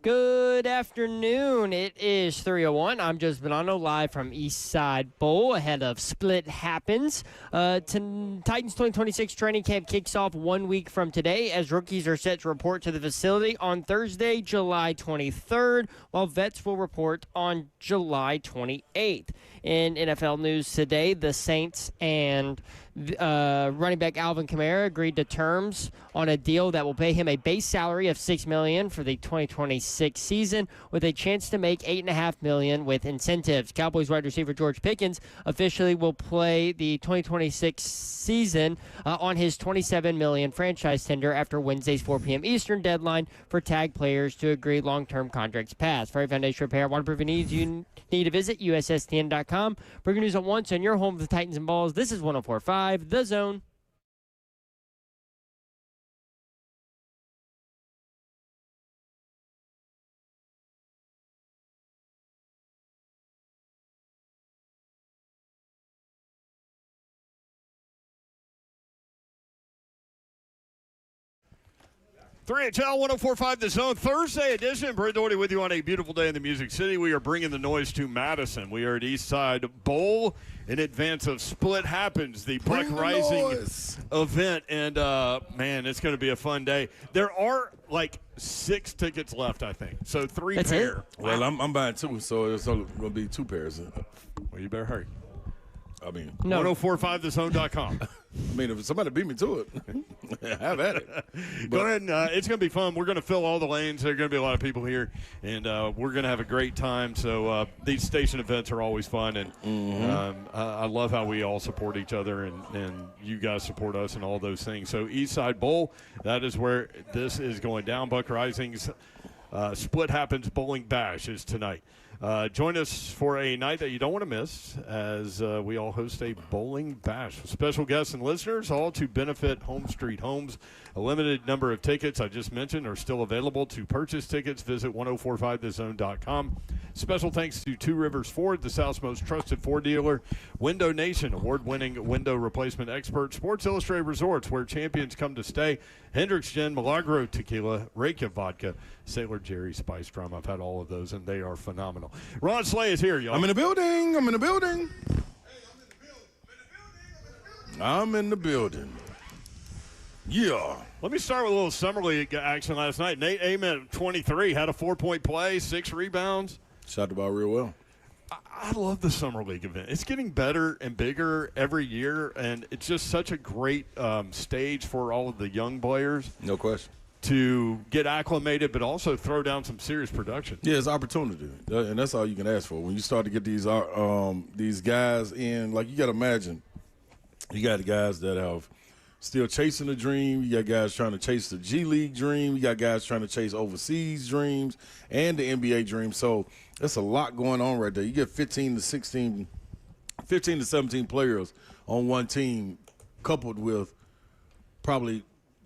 Good afternoon. It is 3:01. I'm Joseph Bonanno, live from Eastside Bowl ahead of Split Happens. Titans 2026 training camp kicks off 1 week from today as rookies are set to report to the facility on Thursday, July 23rd, while vets will report on July 28th. In NFL news today, the Saints and running back Alvin Kamara agreed to terms on a deal that will pay him a base salary of $6 million for the 2026 season, with a chance to make $8.5 million with incentives. Cowboys wide receiver George Pickens officially will play the 2026 season on his $27 million franchise tender after Wednesday's 4 p.m. Eastern deadline for tag players to agree long-term contracts passed. For a foundation repair, waterproofing needs, you need to visit USSTN.com. Breaking news at once on your home of the Titans and Balls. This is 104.5 The Zone. HL 104.5 The Zone, Thursday edition. Brent Doherty with you on a beautiful day in the Music City. We are bringing the noise to Madison. We are at Eastside Bowl in advance of Split Happens, the Buck Rising event. And, man, it's going to be a fun day. There are, like, 6 tickets left, I think. So 3 That's pair. it? Well, I'm buying 2, so it's going to be 2 pairs. Well, you better hurry. I mean, No. 1045thezone.com. I mean, if somebody beat me to it, have at it. Go ahead and it's going to be fun. We're going to fill all the lanes. There are going to be a lot of people here, and we're going to have a great time. So these station events are always fun, and I love how we all support each other, and you guys support us and all those things. So Eastside Bowl, that is where this is going down. Buck Rising's Split Happens Bowling Bash is tonight. Join us for a night that you don't want to miss as we all host a bowling bash with special guests and listeners, all to benefit Home Street Homes. A limited number of tickets I just mentioned are still available. To purchase tickets, visit 1045thezone.com. Special thanks to Two Rivers Ford, the South's most trusted Ford dealer, Window Nation, award-winning window replacement expert, Sports Illustrated Resorts, where champions come to stay, Hendrick's Gin, Milagro Tequila, Reykjavik Vodka, Sailor Jerry Spice Drum. I've had all of those, and they are phenomenal. Ron Slay is here, y'all. I'm in the building. I'm in the building. Yeah. Let me start with a little Summer League action last night. Nate Ament, 23, had a 4-point play, 6 rebounds. Shot the ball real well. I love the Summer League event. It's getting better and bigger every year, and it's just such a great stage for all of the young players. No question. To get acclimated, but also throw down some serious production. Yeah, it's opportunity, and that's all you can ask for. When you start to get these guys in, like you got to imagine, you got the guys that have still chasing the dream. You got guys trying to chase the G League dream. You got guys trying to chase overseas dreams and the NBA dream. So there's a lot going on right there. You get 15 to 17 players on one team, coupled with probably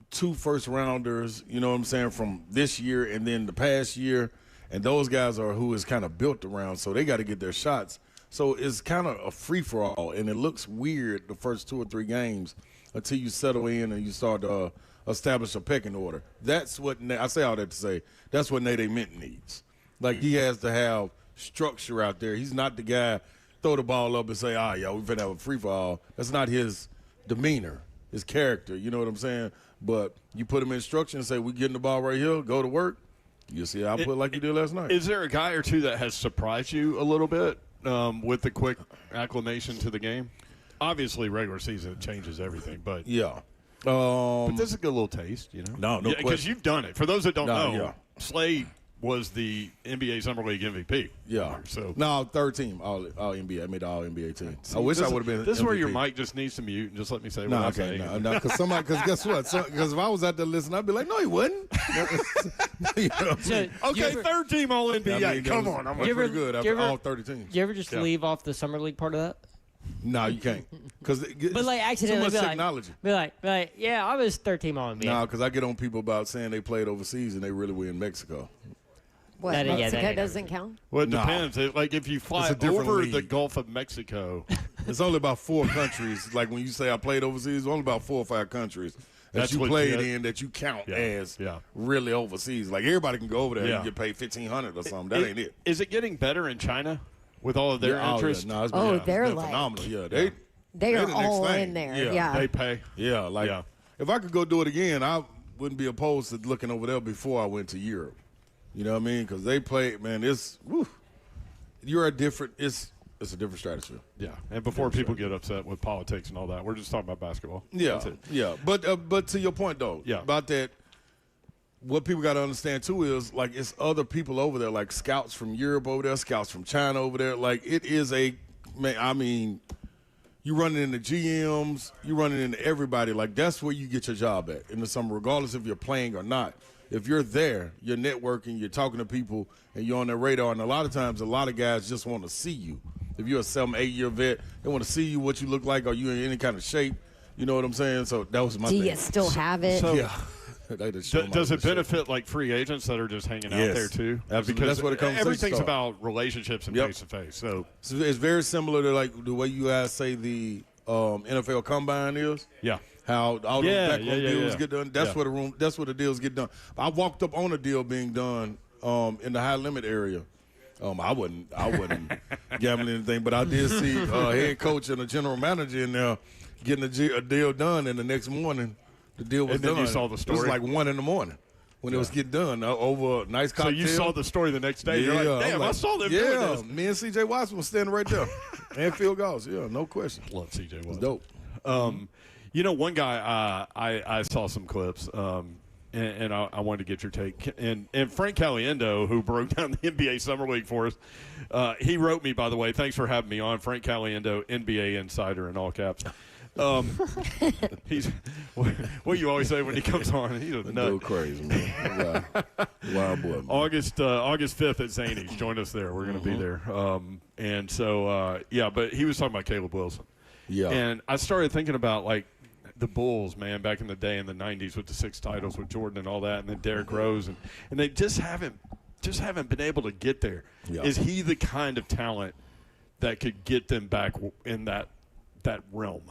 2 first-rounders, you know what I'm saying, from this year and then the past year. And those guys are who is kind of built around, so they got to get their shots. So it's kind of a free-for-all, and it looks weird the first 2 or 3 games until you settle in and you start to establish a pecking order. That's what I say all that to say. That's what Nate Ament needs. Like, he has to have structure out there. He's not the guy throw the ball up and say, we're going to have a free-for-all. That's not his demeanor, his character. You know what I'm saying? But you put him in instruction and say, we're getting the ball right here, go to work. You'll see output like you did last night. Is there a guy or two that has surprised you a little bit with the quick acclimation to the game? Obviously, regular season changes everything, but yeah. But this is a good little taste, you know? No because question. you've done it. For those that don't know, yeah. Slade was the NBA Summer League MVP. Yeah. So no, third team, all NBA. I made the all NBA team. I wish I would have been. This is where your MVP. mic just needs to mute and just let me say what No, I'm okay, saying. no, because guess what? Because if I was out there listening, I'd be like, no, he wouldn't. You know? So, Okay, third team All NBA. I mean, Come that on, I'm was You pretty ever- good you after ever- all 30 teams. you ever just leave off the Summer League part of that? No, you can't. Because But, like, accidentally too much be technology. Be like, yeah, I was 13 on NBA. No, because I get on people about saying they played overseas and they really were in Mexico. What, That- yeah, Mexico that- doesn't count? Well, it No. depends. Like if you fly It's a different over the league. Gulf of Mexico, It's only about 4 countries. Like when you say I played overseas, only about 4 or 5 countries that you legit. played in that you count as really overseas. Like everybody can go over there and get paid $1,500 or something. That ain't it. Is it getting better in China with all of their interest? No, they're it's been like phenomenal. Yeah, they are the next all thing. in there. Yeah. They pay. Yeah, if I could go do it again, I wouldn't be opposed to looking over there before I went to Europe. You know what I mean? Because they play, man. You're a different. It's a different stratosphere. Yeah, and before people get upset with politics and all that, we're just talking about basketball. Yeah, That's it. yeah. But to your point though, about that, what people got to understand too is like it's other people over there, like scouts from Europe over there, scouts from China over there. Like it is you running into GMs, you running into everybody. Like that's where you get your job at in the summer, regardless if you're playing or not. If you're there, you're networking, you're talking to people, and you're on their radar. And a lot of times, a lot of guys just want to see you. If you're a 7-8 year vet, they want to see you, what you look like. Are you in any kind of shape? You know what I'm saying? So that was my thing. Do you still have it? So, yeah. Does it benefit like free agents that are just hanging out there too? Absolutely. Because that's what it comes. Everything's about relationships and face to face. So it's very similar to like the way you guys say the NFL Combine is. Yeah. How all those backroom deals get done. That's where the deals get done. I walked up on a deal being done in the high limit area. I wasn't gambling anything, but I did see a head coach and a general manager in there getting a deal done, and the next morning the deal was and then done. You saw the story. It was like 1 a.m. when it was getting done over a nice cocktail. So you saw the story the next day. You're like, damn, I saw them doing this. Me and C.J. Watson was standing right there. And field goals. Yeah, no question. Love C.J. Watson. Dope. You know, one guy I saw some clips, and I wanted to get your take. And Frank Caliendo, who broke down the NBA Summer League for us, he wrote me, by the way. Thanks for having me on. Frank Caliendo, NBA Insider in all caps. He's what you always say when he comes on. He's a nut. Go crazy, man. Wild boy. Man. August 5th at Zany's. Join us there. We're going to be there. And so but he was talking about Caleb Wilson. Yeah. And I started thinking about like the Bulls, man, back in the day in the 90s with the 6 titles with Jordan and all that, and then Derrick Rose, and they just haven't been able to get there. Yeah. Is he the kind of talent that could get them back in that realm?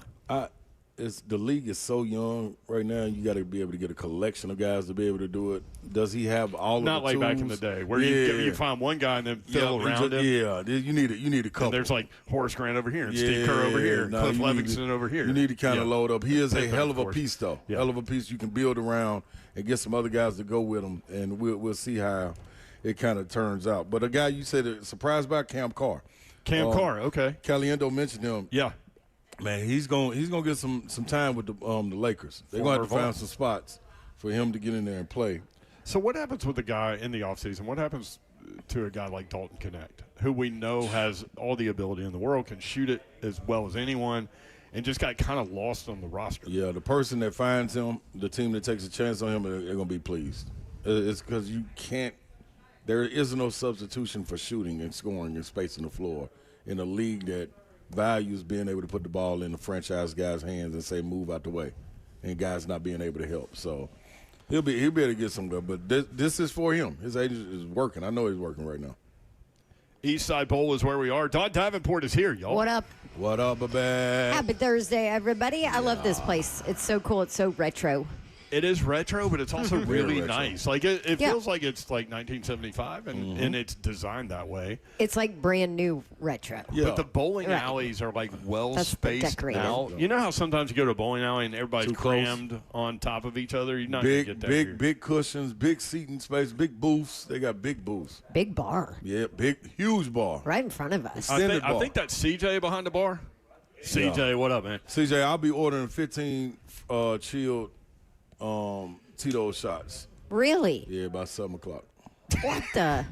The league is so young right now. You got to be able to get a collection of guys to be able to do it. Does he have all of the tools? Not like back in the day where you find one guy and then fill around him. Yeah, you need a couple. And there's like Horace Grant over here and Steve Kerr over here and Cliff Levingston over here. You need to kind of load up. He is a hell of a course. piece, though. Yeah. Hell of a piece you can build around and get some other guys to go with him, and we'll see how it kind of turns out. But a guy you said surprised by, Cam Carr. Carr, okay. Caliendo mentioned him. Yeah. Man, he's gonna get some time with the Lakers. They're gonna have to find some spots for him to get in there and play. So what happens with a guy in the offseason? What happens to a guy like Dalton Connect, who we know has all the ability in the world, can shoot it as well as anyone, and just got kind of lost on the roster? Yeah, the person that finds him, the team that takes a chance on him, they're going to be pleased. It's because there is no substitution for shooting and scoring and spacing the floor in a league that values being able to put the ball in the franchise guy's hands and say, move out the way, and guys not being able to help. So he'll be able to get some good, but this is for him. His agent is working. I know he's working right now. Eastside Bowl is where we are. Don Davenport is here, y'all. What up? What up, baby? Happy Thursday, everybody. I love this place. It's so cool. It's so retro. It is retro, but it's also really retro. nice. Like it feels like it's like 1975, and it's designed that way. It's like brand new retro. Yeah. But the bowling Right. alleys are like well That's spaced decorated. out. You know how sometimes you go to a bowling alley and everybody's Too close. crammed on top of each other? You're not going to get that here. Big cushions, big seating space, big booths. They got big booths. Big bar Yeah, huge bar. right in front of us. Extended I bar. think that's CJ behind the bar. CJ, what up, man? CJ, I'll be ordering 15 chilled Tito shots. Really? Yeah, by 7 o'clock. What the?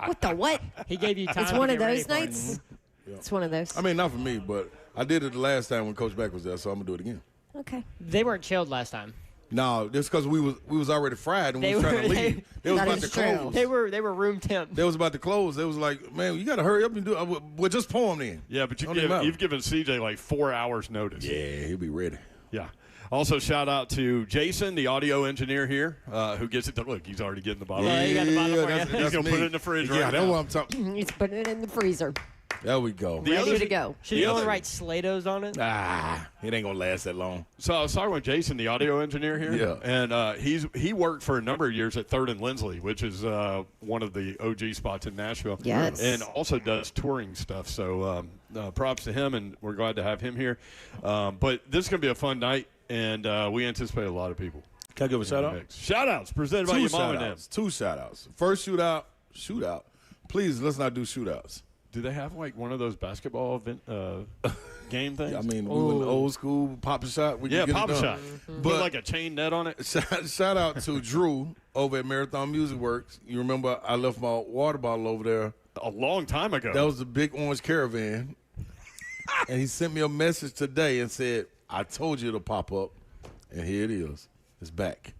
What the what? He gave you time. It's to one of get ready those for it. nights. It's one of those. I mean, not for me, but I did it the last time when Coach Beck was there, so I'm gonna do it again. Okay. They weren't chilled last time. No, just because we was already fried and we They was trying were- to leave. They was That about is to true. close. They were room temp. They was about to close. They was like, man, you got to hurry up and do it. Well, just pour them in. Yeah, but Don't even matter. you've given CJ like 4 hours notice. Yeah, he'll be ready. Yeah. Also, shout out to Jason, the audio engineer here, who gets it. Look, he's already getting the bottle. Yeah, you got the bottle for you. that's He's gonna me. put it in the fridge Yeah, right that's now. what I'm talking. He's putting it in the freezer. There we go. The Ready other- to go. Should you only write Slados on it? It ain't gonna last that long. So I was talking with Jason, the audio engineer here. Yeah. And he worked for a number of years at 3rd and Lindsley, which is one of the OG spots in Nashville. Yes. And also does touring stuff. So props to him, and we're glad to have him here. But this is going to be a fun night, and we anticipate a lot of people. Can I give a shout out? Shout-outs presented by Two your mom shout and them. outs. 2 shout outs. First shootout. Please, let's not do shootouts. Do they have, like, one of those basketball event, game things? I mean, we went old school, pop a shot. We yeah, can get pop it a done. shot. But Put, like, a chain net on it. shout out to Drew over at Marathon Music Works. You remember I left my water bottle over there. A long time ago. That was the big orange Caravan. And he sent me a message today and said, I told you it'll pop up. And here it is. It's back.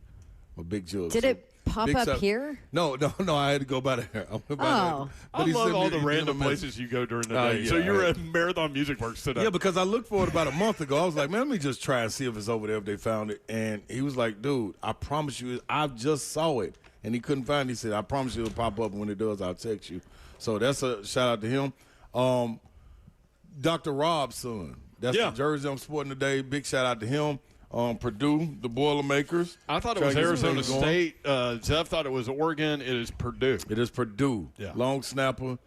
My big jug. Did So, it pop big up shout- here? No. I had to go by there. I went by Oh. there. I he love sent me- all the he sent random me a message. places you go during the Oh, day. yeah, So you were I- at Marathon Music Works today. Yeah, because I looked for it about a month ago. I was like, man, let me just try and see if it's over there, if they found it. And he was like, dude, I promise you, I just saw it. And he couldn't find it. He said, I promise you it'll pop up. When it does, I'll text you. So that's a shout out to him. Dr. Rob's son. That's Yeah. the jersey I'm sporting today. Big shout out to him. Purdue, the Boilermakers. I thought it Trying was to get Arizona some things going. State. Zeph thought it was Oregon. It is Purdue. It is Purdue. Yeah. Long snapper.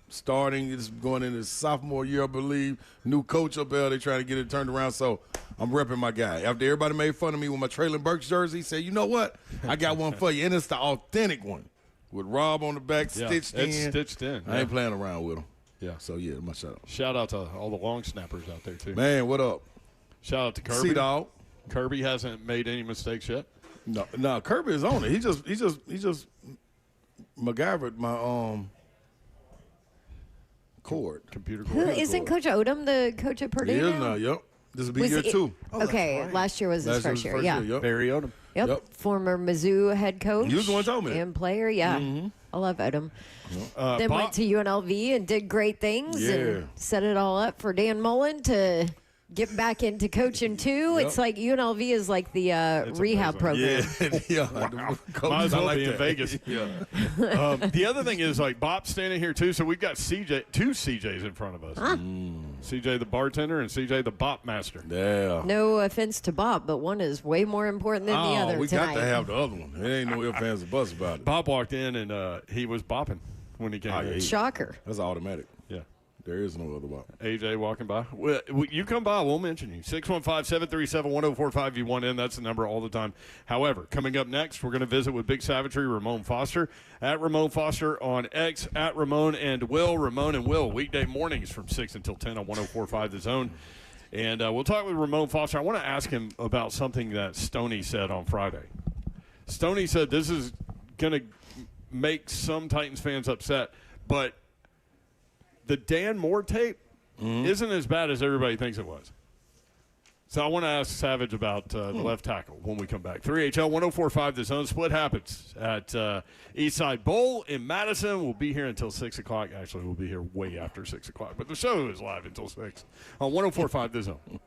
Starting is going in his sophomore year, I believe. New coach up there. They trying to get it turned around. So I'm repping my guy. After everybody made fun of me with my Traylon Burks jersey, he said, you know what? I got one for you. And it's the authentic one. With Rob on the back, Yeah, stitched it's in. stitched in. I ain't playing around with him. Yeah. So, yeah, my shout out. Shout out to all the long snappers out there, too. Man, what up? Shout out to Kirby. C-Dog. Kirby hasn't made any mistakes yet. No, Kirby is on it. He just MacGyvered my cord. Computer Who cord. isn't Coach Odom the coach at Purdue He is now? now, yep. This will be Was year it- 2. Okay, last year was his Last first year year. was Yeah. yep. Barry Odom. Yep. Former Mizzou head coach. He was the one who told me that. And player, yeah. I love Odom. Then Bob- went to UNLV and did great things Yeah. and set it all up for Dan Mullen to get back into coaching too. It's like UNLV is like the rehab amazing. program. Yeah. Coaches, Might as I well like be in that. Vegas. Yeah. The other thing is, like, Bob's standing here, too, so we've got two CJs in front of us. CJ the bartender and CJ the bop master. Yeah. No offense to Bob, but one is way more important than the other we tonight. got to have the other one. It ain't no ifs, ands, or buts about it. Bob walked in, and he was bopping when he came Oh, in. yeah. Shocker. That's automatic. Yeah. There is no other one. AJ walking by. Well, you come by, we'll mention you. 615-737-1045 if you want in. That's the number all the time. However, coming up next, we're going to visit with Big Savagery, Ramon Foster. At Ramon Foster on X, at Ramon and Will. Ramon and Will, weekday mornings from 6 until 10 on 104.5 The Zone. And we'll talk with Ramon Foster. I want to ask him about something that Stoney said on Friday. Stoney said this is going to make some Titans fans upset, but the Dan Moore tape isn't as bad as everybody thinks it was. So I want to ask Savage about the left tackle when we come back. 3HL 104.5 The Zone. Split happens at Eastside Bowl in Madison. We'll be here until 6 o'clock. Actually, we'll be here way after 6 o'clock. But the show is live until 6 on 104.5 The Zone.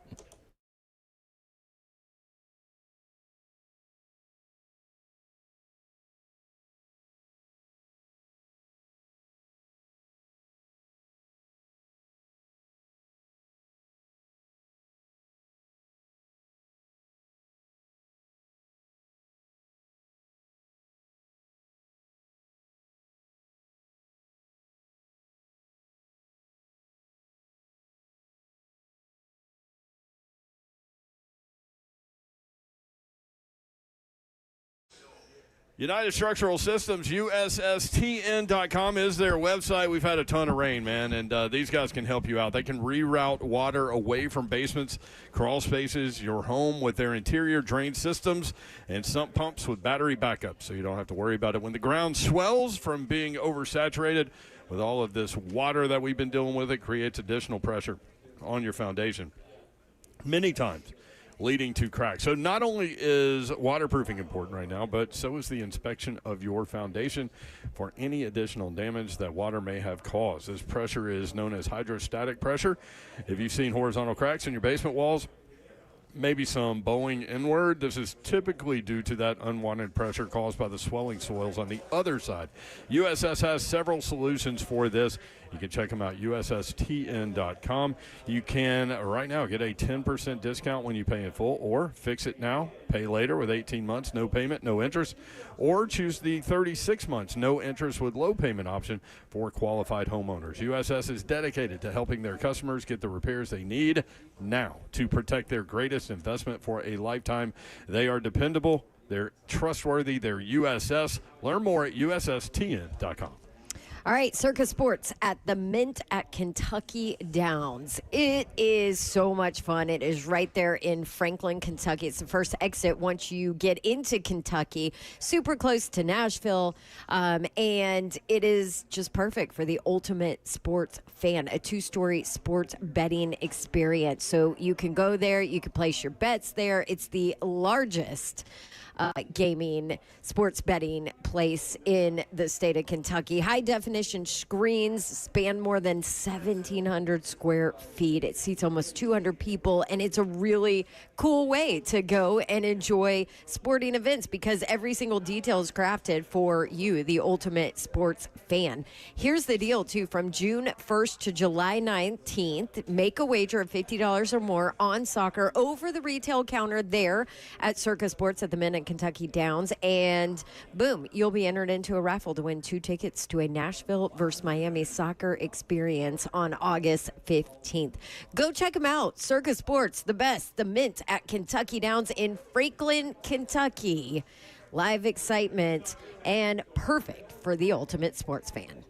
United Structural Systems, USSTN.com is their website. We've had a ton of rain, man, and these guys can help you out. They can reroute water away from basements, crawl spaces, your home with their interior drain systems and sump pumps with battery backup, so you don't have to worry about it. When the ground swells from being oversaturated with all of this water that we've been dealing with, it creates additional pressure on your foundation many times, leading to cracks. So not only is waterproofing important right now, but so is the inspection of your foundation for any additional damage that water may have caused. This pressure is known as hydrostatic pressure. If you've seen horizontal cracks in your basement walls, maybe some bowing inward, this is typically due to that unwanted pressure caused by the swelling soils on the other side. USS has several solutions for this, You can check them out, USSTN.com. You can right now get a 10% discount when you pay in full, or fix it now, pay later with 18 months, no payment, no interest, or choose the 36 months, no interest with low payment option for qualified homeowners. USS is dedicated to helping their customers get the repairs they need now to protect their greatest investment for a lifetime. They are dependable, they're trustworthy, they're USS. Learn more at USSTN.com. All right, Circus Sports at the Mint at Kentucky Downs. It is so much fun. It is right there in Franklin, Kentucky. It's the first exit once you get into Kentucky, super close to Nashville, and it is just perfect for the ultimate sports fan, a two-story sports betting experience. So you can go there, you can place your bets there. It's the largest gaming sports betting place in the state of Kentucky. High definition screens span more than 1,700 square feet. It seats almost 200 people, and it's a really cool way to go and enjoy sporting events because every single detail is crafted for you, the ultimate sports fan. Here's the deal, too. From June 1st to July 19th, make a wager of $50 or more on soccer over the retail counter there at Circus Sports at the Mint at Kentucky Downs, and boom, you'll be entered into a raffle to win 2 tickets to a Nashville versus Miami soccer experience on August 15th. Go check them out. Circus Sports, the best, the Mint at Kentucky Downs in Franklin, Kentucky. Live excitement and perfect for the ultimate sports fan.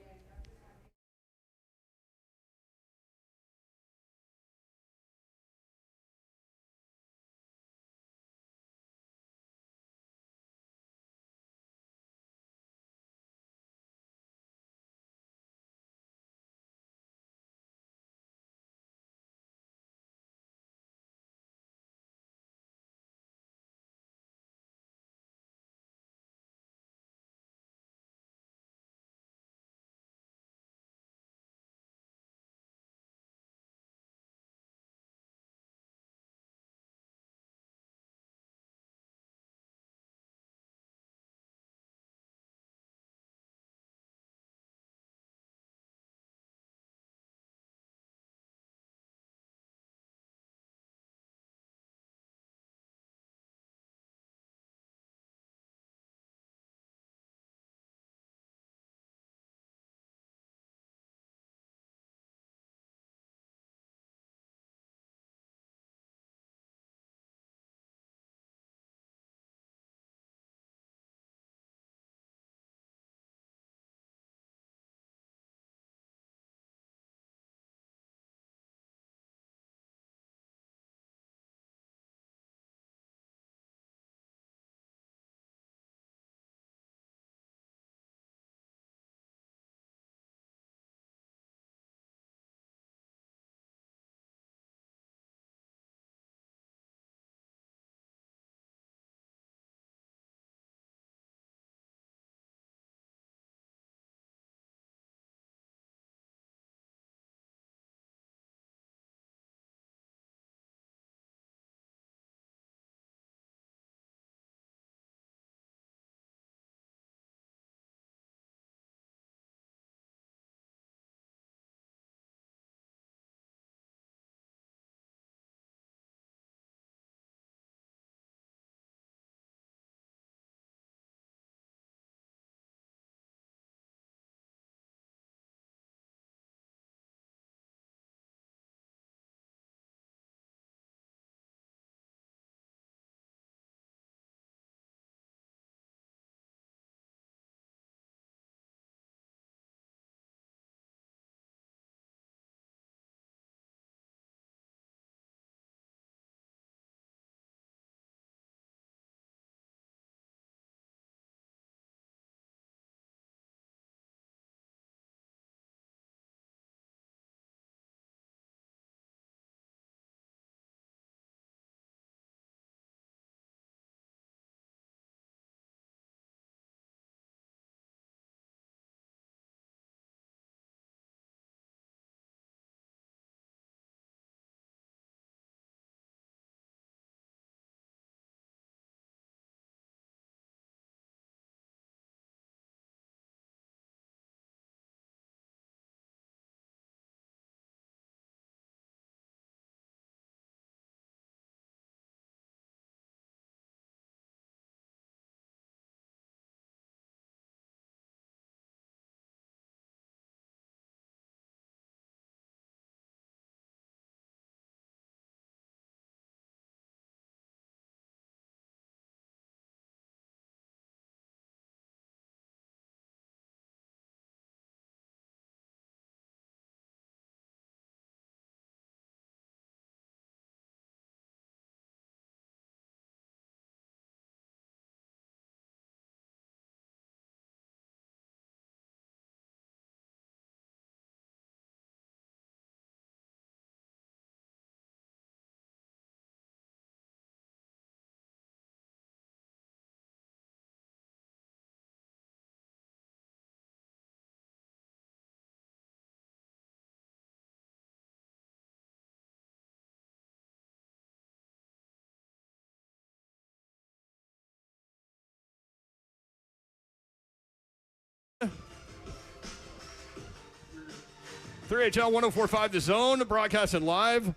3HL 104.5 The Zone, broadcasting live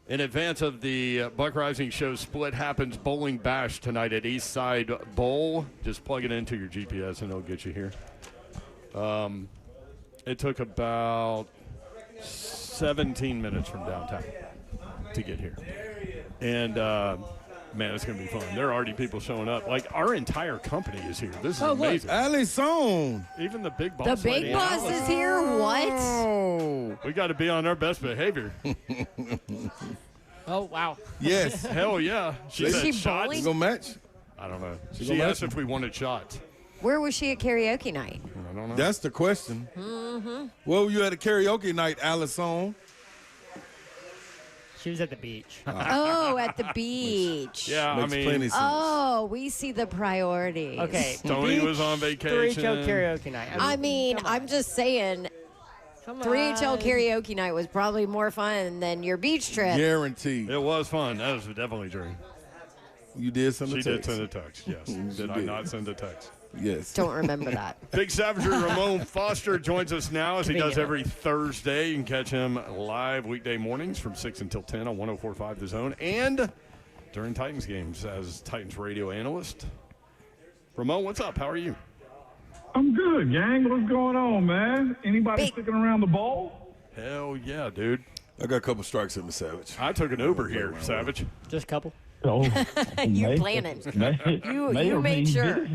in advance of the Buck Rising Show Split Happens Bowling Bash tonight at Eastside Bowl. Just plug it into your GPS and it'll get you here. It took about 17 minutes from downtown to get here. And, man, it's going to be fun. There are already people showing up. Like, our entire company is here. This is amazing. Allison. Even the big boss. The big lady, boss Alice. is here. What? Oh. We got to be on our best behavior. Oh, wow. Yes. Hell yeah. She Is said she shots. bowling? You gonna match? I don't know. She gonna asked match if we wanted shots. Where was she at karaoke night? I don't know. That's the question. Where were you at a karaoke night, Allison? She was at the beach. Oh, at the beach. Yeah, Makes I mean, plenty sense. Oh, we see the priorities. Okay. Tony was on 3HL vacation. karaoke night. I mean, come on. I'm just saying, Come 3HL on. karaoke night was probably more fun than your beach trip. Guaranteed. It was fun. That was definitely true. You did send a She text. did send a text, yes. Did I did. not send a text? Yes. Don't remember that. Big Savager Ramon Foster joins us now as he does Convenient. every Thursday. You can catch him live weekday mornings from 6 until 10 on 104.5 The Zone and during Titans games as Titans radio analyst. Ramon, what's up? How are you? I'm good, gang. What's going on, man? Anybody Big- sticking around the bowl? Hell yeah, dude. I got a couple strikes at me, Savage. I took an Uber here, Savage. Just a couple. Oh, You planning. You made sure.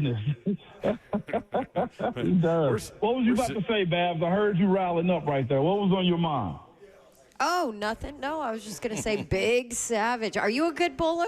He does. What was you about to say, Babs? I heard you riling up right there. What was on your mind? Oh, nothing. No, I was just going to say Big Savage. Are you a good bowler?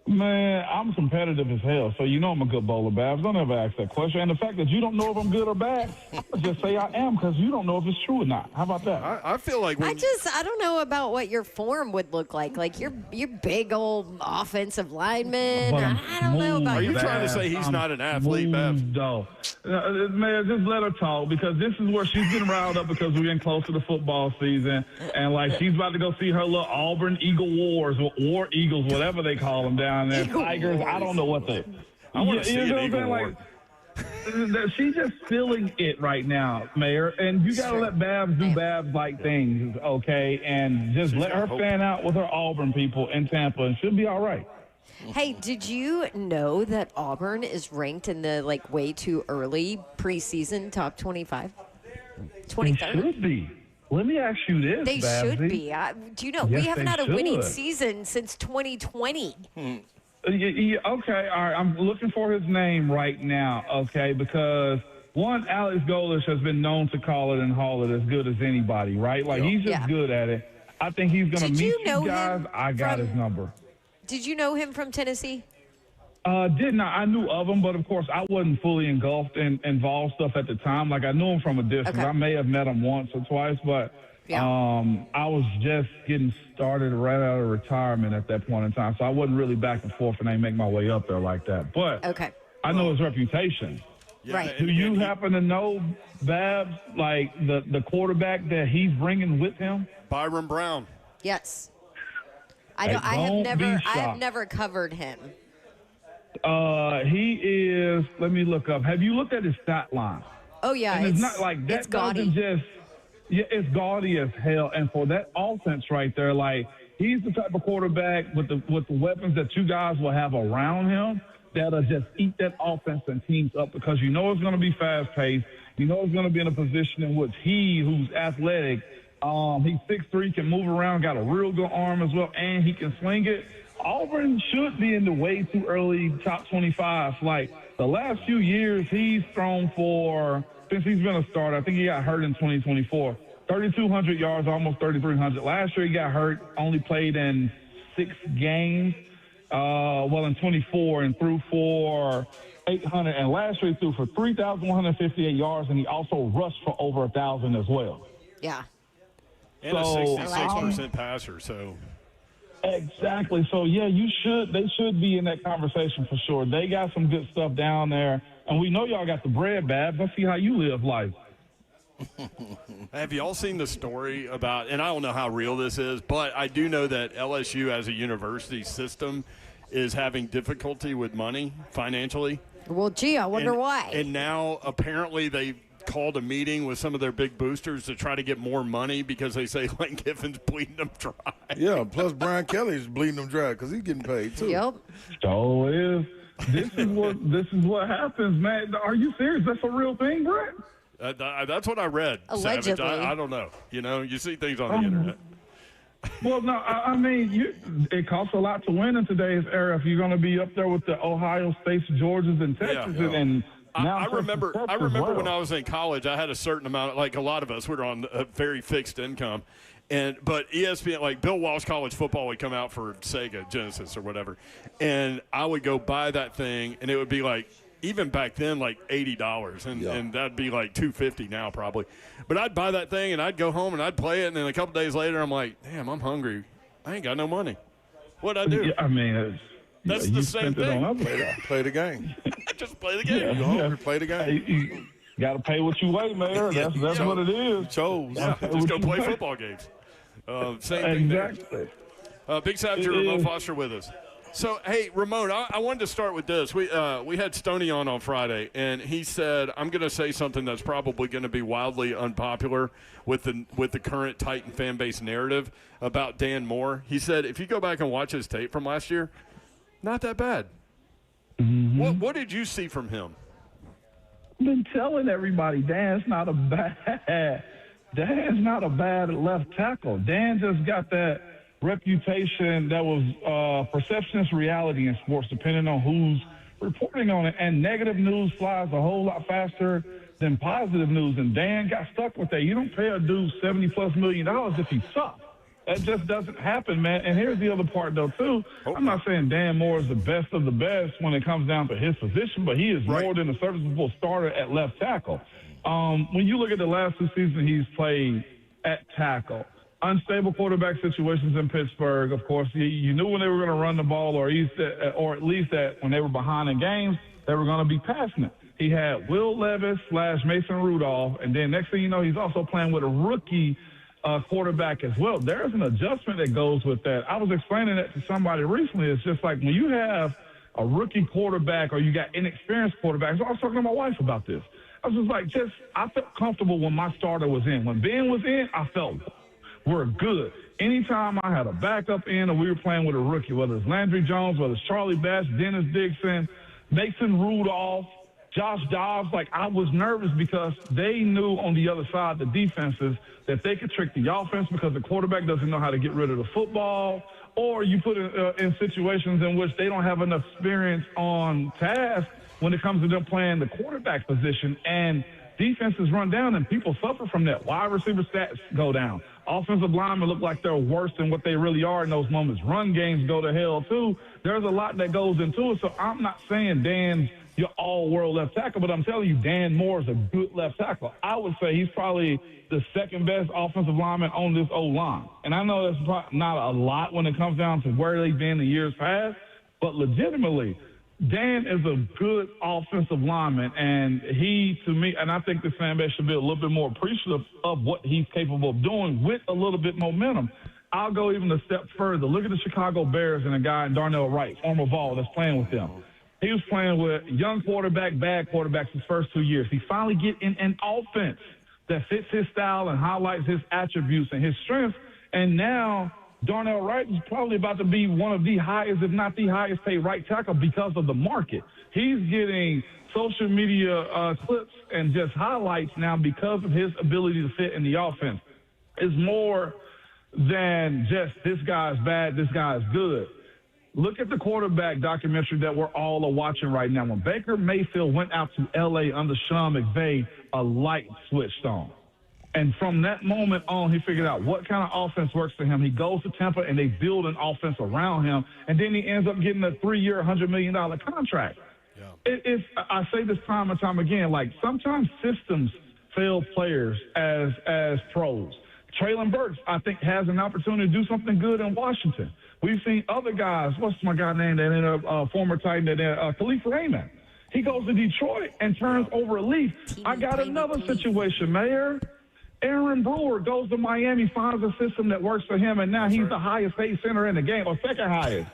Man, I'm competitive as hell, so you know I'm a good bowler, Babs. Don't ever ask that question. And the fact that you don't know if I'm good or bad, I'll just say I am because you don't know if it's true or not. How about that? I feel like when I don't know about what your form would look like. Like you're big old offensive lineman. But I'm I don't know about Are you your trying to Babs, say he's I'm not an athlete, Babs? moved, though. Man, just let her talk because this is where she's getting riled up because we're getting close to the football season. And, like, she's about to go see her little Auburn Eagle Wars, or War Eagles, whatever they call them down there. Eagle Tigers, I don't know what they. I want to see an what I'm Eagle saying? War. Like, she's just feeling it right now, Mayor. And you got to let Babs do Babs-like things, okay? And just let her got hope. fan out with her Auburn people in Tampa, and she'll be all right. Hey, did you know that Auburn is ranked in the way too early preseason top 25? They 23rd? should be. Let me ask you this, They should Babsy. be. Do you know we Yes, haven't they had a winning should. season since 2020? Okay, all right. I'm looking for his name right now, okay, because one, Alex Golish has been known to call it and haul it as good as anybody, right? Like, he's just Yeah. good at it. I think he's going to Did meet you know guys. him I got from- his number. Did you know him from Tennessee? Did not. I knew of him, but of course I wasn't fully engulfed in involved stuff at the time. Like, I knew him from a distance. Okay. I may have met him once or twice, but Yeah. I was just getting started right out of retirement at that point in time. So I wasn't really back and forth and I didn't make my way up there like that. But Okay. I know his reputation. Yeah, Right. Do you happen to know, Babs, like the quarterback that he's bringing with him? Byron Brown. Yes. I Hey, don't, I have don't never be I have shocked. never covered him. He is. Let me look up. Have you looked at his stat line? Oh yeah, And it's not like it's that gaudy. doesn't just. Yeah, it's gaudy as hell. And for that offense right there, like, he's the type of quarterback with the weapons that you guys will have around him that'll just eat that offense and teams up because you know it's going to be fast paced. You know it's going to be in a position in which he, who's athletic, he's 6'3", can move around, got a real good arm as well, and he can sling it. Auburn should be in the way too early top 25. Like, the last few years, he's thrown for, since he's been a starter, I think he got hurt in 2024, 3,200 yards, almost 3,300. Last year he got hurt, only played in 6 games. In 24 and threw for 800. And last year he threw for 3,158 yards, and he also rushed for over 1,000 as well. Yeah. And a So, 66% passer, so Exactly. So, yeah, they should be in that conversation for sure. They got some good stuff down there. And we know y'all got the bread, Babs. Let's see how you live life. have you all seen the story about, and I don't know how real this is, but I do know that LSU as a university system is having difficulty with money financially. Well, gee, I wonder and, why. And now apparently called a meeting with some of their big boosters to try to get more money because they say Lane Kiffin's bleeding them dry. Yeah, plus Brian Kelly's bleeding them dry because he's getting paid too. Yep. So is. This is what happens, man. Are you serious? That's a real thing, Brett? That's what I read. Allegedly. Savage. I don't know. You see things on the internet. Well, no, I mean, it costs a lot to win in today's era if you're going to be up there with the Ohio States, Georgias, and Texas. Yeah. And now I remember as well. when I was in college, I had a certain amount, like a lot of us, we were on a very fixed income. But ESPN, like Bill Walsh College Football would come out for Sega Genesis or whatever, and I would go buy that thing, and it would be like, even back then, like $80, and that'd be like $250 now probably. But I'd buy that thing, and I'd go home, and I'd play it, and then a couple days later, I'm like, damn, I'm hungry. I ain't got no money. What'd I do? Yeah, I mean, That's the same thing. Play the game. Just play the game. You hungry? Play the game. You got to pay what you weigh, man. That's what it is. Chose. Yeah, just go play football games. Same thing there. Exactly. Big Savage, Ramon Foster with us. So, hey, Ramon, I wanted to start with this. We had Stoney on Friday, and he said, I'm going to say something that's probably going to be wildly unpopular with the current Titan fan base narrative about Dan Moore. He said, if you go back and watch his tape from last year, not that bad. Mm-hmm. What did you see from him? I've been telling everybody, Dan's not a bad left tackle. Dan just got that reputation that was perception is reality in sports, depending on who's reporting on it. And negative news flies a whole lot faster than positive news. And Dan got stuck with that. You don't pay a dude $70+ million if he sucks. That just doesn't happen, man. And here's the other part, though, too. I'm not saying Dan Moore is the best of the best when it comes down to his position, but he is more than a serviceable starter at left tackle. When you look at the last 2 seasons he's played at tackle, unstable quarterback situations in Pittsburgh, of course, you knew when they were going to run the ball or at least that when they were behind in games, they were going to be passing it. He had Will Levis / Mason Rudolph, and then next thing you know, he's also playing with a rookie quarterback as well. There's an adjustment that goes with that. I was explaining that to somebody recently. It's just like when you have a rookie quarterback or you got inexperienced quarterbacks. I was talking to my wife about this. I was just like, I felt comfortable when my starter was in. When Ben was in, I felt we're good. Anytime I had a backup in or we were playing with a rookie, whether it's Landry Jones, whether it's Charlie Batch, Dennis Dixon, Mason Rudolph, Josh Dobbs, like I was nervous because they knew on the other side, the defenses, that they could trick the offense because the quarterback doesn't know how to get rid of the football, or you put it in situations in which they don't have enough experience on task when it comes to them playing the quarterback position, and defenses run down and people suffer from that. Wide receiver stats go down. Offensive linemen look like they're worse than what they really are in those moments. Run games go to hell too. There's a lot that goes into it, so I'm not saying Dan's your all-world left tackle, but I'm telling you, Dan Moore is a good left tackle. I would say he's probably the second best offensive lineman on this O-line. And I know that's not a lot when it comes down to where they've been in years past, but legitimately, Dan is a good offensive lineman, and he, to me, and I think the fan base should be a little bit more appreciative of what he's capable of doing with a little bit momentum. I'll go even a step further. Look at the Chicago Bears and a guy, Darnell Wright, former Vol, that's playing with them. He was playing with young quarterback, bad quarterbacks his first 2 years. He finally get in an offense that fits his style and highlights his attributes and his strengths. And now Darnell Wright is probably about to be one of the highest, if not the highest paid right tackle because of the market. He's getting social media clips and just highlights now because of his ability to fit in the offense. It's more than just this guy's bad, this guy's good. Look at the quarterback documentary that we're all watching right now. When Baker Mayfield went out to L.A. under Sean McVay, a light switched on. And from that moment on, he figured out what kind of offense works for him. He goes to Tampa, and they build an offense around him, and then he ends up getting a 3-year, $100 million contract. Yeah. I say this time and time again, like sometimes systems fail players as pros. Traylon Burks, I think, has an opportunity to do something good in Washington. We've seen other guys. What's my guy name that ended up former Titan, Khalif Raymond. He goes to Detroit and turns over a leaf. I got another situation, Mayor. Aaron Brewer goes to Miami, finds a system that works for him, and now he's the highest paid center in the game, or second highest.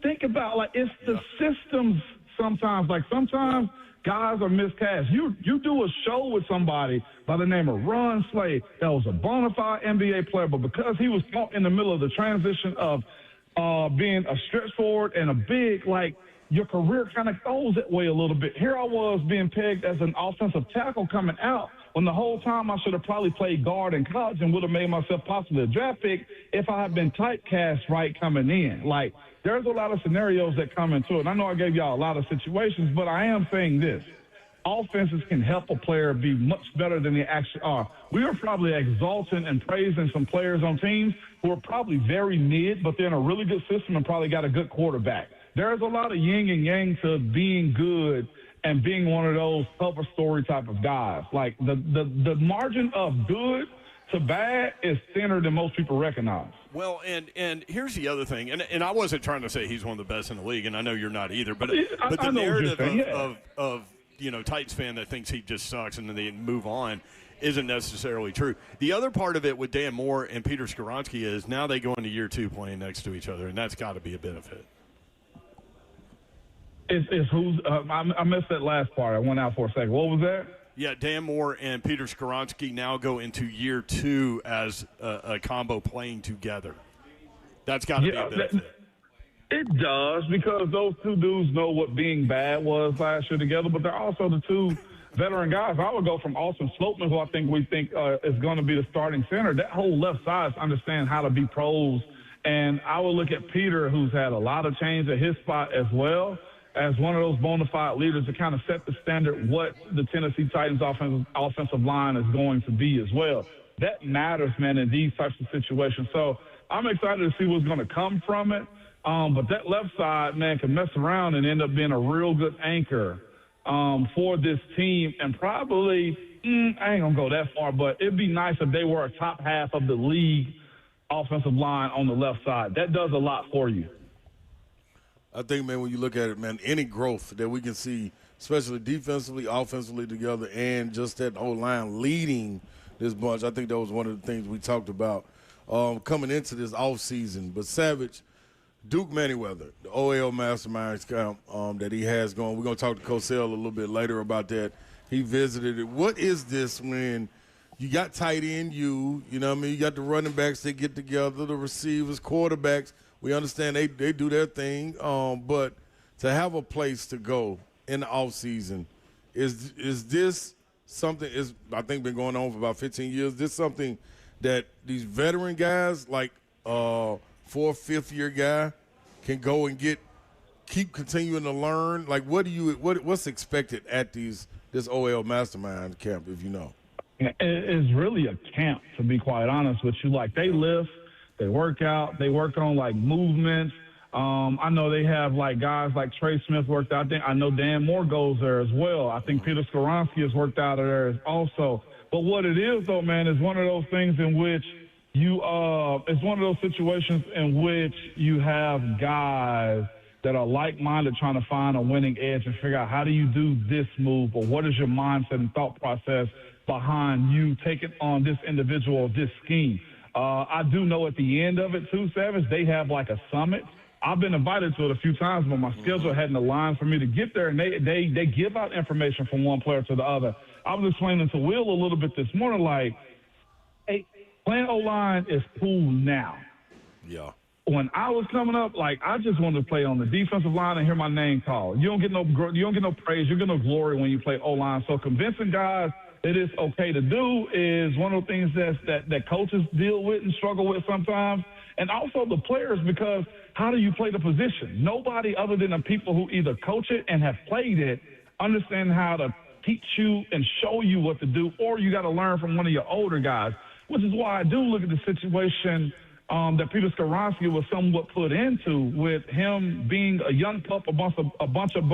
Think about, it's the systems sometimes. Like, sometimes Guys are miscast. You do a show with somebody by the name of Ron Slade that was a bona fide NBA player, but because he was caught in the middle of the transition of being a stretch forward and a big, like, your career kind of goes that way a little bit. Here I was being pegged as an offensive tackle coming out when the whole time I should have probably played guard in college and would have made myself possibly a draft pick if I had been typecast right coming in. Like, there's a lot of scenarios that come into it. I know I gave y'all a lot of situations, but I am saying this. Offenses can help a player be much better than they actually are. We are probably exalting and praising some players on teams who are probably very mid, but they're in a really good system and probably got a good quarterback. There's a lot of yin and yang to being good and being one of those cover story type of guys. Like, the margin of good to bad is thinner than most people recognize. Well, and here's the other thing, and I wasn't trying to say he's one of the best in the league, and I know you're not either, but the narrative of Titans fan that thinks he just sucks and then they move on isn't necessarily true. The other part of it with Dan Moore and Peter Skoronski is now they go into year 2 playing next to each other, and that's got to be a benefit. I missed that last part. I went out for a second. What was that? Yeah, Dan Moore and Peter Skoronski now go into year 2 as a combo playing together. That's got to be a benefit. It does, because those two dudes know what being bad was last year together, but they're also the two veteran guys. I would go from Austin Slopeman, who we think is going to be the starting center. That whole left side understand how to be pros. And I would look at Peter, who's had a lot of change at his spot as well, as one of those bona fide leaders to kind of set the standard what the Tennessee Titans offensive line is going to be as well. That matters, man, in these types of situations. So I'm excited to see what's going to come from it. But that left side, man, can mess around and end up being a real good anchor for this team. And probably, I ain't going to go that far, but it'd be nice if they were a top half of the league offensive line on the left side. That does a lot for you. I think, man, when you look at it, man, any growth that we can see, especially defensively, offensively together, and just that whole line leading this bunch, I think that was one of the things we talked about coming into this offseason. But Savage, Duke Manyweather, the OL Masterminds camp that he has going. We're going to talk to Cosell a little bit later about that. He visited it. What is this when you got tight end you know what I mean? You got the running backs, they get together, the receivers, quarterbacks. We understand they do their thing. But to have a place to go in the offseason, is this something is I think been going on for about 15 years? This something that these veteran guys like 4th, 5th year guy can go and keep continuing to learn? Like, what's expected at this OL Mastermind camp, if you know? It's really a camp, to be quite honest with you. Like, they lift, they work out, they work on like movements. I know they have like guys like Trey Smith worked out there. I know Dan Moore goes there as well. I think Peter Skoronski has worked out there also. But what it is, though, man, is one of those things in which it's one of those situations in which you have guys that are like-minded trying to find a winning edge and figure out how do you do this move, or what is your mindset and thought process behind you taking on this individual, this scheme. I do know at the end of it, too, Savage, they have like a summit. I've been invited to it a few times, but my schedule hadn't aligned for me to get there, and they give out information from one player to the other. I was explaining to Will a little bit this morning, like, hey, playing O-line is cool now. Yeah. When I was coming up, like, I just wanted to play on the defensive line and hear my name called. You don't get no praise, you get no glory when you play O-line. So convincing guys that it's okay to do is one of the things that coaches deal with and struggle with sometimes, and also the players, because how do you play the position? Nobody other than the people who either coach it and have played it understand how to teach you and show you what to do, or you got to learn from one of your older guys, which is why I do look at the situation that Peter Skoronski was somewhat put into, with him being a young pup amongst a bunch of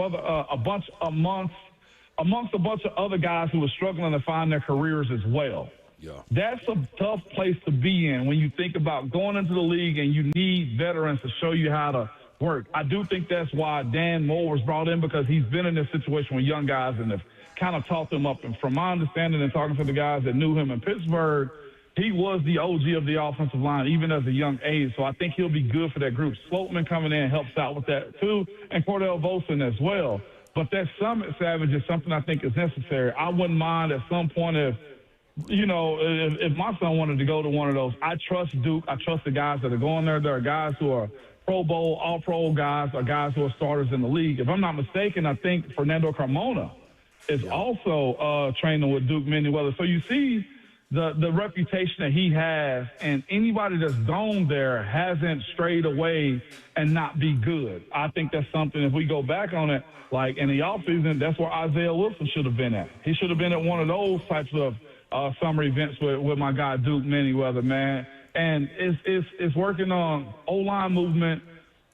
other guys who were struggling to find their careers as well. Yeah. That's a tough place to be in when you think about going into the league and you need veterans to show you how to work. I do think that's why Dan Moore was brought in, because he's been in this situation with young guys and have kind of taught them up. And from my understanding and talking to the guys that knew him in Pittsburgh, he was the OG of the offensive line, even as a young age. So I think he'll be good for that group. Slopeman coming in helps out with that, too, and Cordell Volson as well. But that summit, Savage, is something I think is necessary. I wouldn't mind at some point if my son wanted to go to one of those. I trust Duke. I trust the guys that are going there. There are guys who are Pro Bowl, all-pro guys, or guys who are starters in the league. If I'm not mistaken, I think Fernando Carmona is also training with Duke Manyweather. So you see the reputation that he has, and anybody that's gone there hasn't strayed away and not be good. I think that's something, if we go back on it, like in the offseason, that's where Isaiah Wilson should have been at. He should have been at one of those types of summer events with my guy Duke Manyweather, man. And it's working on O-line movement,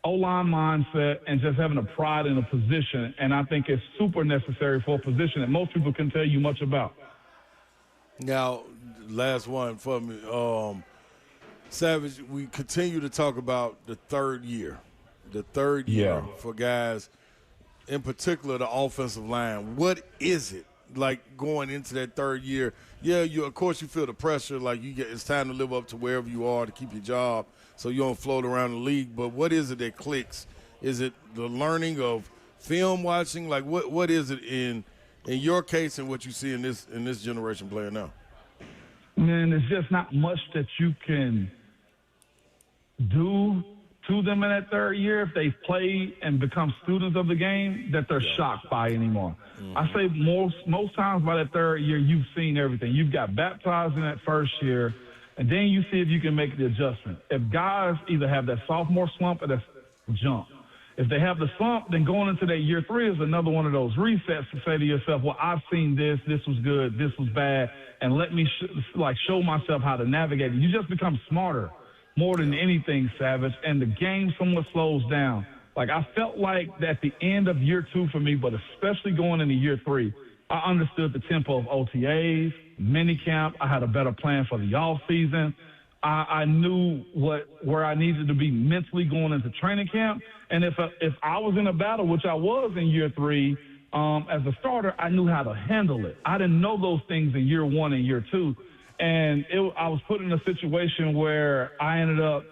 O-line mindset, and just having a pride in a position. And I think it's super necessary for a position that most people can tell you much about. Now, last one for me. Savage, we continue to talk about the third year. The third year for guys, in particular the offensive line. What is it like going into that third year? Yeah, of course you feel the pressure, like it's time to live up to wherever you are to keep your job so you don't float around the league. But what is it that clicks? Is it the learning of film watching? Like what is it in your case and what you see in this generation playing now? Man, there's just not much that you can do to them in that third year if they've played and become students of the game that they're shocked by anymore. I say most times by that third year, you've seen everything. You've got baptized in that first year, and then you see if you can make the adjustment. If guys either have that sophomore slump or that jump, if they have the slump, then going into that year three is another one of those resets to say to yourself, well, I've seen this was good, this was bad, and let me show myself how to navigate it. You just become smarter more than anything, Savage, and the game somewhat slows down. Like, I felt like at the end of year two for me, but especially going into year three, I understood the tempo of OTAs, minicamp. I had a better plan for the off season. I knew where I needed to be mentally going into training camp. And if I was in a battle, which I was in year three, as a starter, I knew how to handle it. I didn't know those things in year one and year two. And I was put in a situation where I ended up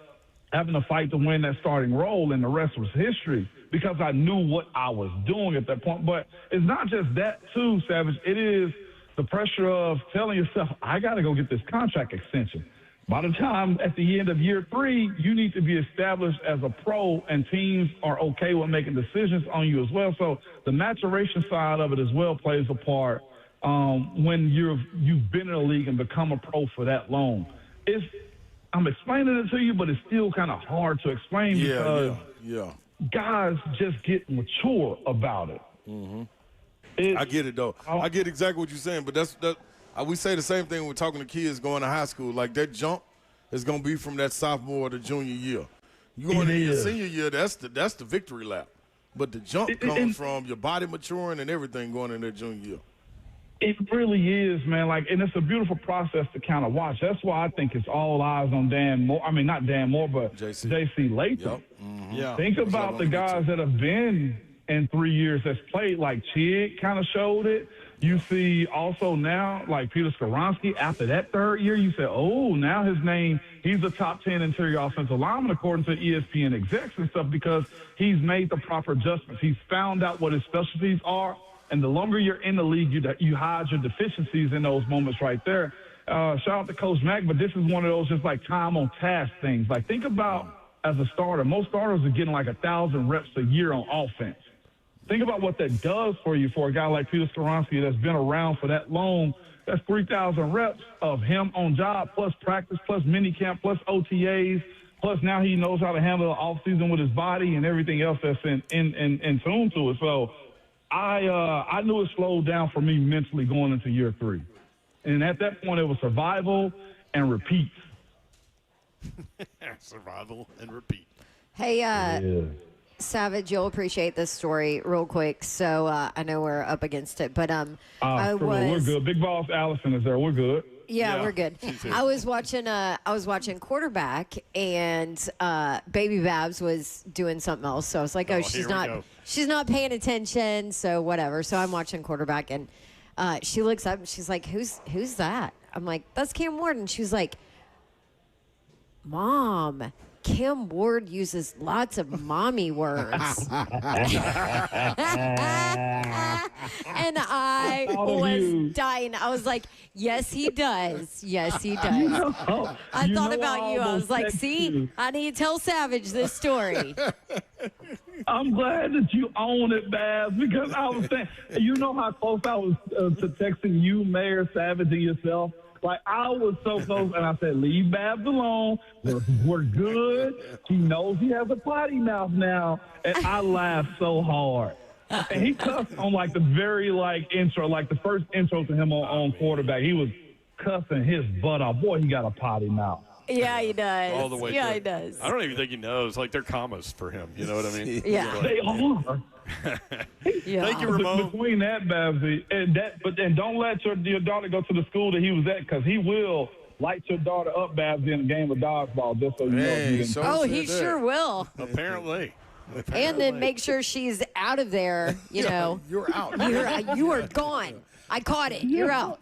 having to fight to win that starting role, and the rest was history because I knew what I was doing at that point. But it's not just that, too, Savage. It is the pressure of telling yourself, I got to go get this contract extension. By the time at the end of year three, you need to be established as a pro, and teams are okay with making decisions on you as well. So the maturation side of it as well plays a part when you've been in a league and become a pro for that long. I'm explaining it to you, but it's still kind of hard to explain because guys just get mature about it. I get it, though. I get exactly what you're saying, but we say the same thing when we're talking to kids going to high school. Like, that jump is going to be from that sophomore to junior year. You going into your senior year, that's the victory lap. But the jump comes from your body maturing and everything going in that junior year. It really is, man. And it's a beautiful process to kind of watch. That's why I think it's all eyes on Dan Moore. I mean, not Dan Moore, but J.C. Latham. Yep. Think about the guys that have been in 3 years that's played. Like Chig kind of showed it. You see also now, like Peter Skoronski, after that third year, you say, oh, now his name, he's a top 10 interior offensive lineman according to ESPN execs and stuff because he's made the proper adjustments. He's found out what his specialties are. And the longer you're in the league, you hide your deficiencies in those moments right there. Shout out to Coach Mack, but this is one of those just like time on task things. Like, think about as a starter, most starters are getting like 1,000 reps a year on offense. Think about what that does for you for a guy like Peter Skoronski that's been around for that long. That's 3,000 reps of him on job, plus practice, plus minicamp, plus OTAs, plus now he knows how to handle the offseason with his body and everything else that's in tune to it. So I knew it slowed down for me mentally going into year three. And at that point, it was survival and repeat. Survival and repeat. Hey, Savage, you'll appreciate this story real quick. So I know we're up against it, but we're good. Big Boss Allison is there. We're good. Yeah, we're good. I was watching quarterback, and Baby Babs was doing something else. So I was like, she's not paying attention. So whatever. So I'm watching quarterback, and she looks up and she's like, who's that? I'm like, that's Cam Ward. And she was like, Mom, Cam Ward uses lots of mommy words. And I was dying. I was like, yes, he does. Yes, he does. I thought about you. I was like, see, I need to tell Savage this story. I'm glad that you own it, Babs, because I was saying, you know how close I was to texting you, Mayor Savage, and yourself? Like, I was so close, and I said, leave Babs alone. We're good. He knows he has a potty mouth now. And I laughed so hard. And he cussed on, like, the very, like, intro, like the first intro to him on quarterback. He was cussing his butt off. Boy, he got a potty mouth. Yeah, he does. All the way yeah, through. he does. I don't even think he knows. Like, they're commas for him. You know what I mean? Yeah. They are. Yeah. Thank you, Ramon. Between that, Babsy, and don't let your daughter go to the school that he was at, because he will light your daughter up, Babsy, in a game of dodgeball, just so you know. Hey, You didn't- so Oh, said he that. sure will. Apparently. And then make sure she's out of there, you know. You're out. You are gone. I caught it. You're out.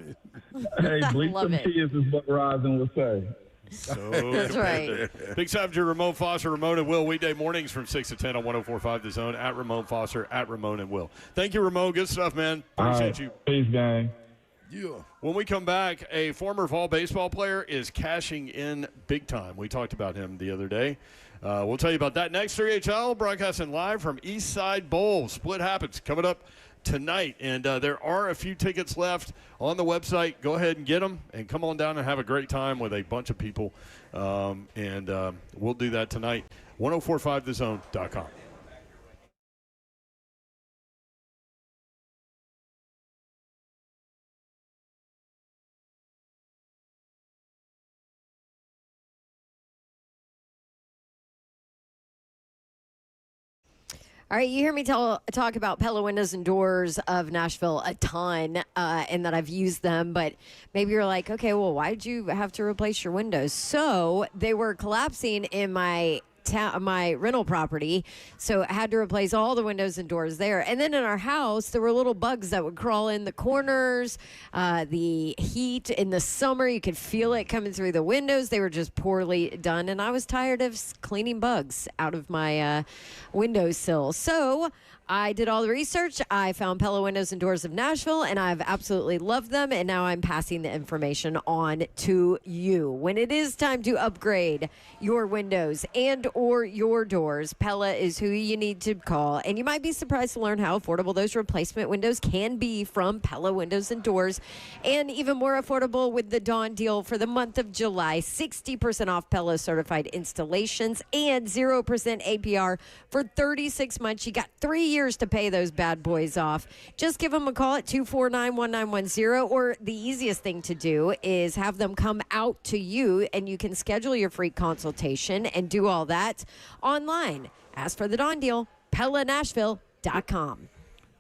Hey, bleep Love some it. kids is what Rising would say. So That's right. competitive. Big Savage, Ramon Foster, Ramon and Will, weekday mornings from 6 to 10 on 104.5 The Zone, at Ramon Foster, at Ramon and Will. Thank you, Ramon. Good stuff, man. Appreciate you. Peace, gang. Yeah. When we come back, a former Vol baseball player is cashing in big time. We talked about him the other day. We'll tell you about that next. 3HL broadcasting live from East Side Bowl. Split happens coming up tonight, and there are a few tickets left on the website. Go ahead and get them and come on down and have a great time with a bunch of people, and we'll do that tonight. 1045thezone.com. All right, you hear me talk about Pella Windows and Doors of Nashville a ton, and that I've used them, but maybe you're like, okay, well, why did you have to replace your windows? So they were collapsing in my rental property, so I had to replace all the windows and doors there. And then in our house, there were little bugs that would crawl in the corners. The heat in the summer, you could feel it coming through the windows. They were just poorly done, and I was tired of cleaning bugs out of my windowsill. So I did all the research. I found Pella Windows and Doors of Nashville, and I've absolutely loved them. And now I'm passing the information on to you. When it is time to upgrade your windows and or your doors, Pella is who you need to call. And you might be surprised to learn how affordable those replacement windows can be from Pella Windows and Doors, and even more affordable with the Dawn deal for the month of July. 60% off Pella certified installations and 0% APR for 36 months. You got 3 years to pay those bad boys off. Just give them a call at 249-1910, or the easiest thing to do is have them come out to you, and you can schedule your free consultation and do all that online. Ask for the Dawn deal, PellaNashville.com.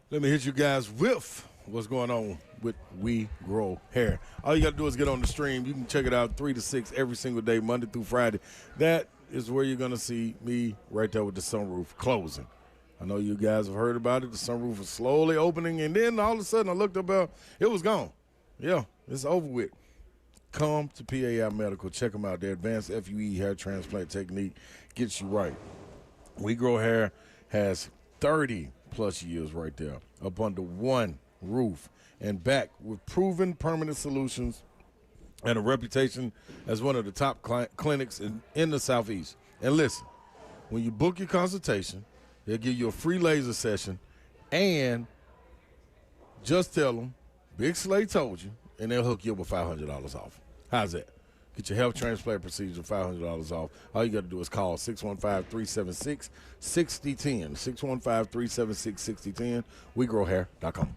Let me hit you guys with what's going on with We Grow Hair. All you got to do is get on the stream. You can check it out 3 to 6 every single day, Monday through Friday. That is where you're going to see me right there with the sunroof closing. I know you guys have heard about it. The sunroof was slowly opening, and then all of a sudden I looked up, it was gone. Yeah, it's over with. Come to PAI Medical. Check them out. Their advanced FUE hair transplant technique gets you right. We Grow Hair has 30-plus years right there up under one roof and back with proven permanent solutions and a reputation as one of the top clinics in the Southeast. And listen, when you book your consultation, they'll give you a free laser session, and just tell them Big Slay told you, and they'll hook you up with $500 off. How's that? Get your health transplant procedure $500 off. All you got to do is call 615-376-6010. 615-376-6010. WeGrowHair.com.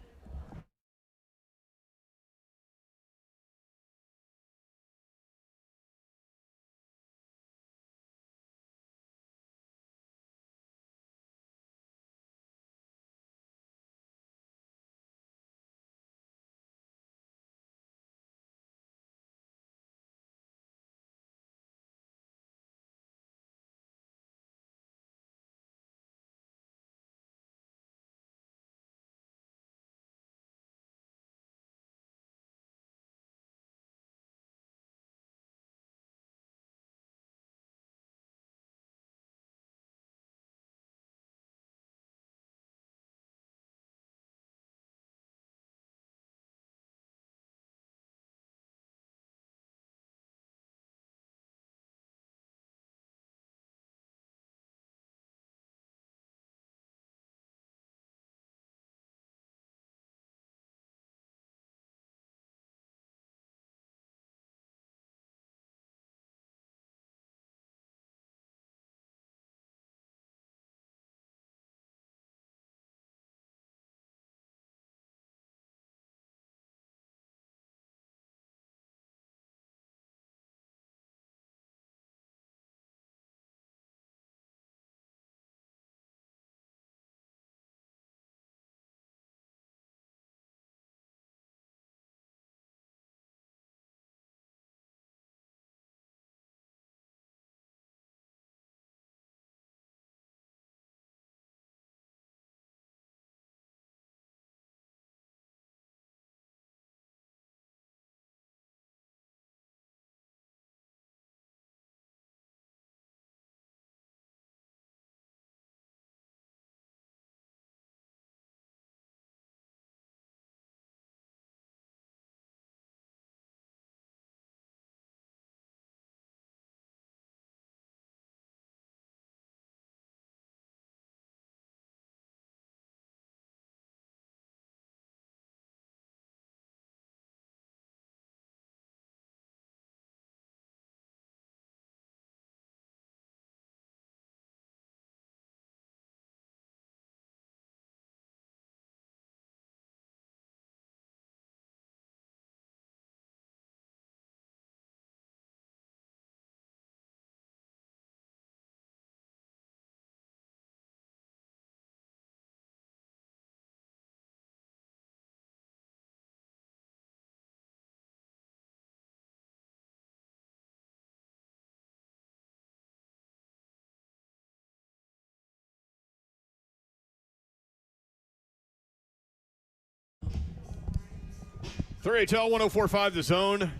3HL 104.5 The Zone.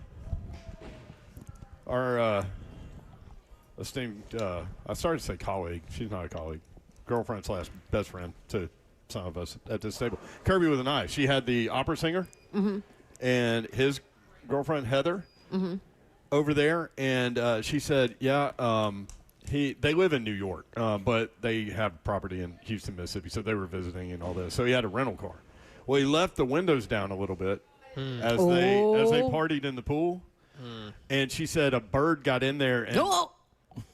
Our esteemed, I started to say colleague. She's not a colleague. Girlfriend / best friend to some of us at this table. Kirby with an eye. She had the opera singer and his girlfriend, Heather, over there. And she said, they live in New York, but they have property in Houston, Mississippi. So they were visiting and all this. So he had a rental car. Well, he left the windows down a little bit as they partied in the pool. And she said a bird got in there and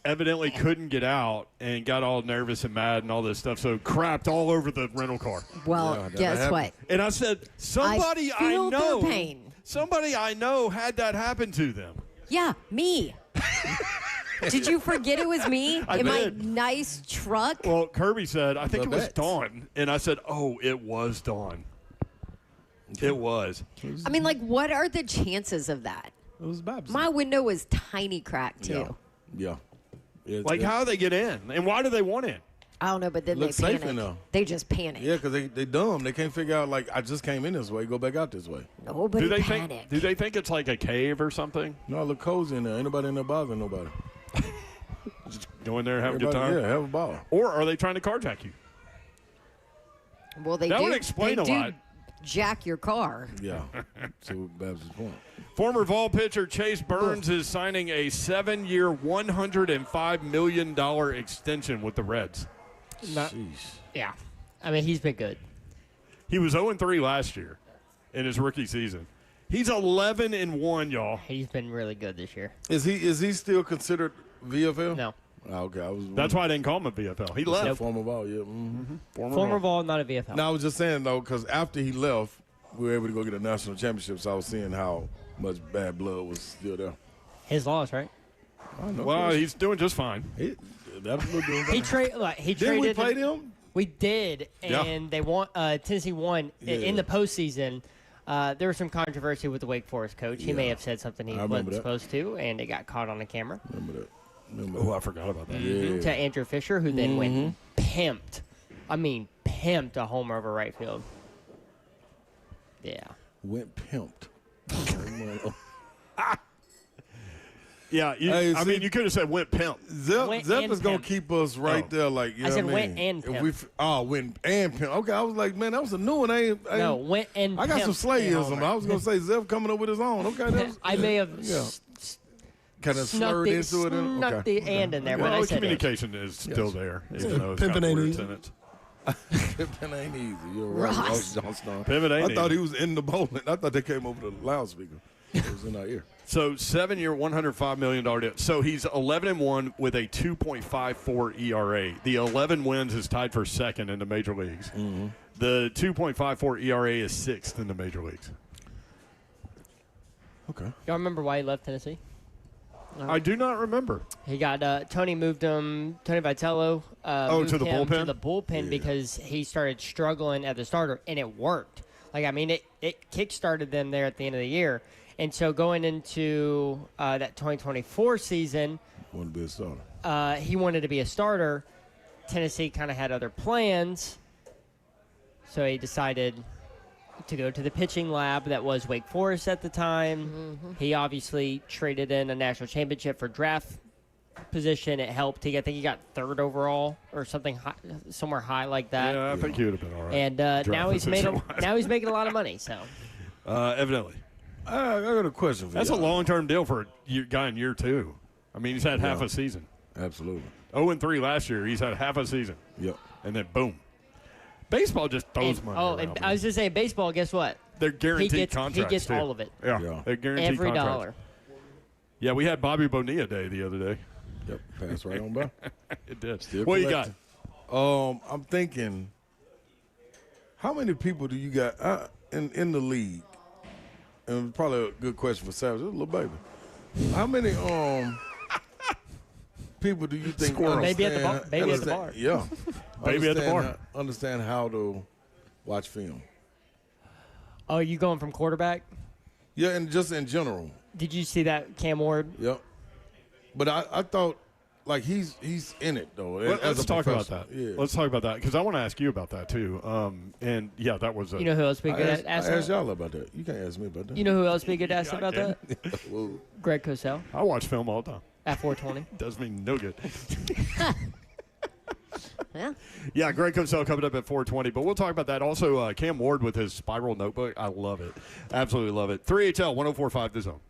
evidently couldn't get out and got all nervous and mad and all this stuff. So crapped all over the rental car. Well, guess what? And I said, somebody I feel know, their pain. somebody I know had that happen to them. Yeah, me. Did you forget it was me in my did. nice truck? Well, Kirby said, I think it was Babette. Dawn. And I said, oh, it was Dawn. It was. I mean, like, what are the chances of that? It was Babs. My window was tiny cracked, too. Yeah. Like, how do they get in? And why do they want in? I don't know, but then Looks they safe panic. in there. They just panic. Yeah, because they dumb. They can't figure out, like, I just came in this way, go back out this way. Nobody Do they panic. think it's like a cave or something? No, look cozy in there. Ain't nobody in there bothering nobody. Just go in there and have a good Everybody- time? Yeah, have a ball. Or are they trying to carjack you? Well, they That do. would explain they a do lot. Jack your car. Yeah. So Babs' point. Former Vol pitcher Chase Burns is signing a 7-year, $105 million extension with the Reds. Sheesh. Yeah. I mean, he's been good. He was 0-3 last year in his rookie season. He's 11-1, y'all. He's been really good this year. Is he still considered VFL? No. Oh, okay, I was. That's why I didn't call him a VFL. He left. Former ball, yeah. Mm-hmm. Former Vol, not a VFL. No, I was just saying though, because after he left, we were able to go get a national championship. So I was seeing how much bad blood was still there. His loss, right? I know. Well, he's doing just fine. That's what doing. He traded. Didn't we play them? We did, and they won. Tennessee won in the postseason. There was some controversy with the Wake Forest coach. He may have said something he wasn't supposed to, and it got caught on the camera. Remember that? Oh, I forgot about that. Yeah. To Andrew Fisher, who then went pimped. I mean, pimped a homer over right field. Yeah. Went pimped. Yeah, Hey, see- you could have said went pimp. Went Zep and is gonna pimp. keep us right there, like you I know said what I went mean? and If pimp. went and pimp. Okay, I was like, man, that was a new one. No, went and I got some pimped a slayism. homer. I was gonna say Zep coming up with his own. Okay, that was, I may have yeah. Kind of snuck slurred the, into it. snuck Okay. the and in there, but Well, I the said it. communication is still there, even though it's Pimping got ain't words easy. in it. Pimping ain't easy. You're right, Ross. Ross Johnston. Pimping ain't I thought easy. he was in the bowling. I thought they came over the loudspeaker. It was in our ear. So 7-year, $105 million deal. So he's 11-1 with a 2.54 ERA. The 11 wins is tied for second in the major leagues. The 2.54 ERA is sixth in the major leagues. Okay. Y'all remember why he left Tennessee? I do not remember. He got Tony moved him. Tony Vitello. Moved to the him bullpen? To the bullpen because he started struggling at the starter, and it worked. Like I mean, it kick-started them there at the end of the year, and so going into that 2024 season, Want to be a starter. he wanted to be a starter. Tennessee kind of had other plans, so he decided to go to the pitching lab that was Wake Forest at the time. He obviously traded in a national championship for draft position. It helped. I think he got third overall or something high, somewhere high like that. Yeah, I think he would have been all right. And now he's making a lot of money. So Evidently. I got a question for you. That's a long-term deal for a guy in year two. I mean, he's had half a season. Absolutely. 0-3 last year. He's had half a season. Yep. And then, boom. Baseball just throws money around, and man. I was just saying, baseball. Guess what? They're guaranteed He contracts, gets too. all of it. Yeah, Yeah. they're guaranteed Every contracts. dollar. Yeah, we had Bobby Bonilla Day the other day. Yep. Pass right on by. It did. Still What you got? collecting. I'm thinking, how many people do you got in the league? And probably a good question for Savage, a little baby. How many people do you think Squirrel. Baby at the bar. understand- Baby at the bar. Yeah. Baby at the bar. Understand how to watch film. Oh, you going from quarterback? Yeah, and just in general. Did you see that Cam Ward? Yep. But I thought like he's in it though. Let's talk about professional. that. Yeah. Let's talk about that because I want to ask you about that too. And yeah, that was a, You know who else be I good asked, at I asking? asked y'all about that. You can't ask me about that. You know who else be good at asking Yeah, I about can. that? Whoa. Greg Cosell I watch film all the time. at 420. Does me no good. Yeah. Yeah, Greg Cosell coming up at 4:20, but we'll talk about that. Also, Cam Ward with his spiral notebook. I love it. Absolutely love it. 3HL 104.5 The Zone.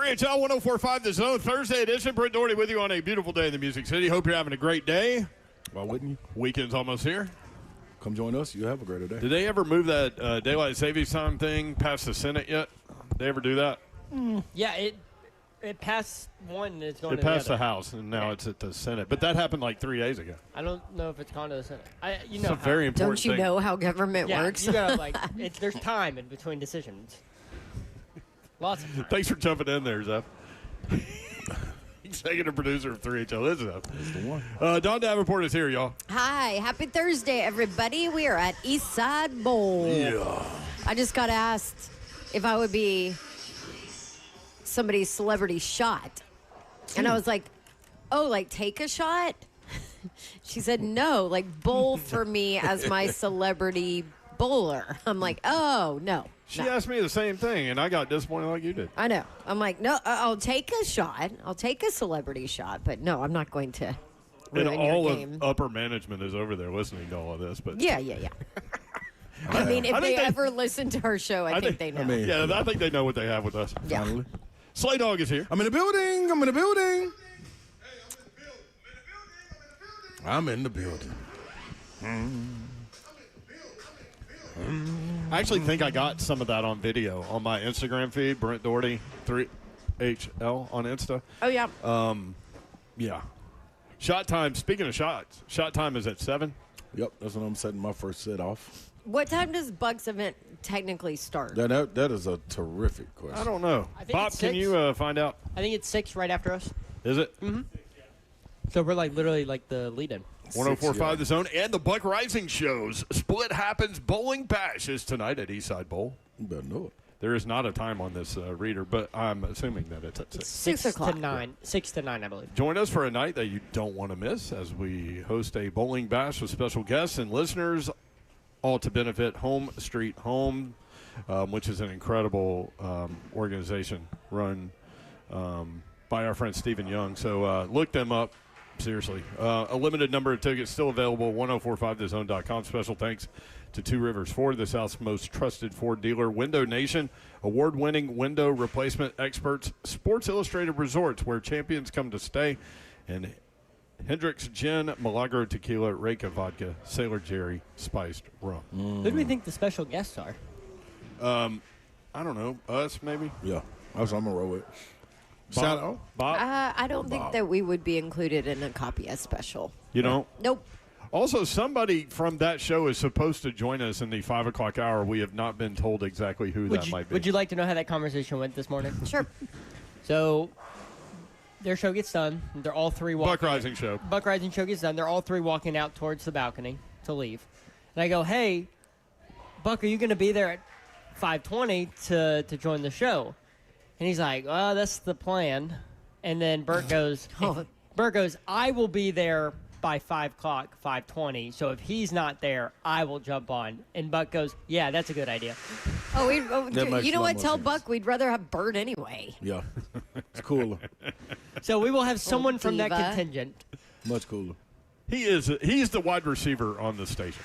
3HL 1045 The Zone, Thursday edition. Brent Doherty with you on a beautiful day in the Music City. Hope you're having a great day. Why wouldn't you? Weekend's almost here. Come join us. You'll have a greater day. Did they ever move that daylight savings time thing past the Senate yet? Did they ever do that? Yeah, it passed one and it's going It to the passed the other. House, and now it's at the Senate. But that happened like 3 days ago. I don't know if it's gone to the Senate. You It's know a very important Don't you thing. know how government yeah, works? you gotta there's time in between decisions. Lots of time. Thanks for jumping in there, Zeph. Executive producer of 3HL. This is Zeph. That's the one. Don Davenport is here, y'all. Hi, happy Thursday, everybody. We are at Eastside Bowl. Yeah. I just got asked if I would be somebody's celebrity shot. And I was like, oh, like take a shot? She said, no, like bowl for me as my celebrity bowler. I'm like, oh, no. She no. asked me the same thing, and I got disappointed like you did. I know. I'm like, no, I'll take a shot. I'll take a celebrity shot, but no, I'm not going to And ruin your all game. of upper management is over there listening to all of this. But Yeah. I mean, if I they think they- ever listen to our show, I think they know. mean- yeah, I think they know what they have with us. Yeah. Finally. Slay Dog is here. I'm in the building. I'm in the building. I'm in the building. I actually think I got some of that on video on my Instagram feed, Brent Doherty, 3HL on Insta. Oh, yeah. Yeah. Shot time, speaking of shots, shot time is at 7. Yep, that's when I'm setting my first set off. What time does Buck's event technically start? That is a terrific question. I don't know. I think Bob, it's can 6. you find out? I think it's 6 right after us. Is it? So we're literally the lead-in. 1045 The Zone and the Buck Rising shows. Split Happens Bowling Bash is tonight at Eastside Bowl. You better know it. There is not a time on this reader, but I'm assuming that it's at 6. 6 to o'clock. 9. 6 to 9, I believe. Join us for a night that you don't want to miss as we host a bowling bash with special guests and listeners, all to benefit Home Street Home, which is an incredible organization run by our friend Stephen Young. So look them up. Seriously. A limited number of tickets still available, 1045thezone.com. Special thanks to Two Rivers Ford, the South's most trusted Ford dealer, Window Nation, award-winning window replacement experts, Sports Illustrated Resorts, where champions come to stay, and Hendricks Gin, Milagro Tequila, Reyka Vodka, Sailor Jerry Spiced Rum. Who do we think the special guests are? I don't know. Us, maybe? Yeah, that's what I'm going to roll with. Bob? Shout out. Bob? I don't think that we would be included in a copy as special. You know? Nope. Also, somebody from that show is supposed to join us in the 5 o'clock hour. We have not been told exactly who that might be. Would you like to know how that conversation went this morning? Sure. So their show gets done. They're all 3 walking. Buck Rising show. Buck Rising show gets done. They're all 3 walking out towards the balcony to leave. And I go, hey, Buck, are you going to be there at 5:20 to join the show? And he's like, well, that's the plan. And then Bert goes, I will be there by 5 o'clock, 5:20. So if he's not there, I will jump on. And Buck goes, yeah, that's a good idea. Oh, That makes you know a lot what? more Tell sense. Buck we'd rather have Bert anyway. Yeah, it's cooler. So we will have someone from that diva. contingent. Much cooler. He's the wide receiver on the station.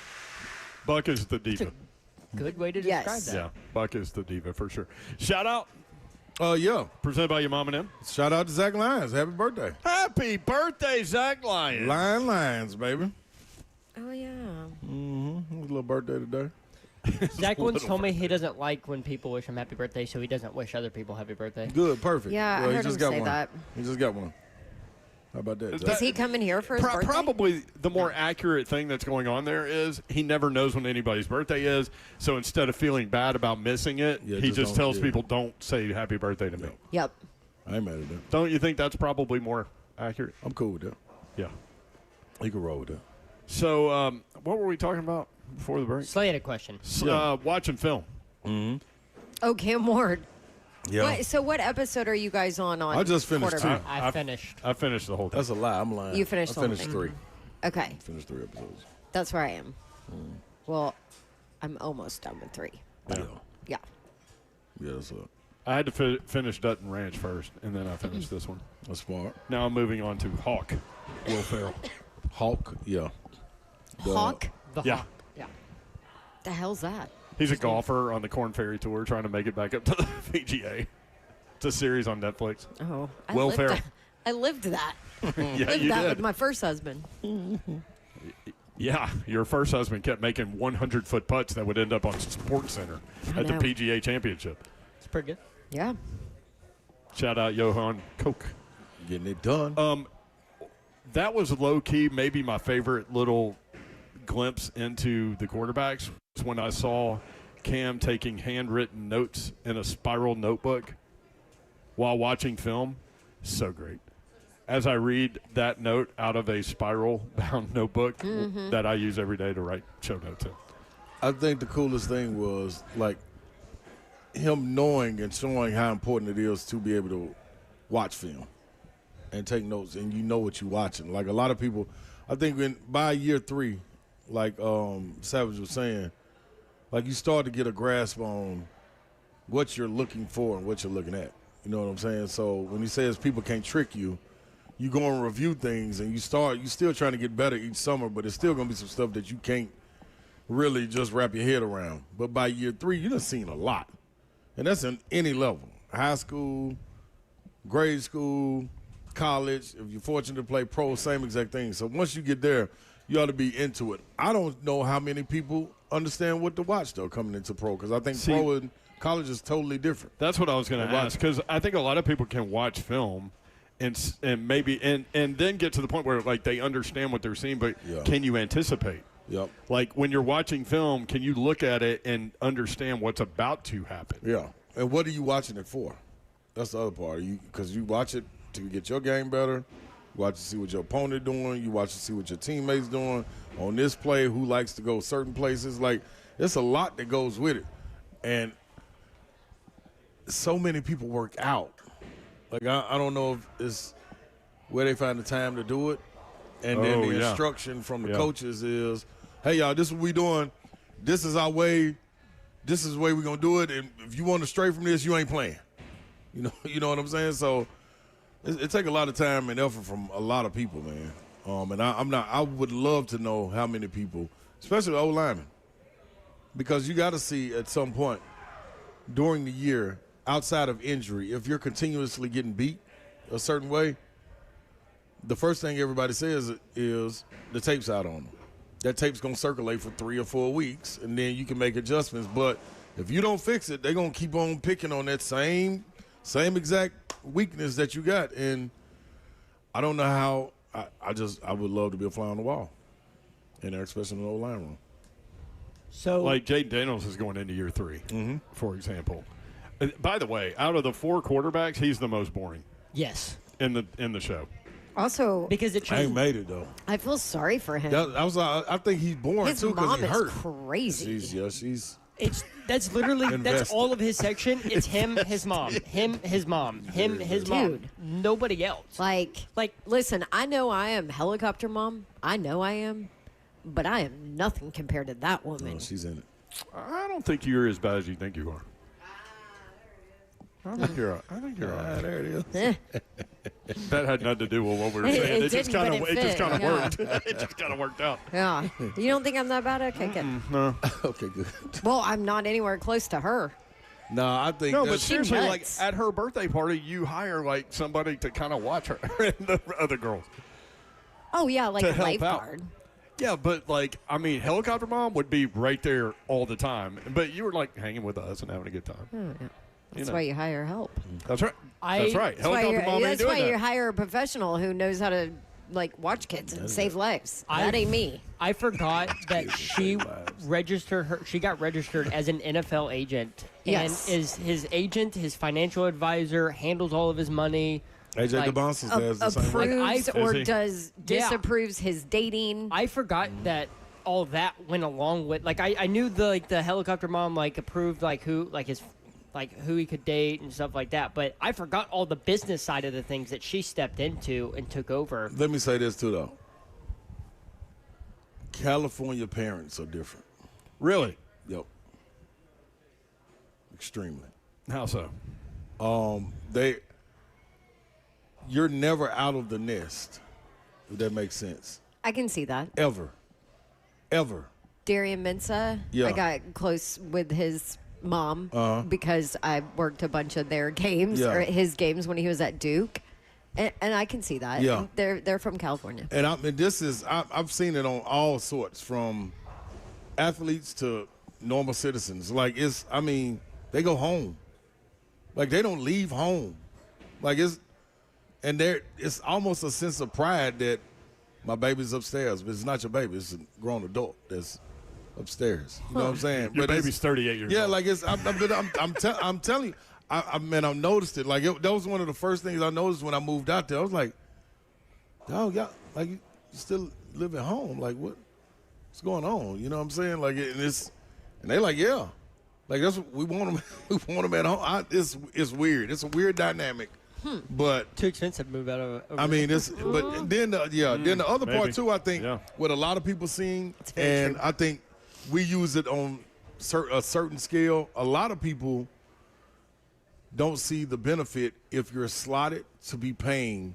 Buck is the diva. Good way to Yes. describe that. Yeah, Buck is the diva for sure. Shout out, Yeah. presented by your mom and him. Shout out to Zach Lyons. Happy birthday. Happy birthday, Zach Lyons. Lions, baby. Oh, yeah. It was a little birthday today. Zach once told me he doesn't like when people wish him happy birthday, so he doesn't wish other people happy birthday. Good, perfect. Yeah, I Well, he heard just him got say one. that. He just got one. How about that? Is Zach? Is he coming here for his birthday? Probably the more accurate thing that's going on there is he never knows when anybody's birthday is. So instead of feeling bad about missing it, Yeah, he just just don't- tells yeah. people, don't say happy birthday to me. Yep. I ain't mad at that. Don't you think that's probably more accurate? I'm cool with that. Yeah. You can roll with that. So what were we talking about before the break? Slay had a question. Watching film. Oh, Cam Ward. Yeah. So what episode are you guys on? I just finished quarterback? I finished. I finished the whole thing. That's a lie. I'm lying. You finished I the whole finished thing. 3. Okay, Finished 3 episodes. that's where I am. Well, I'm almost done with 3. Yeah. Yeah. Yeah, I had to finish Dutton Ranch first, and then I finished this one. that's smart. Now I'm moving on to Hawk. Will Ferrell. Hawk, yeah. The- Hawk? The Yeah. Hawk. Yeah. The hell's that? He's a golfer on the Corn Ferry Tour trying to make it back up to the PGA. It's a series on Netflix. Oh, Will Ferrell. I lived that. Yeah, Lived you that did. with my first husband. Yeah, your first husband kept making 100-foot putts that would end up on Sports Center at the know. PGA Championship. It's pretty good. Yeah. Shout out Johan Koch. Getting it done. That was low-key maybe my favorite little glimpse into the quarterbacks was when I saw Cam taking handwritten notes in a spiral notebook while watching film. So great. As I read that note out of a spiral-bound notebook that I use every day to write show notes in. I think the coolest thing was like him knowing and showing how important it is to be able to watch film and take notes, and you know what you're watching. Like a lot of people, I think by year 3, like Savage was saying, like you start to get a grasp on what you're looking for and what you're looking at. You know what I'm saying? So when he says people can't trick you, you go and review things, and you still trying to get better each summer, but it's still going to be some stuff that you can't really just wrap your head around. But by year 3, you done seen a lot. And that's in any level, high school, grade school, college. If you're fortunate to play pro, same exact thing. So once you get there, you ought to be into it. I don't know how many people understand what to watch, though, coming into pro, because I think pro and college is totally different. That's what I was going to ask, because I think a lot of people can watch film and maybe and then get to the point where like they understand what they're seeing, but can you anticipate? Yep. Like when you're watching film, can you look at it and understand what's about to happen? Yeah. And what are you watching it for? That's the other part. Because you watch it to get your game better. You watch to see what your opponent doing. You watch to see what your teammates doing on this play. Who likes to go certain places? Like there's a lot that goes with it, and so many people work out. Like I don't know if it's where they find the time to do it, and then the instruction from the coaches is, "Hey y'all, this is what we doing. This is our way. This is the way we're gonna do it. And if you want to stray from this, you ain't playing." You know what I'm saying? So it takes a lot of time and effort from a lot of people, man. And I would love to know how many people, especially O linemen, because you got to see at some point during the year, outside of injury, if you're continuously getting beat a certain way, the first thing everybody says is the tape's out on them. That tape's going to circulate for 3 or 4 weeks, and then you can make adjustments. But if you don't fix it, they're going to keep on picking on that same exact weakness that you got. And I don't know how I would love to be a fly on the wall in there, especially in the O-line room. So, like Jaden Daniels is going into year 3, for example. By the way, out of the 4 quarterbacks, he's the most boring yes, in the show. Also, because it I ain't made it, though. I feel sorry for him. I think he's boring, His too, because mom he is hurt. crazy. She's that's literally that's Invested. all of his section. It's him, his mom, him, his mom, him, his mom. Dude. Nobody else. Like, listen, I know I am helicopter mom. I know I am. But I am nothing compared to that woman. she's in it. I don't think you're as bad as you think you are. I think you're all right. There it is. Eh. That had nothing to do with what we were It saying. didn't, but it fit, yeah. worked. It just kind of worked out. Yeah. You don't think I'm that bad? Okay, good. No, Okay, good. Well, I'm not anywhere close to her. No, I think but that's seriously, like nuts. at her birthday party, you hire like somebody to kind of watch her and the other girls. Oh, yeah, like To a help lifeguard. Yeah, but like I mean, helicopter mom would be right there all the time, but you were like hanging with us and having a good time. Oh, yeah. That's know. why you hire help. That's right. That's right. That's why, Helicopter mom ain't that's doing why you that. hire a professional who knows how to, like, watch kids and save lives. That ain't me. I forgot that she got registered as an NFL agent. Yes. And is his agent, his financial advisor, handles all of his money. AJ Like, DeBonsis has the same way. Approves or Is he? does Yeah. disapproves his dating. I forgot that all that went along with I knew the helicopter mom approved who he could date and stuff like that, but I forgot all the business side of the things that she stepped into and took over. Let me say this, too, though. California parents are different. Really? Yep. Extremely. How so? You're never out of the nest, if that makes sense. I can see that. Ever. Darian Mensah. Yeah. I got close with his mom because I worked a bunch of their games Yeah. or his games when he was at Duke. And I can see that. Yeah. They're from California. And I've seen it on all sorts, from athletes to normal citizens. Like they go home. Like they don't leave home. Like it's almost a sense of pride that my baby's upstairs, but it's not your baby. It's a grown adult that's upstairs. You know what I'm saying? Your But baby's 38 years yeah, old. like I'm telling you, man, I've noticed it. Like that was one of the first things I noticed when I moved out there. I was like, "Dog, yeah, like you still live at home? Like what's going on?" You know what I'm saying? Like and they like, "Yeah, like that's what we want them. We want them at home." It's weird. It's a weird dynamic, but. Too expensive to move out of. I mean, but then the other maybe. part too, I think, Yeah. what a lot of people seen, very and true. I think we use it on a certain scale. A lot of people don't see the benefit if you're slotted to be paying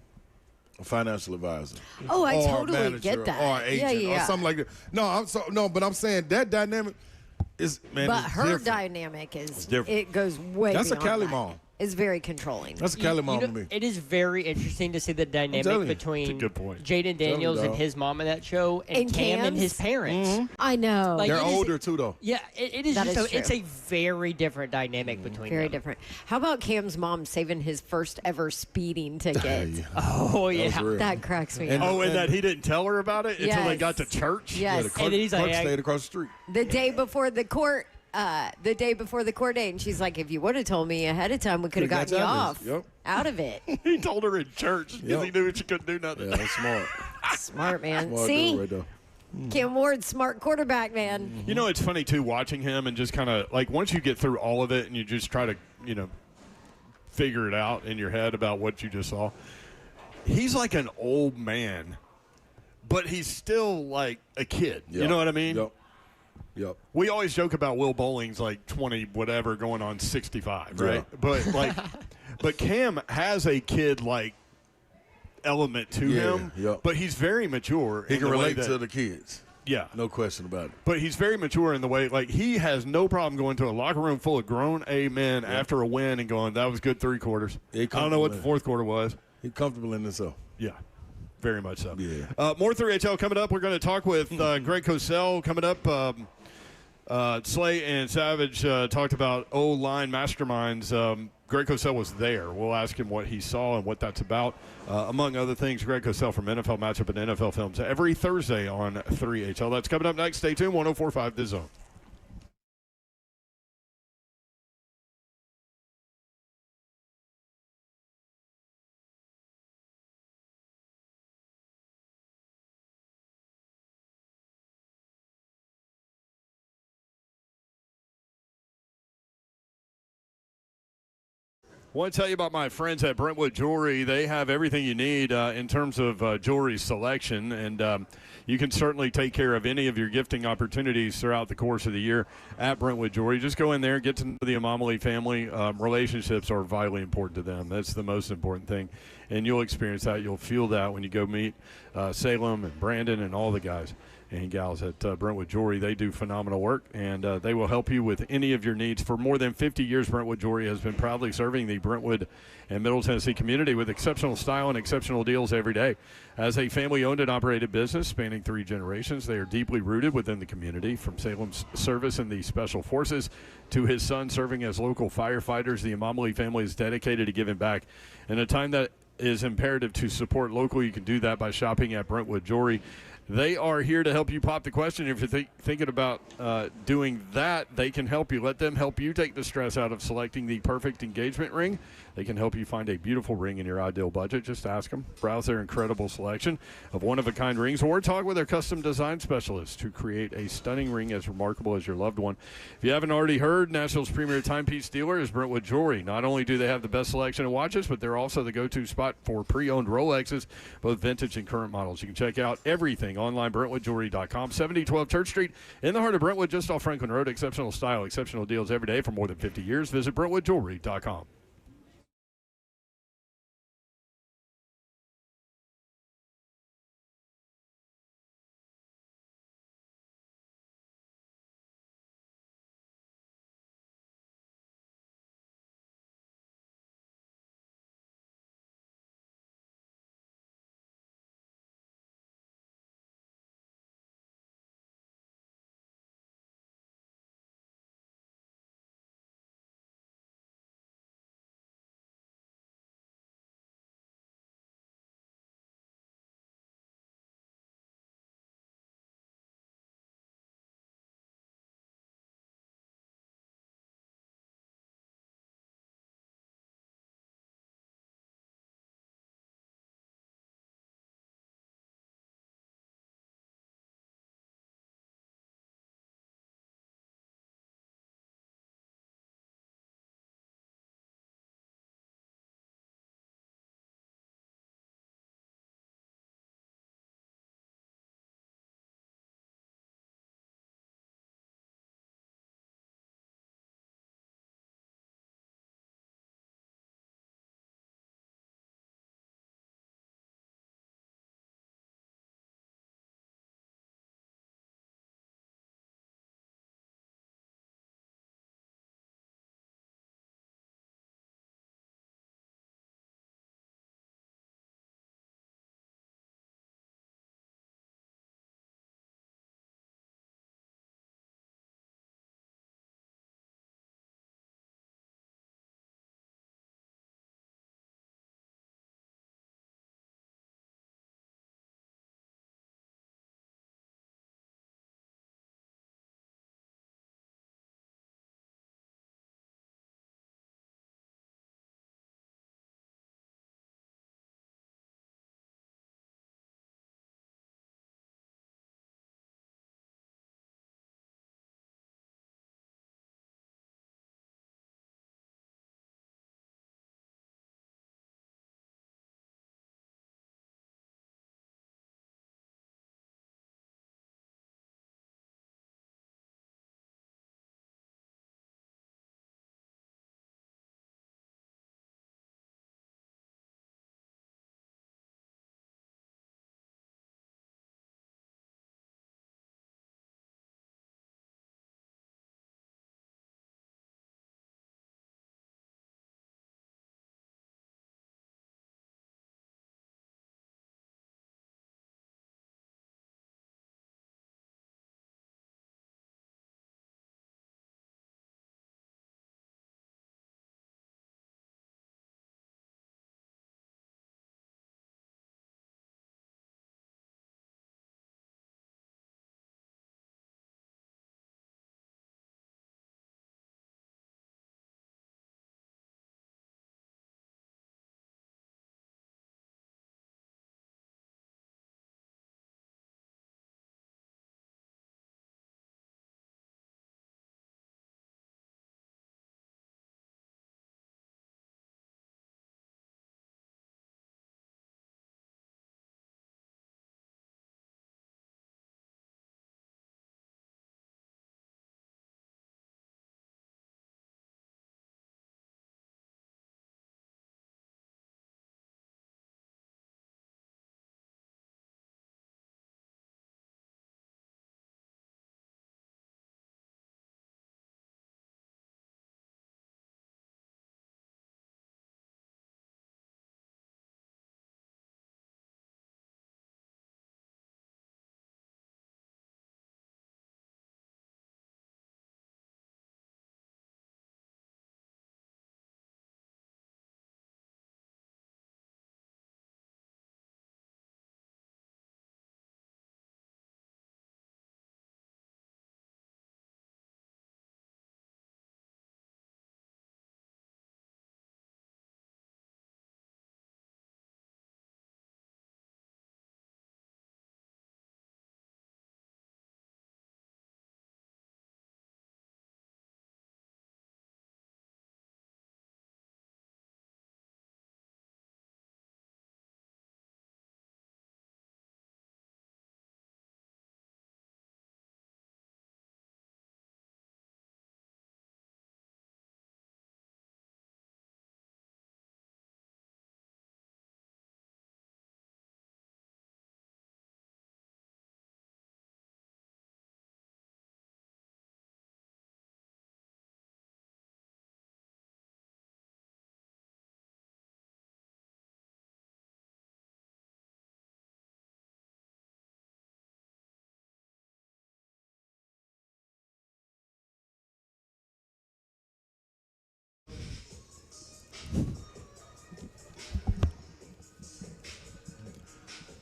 a financial advisor. Oh, I or totally manager, get that. or agent, yeah. or something like that. But I'm saying that dynamic is, man, But it's her different. dynamic is different. it goes way That's a beyond Cali that. mom. It's very controlling. That's a Cali mom to me. It is very interesting to see the telling dynamic you. It's a between good point. Jaden Daniels and dog. his mom in that show, and And Cam and Cam's? his parents. I know. Like, They're it is- older too, though. Yeah, it is. That Just is it's true. a very different dynamic between Very them. different. How about Cam's mom saving his first ever speeding ticket? Oh That yeah. was real. That cracks me And- up. Oh, and that he didn't tell her about it until they Yes. got to church? Yes. The And then he's like, clerk "Hey, I- stayed across the street. The day before the court date, and she's like, if you would have told me ahead of time, we could have Could've gotten you got you out off of this. Yep. out of it. He told her in church because Yep. he knew she couldn't do nothing. Yeah, that's smart. Smart man. Smart See, dude right there. Cam Ward, smart quarterback, man. You know, it's funny, too, watching him and just kind of, like, once you get through all of it and you just try to, figure it out in your head about what you just saw, he's like an old man, but he's still like a kid. You Yep. know what I mean? Yep. We always joke about Will Bowling's like 20 whatever going on 65, right? Yeah. But like but Cam has a kid like element to Yeah, him, yep. but he's very mature. He in can the way relate that- to the kids. Yeah. No question about it. But he's very mature in the way, like, he has no problem going to a locker room full of grown men after a win and going, that was good 3 quarters. Yeah, he I don't know what the comfortable. 4th quarter was. He's comfortable in himself. Yeah, very much so. Yeah. More 3HL coming up. We're going to talk with Greg Cosell coming up. Slay and Savage talked about O-line masterminds. Greg Cosell was there. We'll ask him what he saw and what that's about. Among other things, Greg Cosell from NFL Matchup and NFL Films every Thursday on 3HL. That's coming up next. Stay tuned. 104.5 The Zone. I want to tell you about my friends at Brentwood Jewelry. They have everything you need in terms of jewelry selection, and you can certainly take care of any of your gifting opportunities throughout the course of the year at Brentwood Jewelry. Just go in there, get to know the Amamali family. Relationships are vitally important to them. That's the most important thing, and you'll experience that. You'll feel that when you go meet Salem and Brandon and all the guys and gals at Brentwood Jewelry. They do phenomenal work, and they will help you with any of your needs. For more than 50 years, Brentwood Jewelry has been proudly serving the Brentwood and Middle Tennessee community with exceptional style and exceptional deals every day. As a family-owned and operated business spanning 3 generations, they are deeply rooted within the community. From Salem's service in the Special Forces to his son serving as local firefighters, the Amamali family is dedicated to giving back. In a time that is imperative to support local, you can do that by shopping at Brentwood Jewelry. They are here to help you pop the question. If you're thinking about doing that, they can help you. Let them help you take the stress out of selecting the perfect engagement ring. They can help you find a beautiful ring in your ideal budget. Just ask them. Browse their incredible selection of one-of-a-kind rings, or talk with their custom design specialists to create a stunning ring as remarkable as your loved one. If you haven't already heard, Nashville's premier timepiece dealer is Brentwood Jewelry. Not only do they have the best selection of watches, but they're also the go-to spot for pre-owned Rolexes, both vintage and current models. You can check out everything online, BrentwoodJewelry.com, 7012 Church Street, in the heart of Brentwood, just off Franklin Road. Exceptional style, exceptional deals every day for more than 50 years. Visit BrentwoodJewelry.com.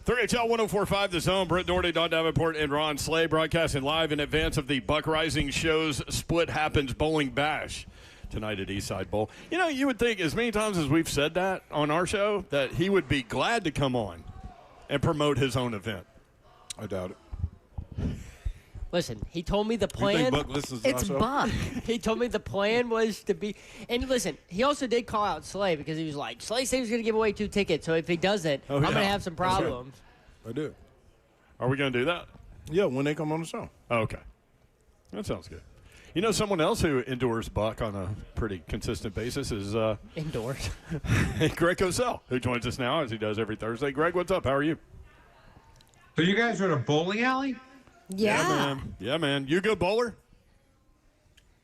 3XL 104.5 The Zone. Brent Doherty, Don Davenport, and Ron Slay broadcasting live in advance of the Buck Rising Show's Split Happens Bowling Bash tonight at Eastside Bowl. You know, you would think as many times as we've said that on our show that he would be glad to come on and promote his own event. I doubt it. Listen, he told me the You plan. think Buck listens to It's our show? Buck. He told me the plan was to be. And listen, he also did call out Slay because he was like, Slay said he was going to give away 2 tickets. So if he doesn't, Oh, I'm yeah. going to have some That's right. problems. I do. Are we going to do that? Yeah, when they come on the show. Oh, okay. That sounds good. You know, someone else who endures Buck on a pretty consistent basis is Indoors. Greg Cosell, who joins us now as he does every Thursday. Greg, what's up? How are you? So you guys are at a bowling alley? Yeah. man. Yeah, man. You a good bowler?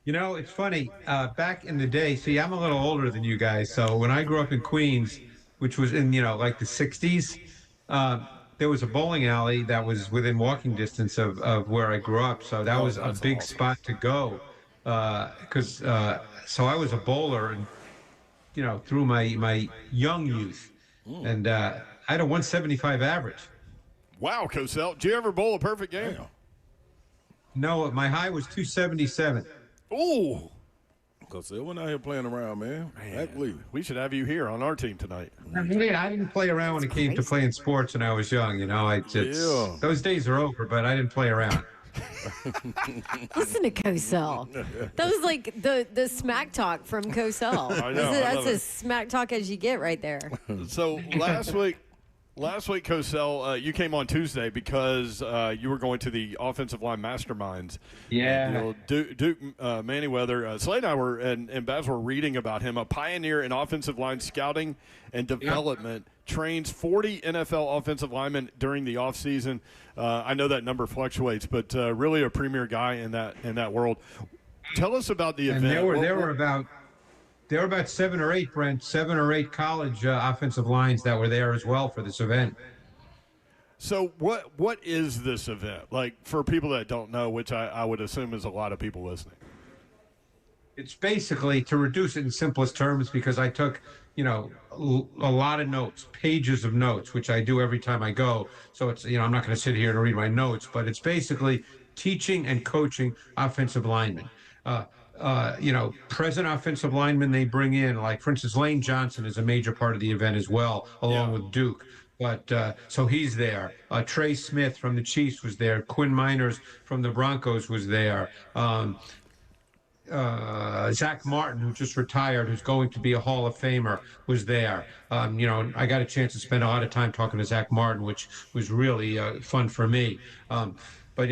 You know, it's funny. Back in the day, see, I'm a little older than you guys. So when I grew up in Queens, which was in, like the 60s, there was a bowling alley that was within walking distance of where I grew up. So that was a big spot to go. So I was a bowler and, through my young youth. And I had a 175 average. Wow, Cosell. Did you ever bowl a perfect game? No, my high was 277. Ooh. Because they went out here playing around, man. Exactly. We should have you here on our team tonight. I didn't play around when it came to playing sports when I was young. Yeah. Those days are over, but I didn't play around. Listen to Cosell. That was like the smack talk from Cosell. I know, I That's love as it. smack talk as you get right there. So last week, Cosell, you came on Tuesday because you were going to the offensive line masterminds. Yeah. Duke Manyweather, Slade and I were, and Baz were reading about him, a pioneer in offensive line scouting and development, trains 40 NFL offensive linemen during the offseason. I know that number fluctuates, but really a premier guy in that world. Tell us about the And event. there were about 7 or 8, Brent, 7 or 8 college offensive lines that were there as well for this event. So what is this event? Like, for people that don't know, which I would assume is a lot of people listening. It's basically, to reduce it in simplest terms, because I took, a lot of notes, pages of notes, which I do every time I go. So it's, I'm not going to sit here and read my notes, but it's basically teaching and coaching offensive linemen. Present offensive linemen they bring in, like, for instance, Lane Johnson is a major part of the event as well, along with Duke. But so he's there. Trey Smith from the Chiefs was there. Quinn Miners from the Broncos was there. Zach Martin, who just retired, who's going to be a Hall of Famer, was there. I got a chance to spend a lot of time talking to Zach Martin, which was really fun for me. But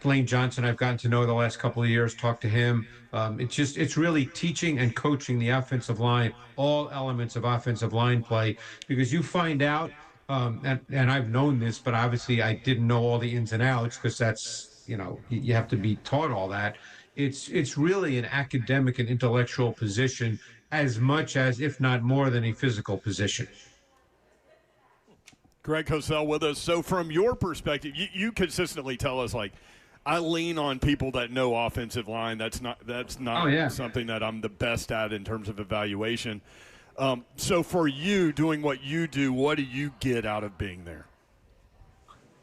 Lane Johnson, I've gotten to know the last couple of years, talked to him. It's really teaching and coaching the offensive line, all elements of offensive line play, because you find out, and I've known this, but obviously I didn't know all the ins and outs, because that's, you have to be taught all that. It's really an academic and intellectual position as much as, if not more than, a physical position. Greg Cosell with us. So from your perspective, you consistently tell us, like, I lean on people that know offensive line. That's not something that I'm the best at in terms of evaluation. So for you, doing what you do, what do you get out of being there?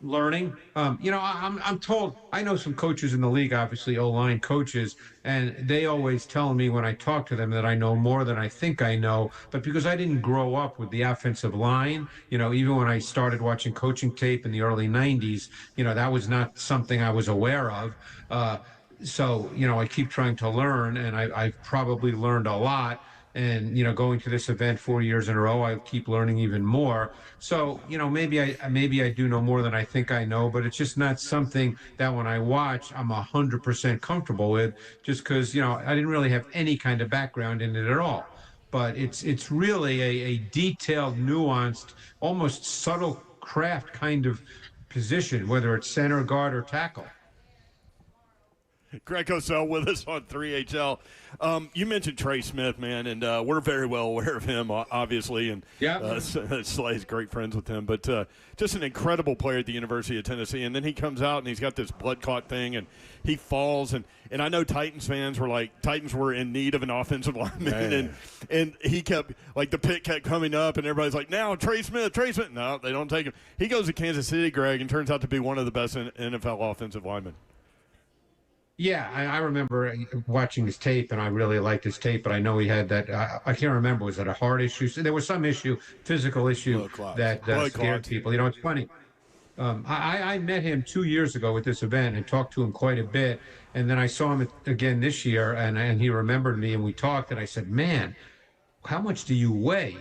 Learning. I'm told, I know some coaches in the league, obviously O-line coaches, and they always tell me when I talk to them that I know more than I think I know. But because I didn't grow up with the offensive line, even when I started watching coaching tape in the early 90s, that was not something I was aware of. So I keep trying to learn, and I've probably learned a lot. And, going to this event 4 years in a row, I keep learning even more. So, maybe I do know more than I think I know, but it's just not something that when I watch, I'm 100% comfortable with, just because, I didn't really have any kind of background in it at all. But it's really a detailed, nuanced, almost subtle craft kind of position, whether it's center, guard, or tackle. Greg Cosell with us on 3HL. You mentioned Trey Smith, man, and we're very well aware of him, obviously, and Slay's great friends with him. But just an incredible player at the University of Tennessee. And then he comes out and he's got this blood clot thing, and he falls. And I know Titans fans were like, Titans were in need of an offensive lineman, and he kept, like, the pick kept coming up, and everybody's like, now Trey Smith. No, they don't take him. He goes to Kansas City, Greg, and turns out to be one of the best NFL offensive linemen. Yeah, I remember watching his tape, and I really liked his tape, but I know he had that, I can't remember, was it a heart issue? So there was some issue, physical issue that scared people. You know, it's funny. I met him 2 years ago at this event and talked to him quite a bit, and then I saw him again this year, and he remembered me, and we talked, and I said, man, how much do you weigh?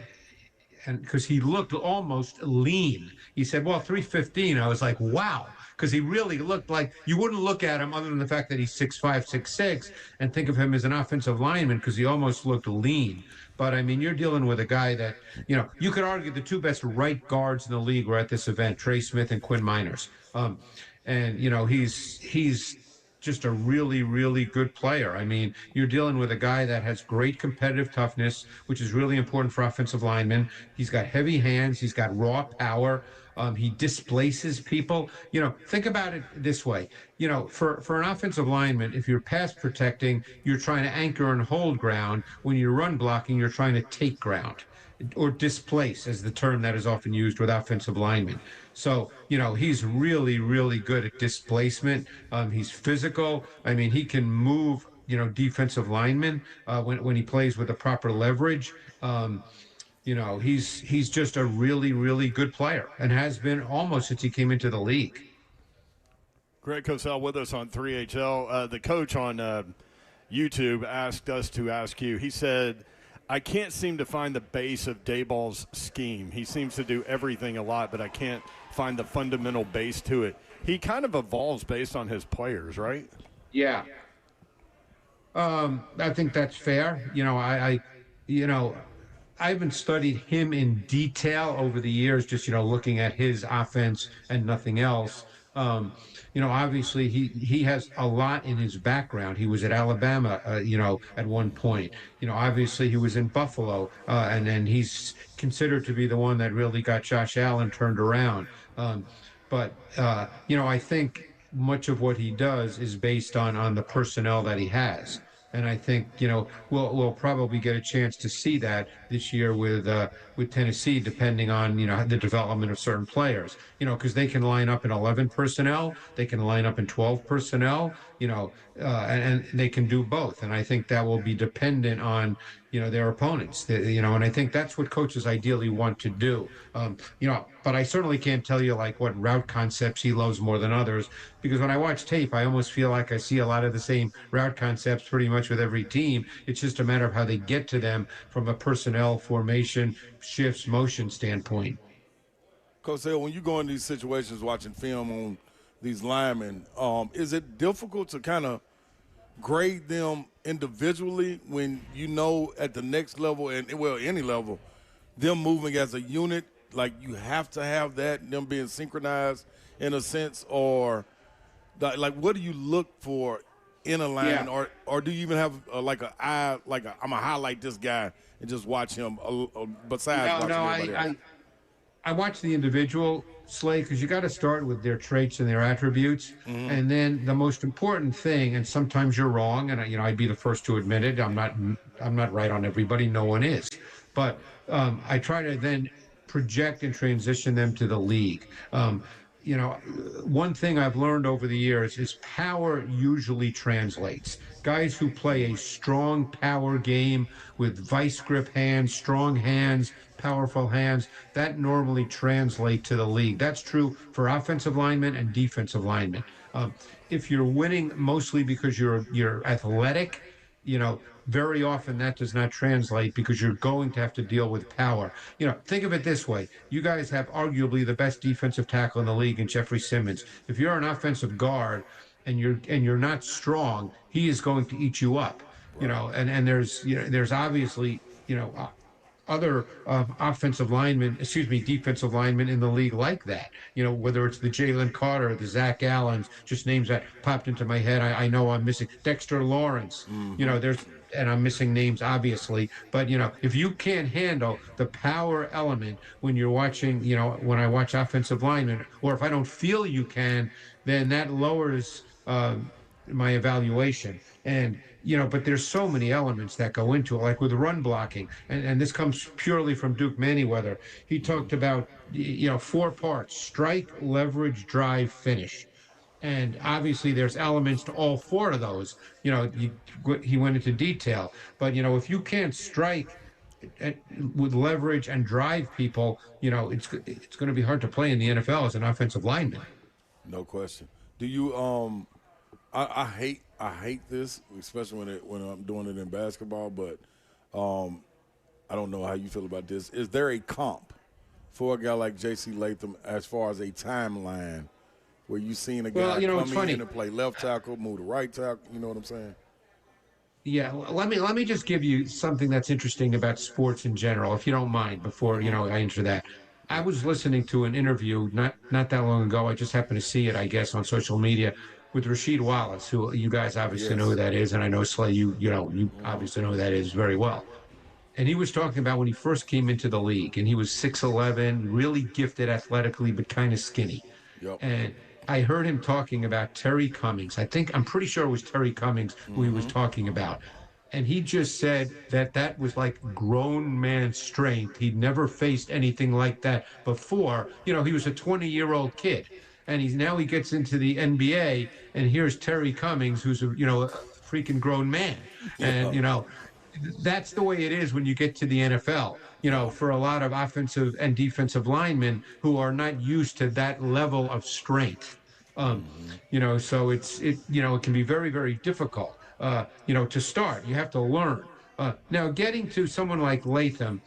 And because he looked almost lean. He said, well, 315. I was like, wow. Because he really looked like, you wouldn't look at him other than the fact that he's 6'5", 6'6", and think of him as an offensive lineman because he almost looked lean. But, I mean, you're dealing with a guy that, you know, you could argue the two best right guards in the league were at this event, Trey Smith and Quinn Miners. And, you know, he's just a really, really good player. I mean, you're dealing with a guy that has great competitive toughness, which is really important for offensive linemen. He's got heavy hands. He's got raw power. He displaces people. You know, think about it this way. You know, for an offensive lineman, if you're pass protecting, you're trying to anchor and hold ground. When you're run blocking, you're trying to take ground, or displace, as the term that is often used with offensive linemen. So, you know, he's really, really good at displacement. He's physical. I mean, he can move, you know, defensive linemen when he plays with the proper leverage. You know, he's just a really, really good player and has been almost since he came into the league. Greg Cosell with us on 3HL. The coach on YouTube asked us to ask you. He said, I can't seem to find the base of Daboll's scheme. He seems to do everything a lot, but I can't find the fundamental base to it. He kind of evolves based on his players, right? Yeah. I think that's fair. You know, I haven't studied him in detail over the years, just, you know, looking at his offense and nothing else. You know, obviously he has a lot in his background. He was at Alabama, you know, at one point. You know, obviously he was in Buffalo, and then he's considered to be the one that really got Josh Allen turned around. But you know, I think much of what he does is based on the personnel that he has. And I think, you know, we'll probably get a chance to see that this year with Tennessee, depending on, you know, the development of certain players, you know, because they can line up in 11 personnel, they can line up in 12 personnel, you know, and they can do both. And I think that will be dependent on, you know, their opponents, you know, and I think that's what coaches ideally want to do. You know, but I certainly can't tell you like what route concepts he loves more than others, because when I watch tape, I almost feel like I see a lot of the same route concepts pretty much with every team. It's just a matter of how they get to them from a personnel, formation, shifts, motion standpoint. Coach Hill, when you go in these situations watching film on these linemen, is it difficult to kind of grade them individually when you know at the next level and, well, any level, them moving as a unit, like you have to have that, them being synchronized in a sense, or like what do you look for in a lineman, or do you even have I'm gonna highlight this guy and just watch him besides watching everybody else? I watch the individual, Slay, because you got to start with their traits and their attributes, and then the most important thing. And sometimes you're wrong, and you know I'd be the first to admit it. I'm not right on everybody. No one is, but I try to then project and transition them to the league. You know, one thing I've learned over the years is power usually translates. Guys who play a strong power game with vice grip hands, strong hands, powerful hands, that normally translate to the league. That's true for offensive linemen and defensive linemen. If you're winning mostly because you're athletic, you know, very often that does not translate because you're going to have to deal with power. You know, think of it this way. You guys have arguably the best defensive tackle in the league in Jeffrey Simmons. If you're an offensive guard and you're not strong, he is going to eat you up. You know, and there's obviously, you know, other defensive linemen in the league like that. You know, whether it's the Jalen Carter, the Zach Allens, just names that popped into my head. I know I'm missing Dexter Lawrence. You know, and I'm missing names obviously, but you know, if you can't handle the power element when you're watching, you know, when I watch offensive linemen, or if I don't feel you can, then that lowers my evaluation. And you know, but there's so many elements that go into it, like with run blocking, and this comes purely from Duke Manyweather. He talked about, you know, 4 parts: strike, leverage, drive, finish. And obviously there's elements to all 4 of those. You know, he went into detail, but you know, if you can't strike with leverage and drive people, you know, it's going to be hard to play in the NFL as an offensive lineman. No question. Do you I hate this, especially when I'm doing it in basketball, but I don't know how you feel about this. Is there a comp for a guy like J.C. Latham as far as a timeline where you seen a guy come in and play left tackle, move to right tackle, you know what I'm saying? Yeah, let me just give you something that's interesting about sports in general, if you don't mind, before you know I enter that. I was listening to an interview not that long ago. I just happened to see it, I guess, on social media with Rasheed Wallace, who you guys obviously know who that is, and I know Slay, you obviously know who that is very well. And he was talking about when he first came into the league, and he was 6'11", really gifted athletically, but kind of skinny. Yep. And I heard him talking about Terry Cummings. I'm pretty sure it was Terry Cummings who he was talking about. And he just said that was like grown man strength. He'd never faced anything like that before. You know, he was a 20-year-old kid. And now he gets into the NBA, and here's Terry Cummings, who's a freaking grown man. And, you know, that's the way it is when you get to the NFL, you know, for a lot of offensive and defensive linemen who are not used to that level of strength. You know, so it can be very, very difficult, you know, to start. You have to learn. Now, getting to someone like Latham,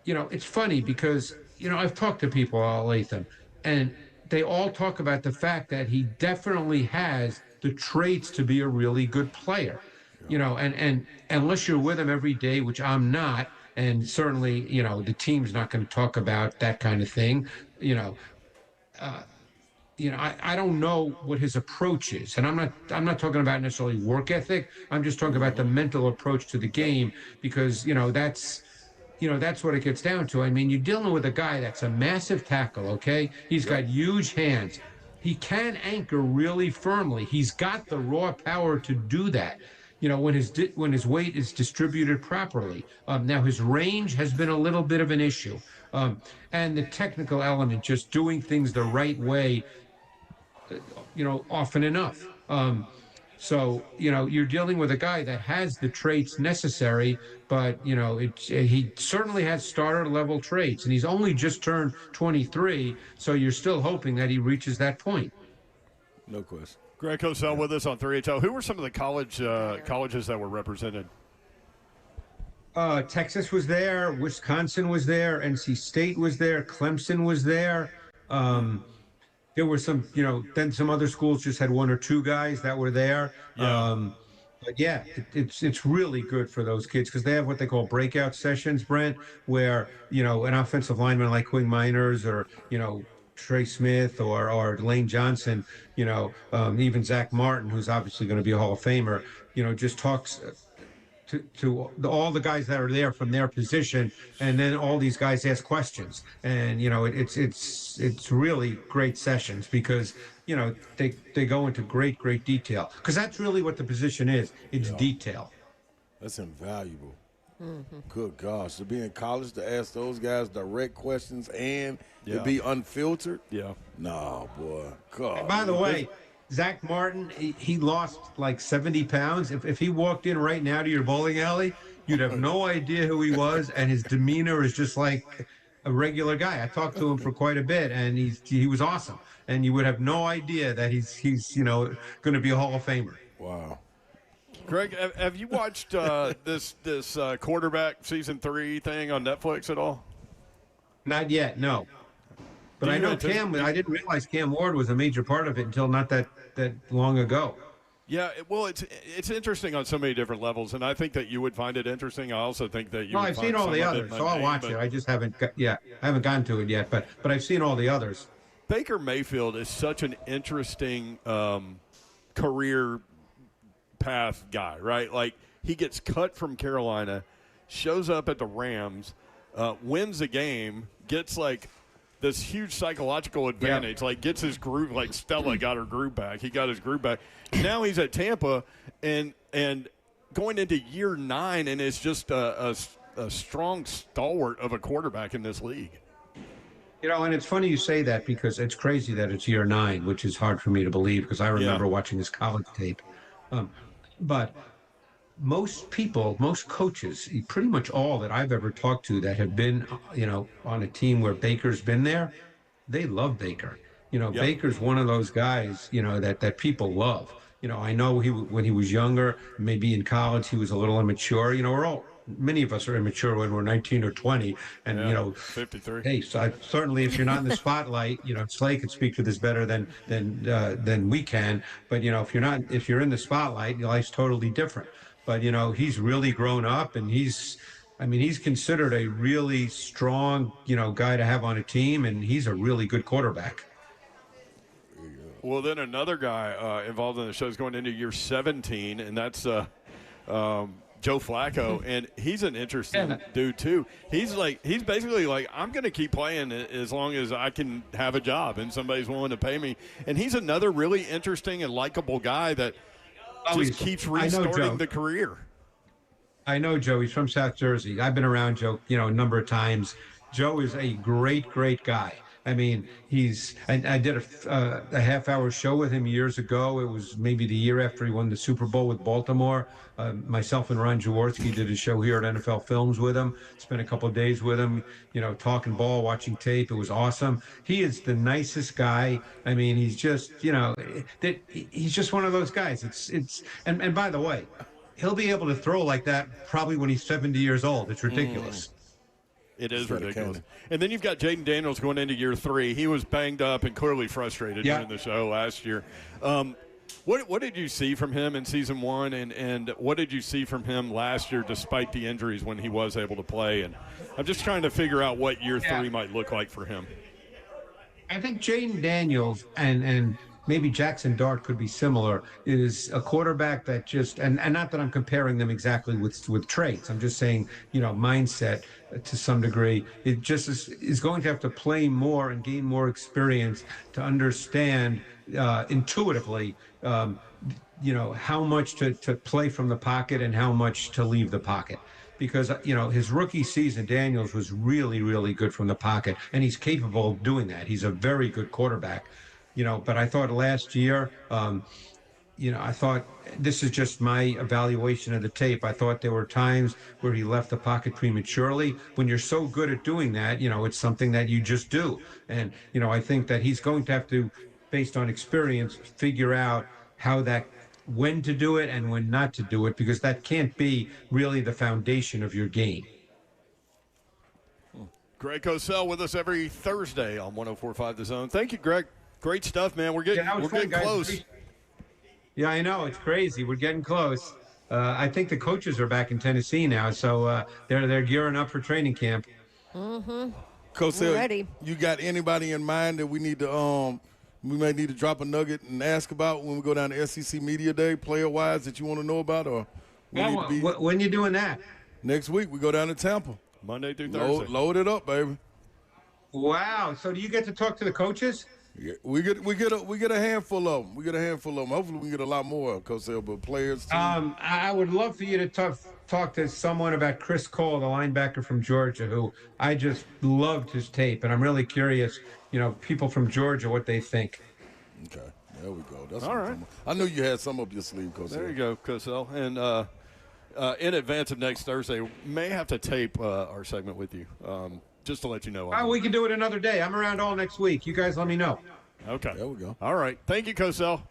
you know, it's funny because, you know, I've talked to people about Latham, and they all talk about the fact that he definitely has the traits to be a really good player. You know, and unless you're with him every day, which I'm not, and certainly, you know, the team's not going to talk about that kind of thing, you know, I don't know what his approach is, and I'm not talking about necessarily work ethic. I'm just talking about the mental approach to the game, because that's what it gets down to. I mean, you're dealing with a guy that's a massive tackle. Okay, he's got huge hands. He can anchor really firmly. He's got the raw power to do that. You know, when his weight is distributed properly. Now his range has been a little bit of an issue, and the technical element, just doing things the right way, you know, often enough. So, you know, you're dealing with a guy that has the traits necessary, but, you know, he certainly has starter level traits, and he's only just turned 23, so you're still hoping that he reaches that point. No question. Greg Cosell with us on 3HL. Who were some of the colleges that were represented? Texas was there, Wisconsin was there, NC State was there, Clemson was there. There were some, you know, then some other schools just had 1 or 2 guys that were there. Yeah. But yeah, it's really good for those kids because they have what they call breakout sessions, Brent, where, you know, an offensive lineman like Quinn Miners or, you know, Trey Smith or Lane Johnson, you know, even Zach Martin, who's obviously going to be a Hall of Famer, you know, just talks to all the guys that are there from their position, and then all these guys ask questions, and you know, it's really great sessions because, you know, they go into great detail because that's really what the position is. It's detail. That's invaluable. Mm-hmm. Good gosh, to be in college to ask those guys direct questions and to be unfiltered. Yeah. Nah, boy. God. And by the way, Zach Martin, he lost like 70 pounds. If he walked in right now to your bowling alley, you'd have no idea who he was, and his demeanor is just like a regular guy. I talked to him for quite a bit, and he was awesome. And you would have no idea that he's you know, going to be a Hall of Famer. Wow. Greg, have you watched this quarterback season 3 thing on Netflix at all? Not yet, no. But I know Cam. I didn't realize Cam Ward was a major part of it until not that long ago. Yeah, well, it's interesting on so many different levels, and I think that you would find it interesting. I also think that you. No, would I've find seen all some the of it others, so I'll mundane, watch but it. I just haven't, I haven't gotten to it yet, but I've seen all the others. Baker Mayfield is such an interesting career path guy, right? Like he gets cut from Carolina, shows up at the Rams, wins a game, gets like this huge psychological advantage, like gets his groove, like Stella got her groove back. He got his groove back. Now he's at Tampa and going into year 9 and is just a strong stalwart of a quarterback in this league. You know, and it's funny you say that because it's crazy that it's year 9, which is hard for me to believe because I remember watching his college tape. But most people, most coaches, pretty much all that I've ever talked to that have been, on a team where Baker's been there, they love Baker. Baker's one of those guys, that people love. I know when he was younger, maybe in college, he was a little immature. Many of us are immature when we're 19 or 20, and 53. Hey, so certainly if you're not in the spotlight, Slay could speak to this better than we can. But if you're in the spotlight, life's totally different. But he's really grown up, and he's considered a really strong guy to have on a team, and he's a really good quarterback. Well, then another guy involved in the show is going into year 17, and that's Joe Flacco, and he's an interesting dude too. He's basically like, I'm going to keep playing as long as I can have a job and somebody's willing to pay me. And he's another really interesting and likable guy that just keeps restarting the career. I know Joe. He's from South Jersey. I've been around Joe, a number of times. Joe is a great, great guy. I mean, I did a half-hour show with him years ago. It was maybe the year after he won the Super Bowl with Baltimore. Myself and Ron Jaworski did a show here at NFL Films with him. Spent a couple of days with him, talking ball, watching tape. It was awesome. He is the nicest guy. I mean, he's just, he's just one of those guys. And by the way, he'll be able to throw like that probably when he's 70 years old. It's ridiculous. It is ridiculous. And then you've got Jaden Daniels going into year 3. He was banged up and clearly frustrated during the show last year. What did you see from him in season 1, and what did you see from him last year despite the injuries when he was able to play? And I'm just trying to figure out what year 3 might look like for him. I think Jaden Daniels and maybe Jackson Dart could be similar, is a quarterback that just, and not that I'm comparing them exactly with traits. I'm just saying, mindset to some degree. It just is going to have to play more and gain more experience to understand intuitively, how much to play from the pocket and how much to leave the pocket. Because, his rookie season, Daniels was really, really good from the pocket, and he's capable of doing that. He's a very good quarterback. But I thought last year, I thought, this is just my evaluation of the tape. I thought there were times where he left the pocket prematurely. When you're so good at doing that, it's something that you just do. And, I think that he's going to have to, based on experience, figure out when to do it and when not to do it, because that can't be really the foundation of your game. Greg Cosell with us every Thursday on 104.5 The Zone. Thank you, Greg. Great stuff, man. We're getting close. Yeah, I know. It's crazy. We're getting close. I think the coaches are back in Tennessee now, so they're gearing up for training camp. Mm-hmm. Cosell, ready. You got anybody in mind that we need to we may need to drop a nugget and ask about when we go down to SEC Media Day, player-wise, that you want to know about? Or when you doing that? Next week, we go down to Tampa. Monday through Thursday. Load it up, baby. Wow. So do you get to talk to the coaches? Yeah, we get a handful of them. Hopefully, we can get a lot more, Cosell, but players. I would love for you to talk to someone about Chris Cole, the linebacker from Georgia, who I just loved his tape, and I'm really curious, people from Georgia, what they think. Okay, there we go. That's all right. I knew you had some up your sleeve, Cosell. There you go, Cosell. And in advance of next Thursday, we may have to tape our segment with you. Just to let you know. We can do it another day. I'm around all next week. You guys let me know. Okay. There we go. All right. Thank you, Cosell.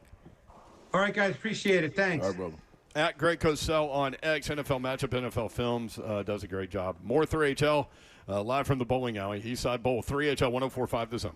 All right, guys. Appreciate it. Thanks. All right, brother. At Greg Cosell on X, NFL Matchup, NFL Films, does a great job. More 3HL, live from the bowling alley, Eastside Bowl, 3HL 104.5 The Zone.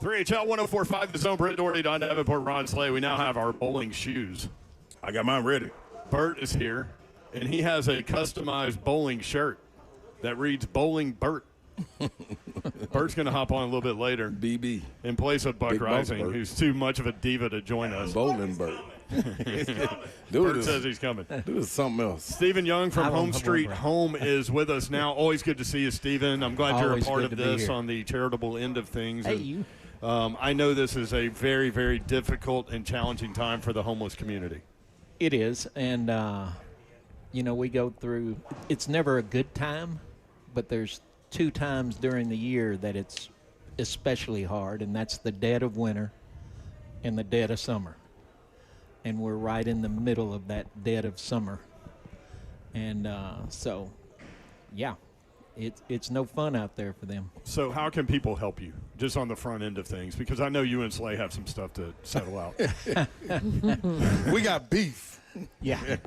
3HL 104.5 The Zone. Brent Doherty, Don Davenport, Ron Slay. We now have our bowling shoes. I got mine ready. Bert is here, and he has a customized bowling shirt that reads Bowling Bert. Bert's going to hop on a little bit later BB. in place of Buck Big Boss Rising, Bert. who's too much of a diva to join us. Bowling Bert. Bert Dude, says he's coming. is something else. Stephen Young from I won't Home come Street over. Home is with us now. Always good to see you, Stephen. I'm glad you're a Always part good of to be this here. on the charitable end of things. Hey, And, you. I know this is a very, very difficult and challenging time for the homeless community. It is, and we go through. It's never a good time, but there's 2 times during the year that it's especially hard, and that's the dead of winter and the dead of summer. And we're right in the middle of that dead of summer, and so, yeah, it's no fun out there for them. So how can people help you just on the front end of things? Because I know you and Slay have some stuff to settle out. We got beef. Yeah,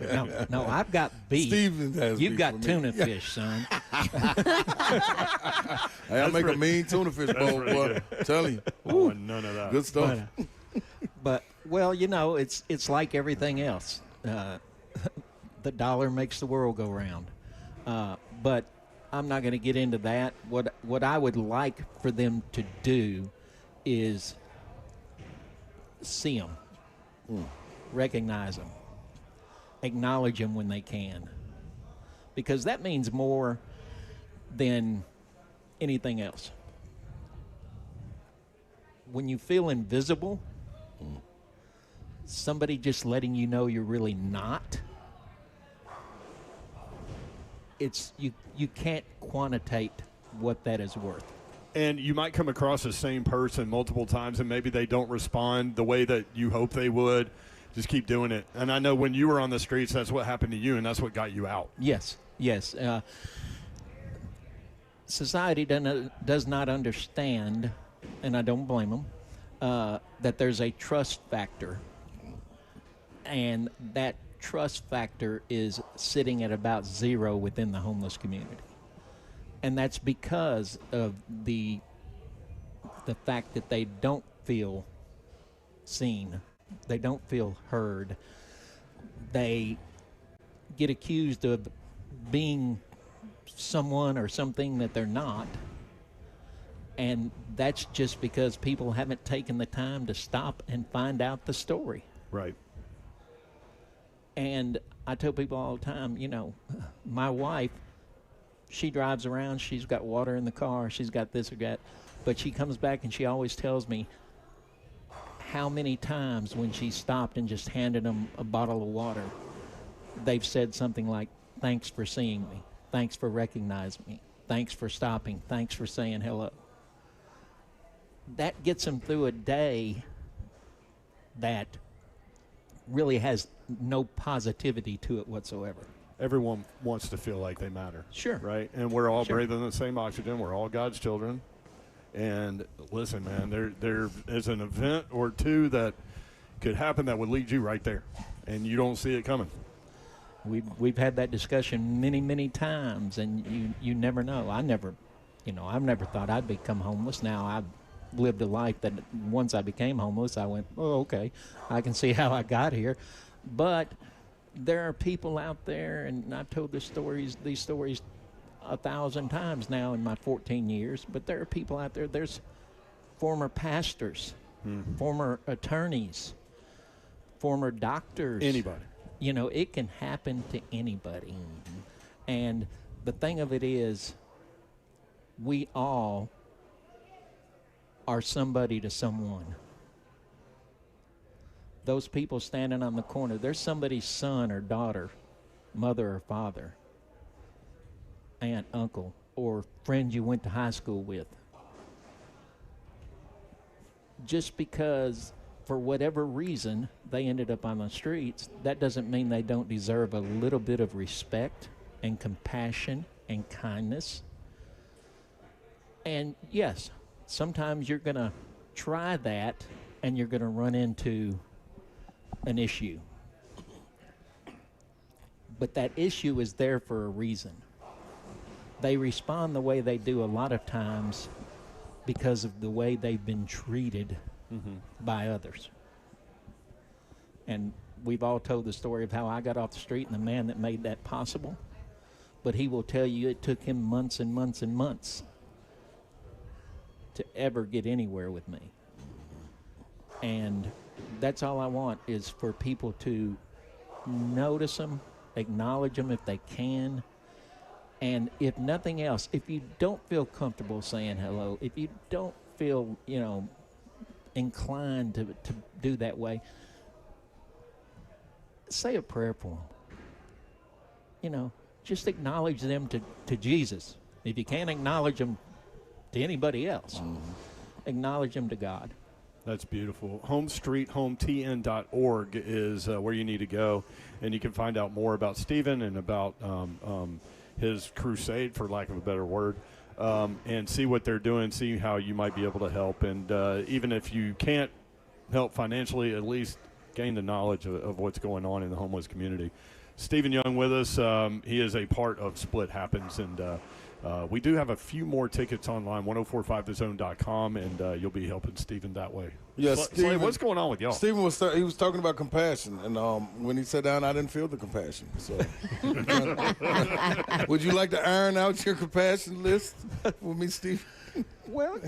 no, I've got beef. Steven has You've beef got with me. tuna fish, son. Hey, I'll make a mean tuna fish bowl, pretty boy. Telling you. I want none of that. Good stuff. But well, it's like everything else. The dollar makes the world go round. But I'm not going to get into that. What I would like for them to do is see them, recognize them, acknowledge them when they can, because that means more than anything else. When you feel invisible, somebody just letting you know you're really not, you can't quantitate what that is worth. And you might come across the same person multiple times, and maybe they don't respond the way that you hope they would. Just keep doing it. And I know when you were on the streets, that's what happened to you, and that's what got you out. Yes. Society does not understand, and I don't blame them, that there's a trust factor. And that trust factor is sitting at about 0 within the homeless community. And that's because of the fact that they don't feel seen. They don't feel heard. They get accused of being someone or something that they're not. And that's just because people haven't taken the time to stop and find out the story. Right. And I tell people all the time, my wife, she drives around, she's got water in the car, she's got this or that, but she comes back and she always tells me how many times when she stopped and just handed them a bottle of water, they've said something like, "Thanks for seeing me, thanks for recognizing me, thanks for stopping, thanks for saying hello." That gets them through a day that really has no positivity to it whatsoever. Everyone wants to feel like they matter. Sure. Right? And we're all Sure. breathing the same oxygen. We're all God's children. And listen, man, there is an event or two that could happen that would lead you right there, and you don't see it coming. We've had that discussion many times, and you never know. I've never thought I'd become homeless. Now I've lived a life that once I became homeless, I went, oh, okay, I can see how I got here. But there are people out there, and I've told these stories 1,000 times now in my 14 years, but there are people out there, there's former pastors, former attorneys, former doctors. Anybody. It can happen to anybody. And the thing of it is, we all are somebody to someone. Those people standing on the corner, there's somebody's son or daughter, mother or father, aunt, uncle, or friend you went to high school with. Just because, for whatever reason, they ended up on the streets, that doesn't mean they don't deserve a little bit of respect and compassion and kindness. And yes, sometimes you're going to try that and you're going to run into an issue. But that issue is there for a reason. They respond the way they do a lot of times because of the way they've been treated by others. And we've all told the story of how I got off the street and the man that made that possible. But he will tell you it took him months and months and months to ever get anywhere with me. And that's all I want, is for people to notice them, acknowledge them if they can. And if nothing else, if you don't feel comfortable saying hello, if you don't feel, inclined to do that way, say a prayer for them. Just acknowledge them to Jesus. If you can't acknowledge them to anybody else, acknowledge them to God. That's beautiful. HomeStreetHomeTN.org is where you need to go, and you can find out more about Stephen and about his crusade, for lack of a better word, and see what they're doing, see how you might be able to help. And even if you can't help financially, at least gain the knowledge of what's going on in the homeless community. Stephen Young with us. He is a part of Split Happens, and we do have a few more tickets online, 1045thezone.com, and you'll be helping Stephen that way. Yes, Stephen, what's going on with y'all? Stephen was talking about compassion, and when he sat down, I didn't feel the compassion. So, would you like to iron out your compassion list with me, Steve? Well,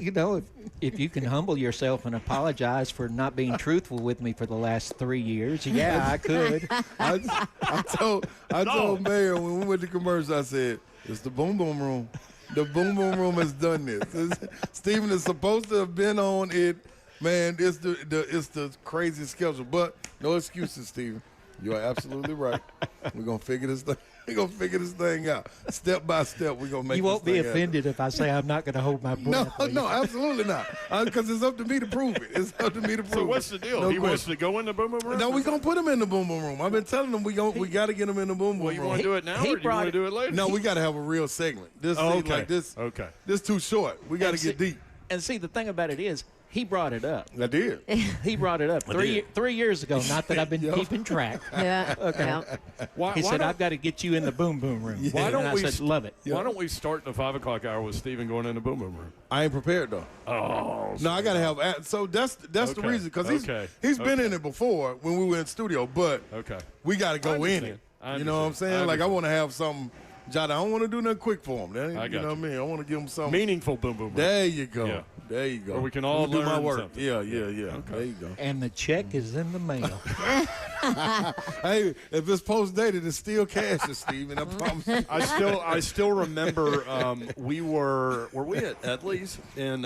if you can humble yourself and apologize for not being truthful with me for the last 3 years, yeah, I could. I told Mayor when we went to commercial, I said, it's the Boom Boom Room. The Boom Boom Room has done this. Stephen is supposed to have been on it. Man, it's the crazy schedule, but no excuses, Stephen. You are absolutely right. We're gonna figure this thing. We're gonna figure this thing out step by step. We're gonna make. You won't this be thing offended if I say I'm not going to hold my breath. No, absolutely not. Because it's up to me to prove it. It's up to me to prove it. So what's the deal? He wants to go in the Boom Boom Room? No, we're gonna put him in the Boom Boom Room. I've been telling him we got to get him in the Boom Boom Well, you Room. want to do it now, or do you want to do it later? No, we got to have a real segment. This Okay. Okay. This too short. We got to get deep. And see, the thing about it is, he brought it up. I did. He brought it up did. 3 years ago. Not that I've been keeping track. Yeah. Okay. Yeah. He said, I've got to get you in the Boom Boom Room. Why don't and I we said, love it. Why don't we start the 5 o'clock hour with Stephen going in the Boom Boom Room? I ain't prepared though. Oh, No, I gotta have. So that's the Okay. reason, because Okay. he's been in it before when we were in studio, but okay. we got to go in understand. it. I You know what I'm understand. saying? I Like I understand. want to have something. Jada, I don't want to do nothing quick for him. I You got know you. what I mean? I want to give him something. Meaningful Boom Boom Room. There you go. Yeah. There you go. Where we can all do my learn work. something. Yeah. Okay. There you go. And the check is in the mail. Hey, if it's post dated, it's still cash, Stephen. I promise you. I still remember we were we at Edley's in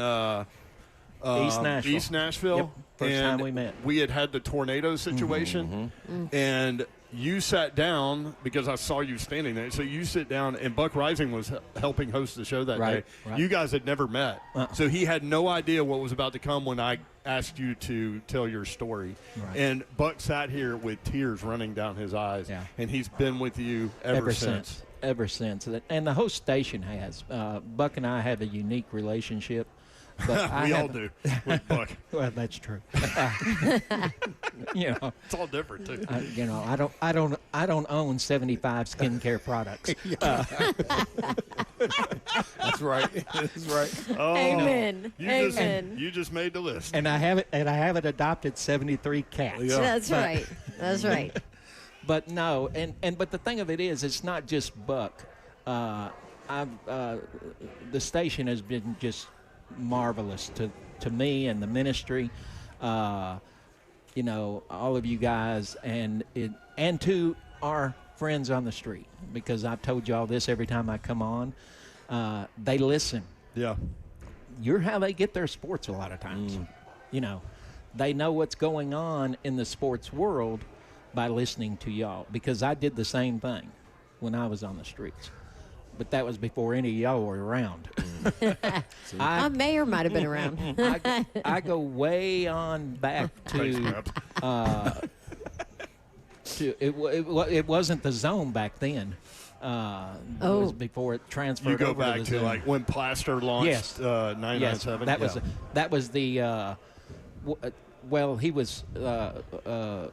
East Nashville. Yep. First and time we met. We had the tornado situation, and you sat down because I saw you standing there. So you sit down, and Buck Rising was helping host the show that Right, day. right. You guys had never met, so he had no idea what was about to come when I asked you to tell your story. Right. And Buck sat here with tears running down his eyes, Yeah. and he's been with you ever since. Ever since. And the whole station has. Buck and I have a unique relationship. But We all do with Buck. Well, that's true. It's all different too. I don't own 75 skincare products. That's right. That's right. Oh, Amen. Amen. You just made the list. And I haven't adopted 73 cats. Yeah. That's right. That's right. But no, but the thing of it is, it's not just Buck. The station has been just marvelous to me and the ministry. All of you guys, and to our friends on the street, because I've told you all this every time I come on. They listen. Yeah. You're how they get their sports a lot of times. They know what's going on in the sports world by listening to y'all, because I did the same thing when I was on the streets. But that was before any of y'all were around. Mayor might have been around. I go way on back to it wasn't the Zone back then. It was before it transferred. You go over back to, the to Zone. like when Plaster launched Yes. 997. Yes, that was the well, he was the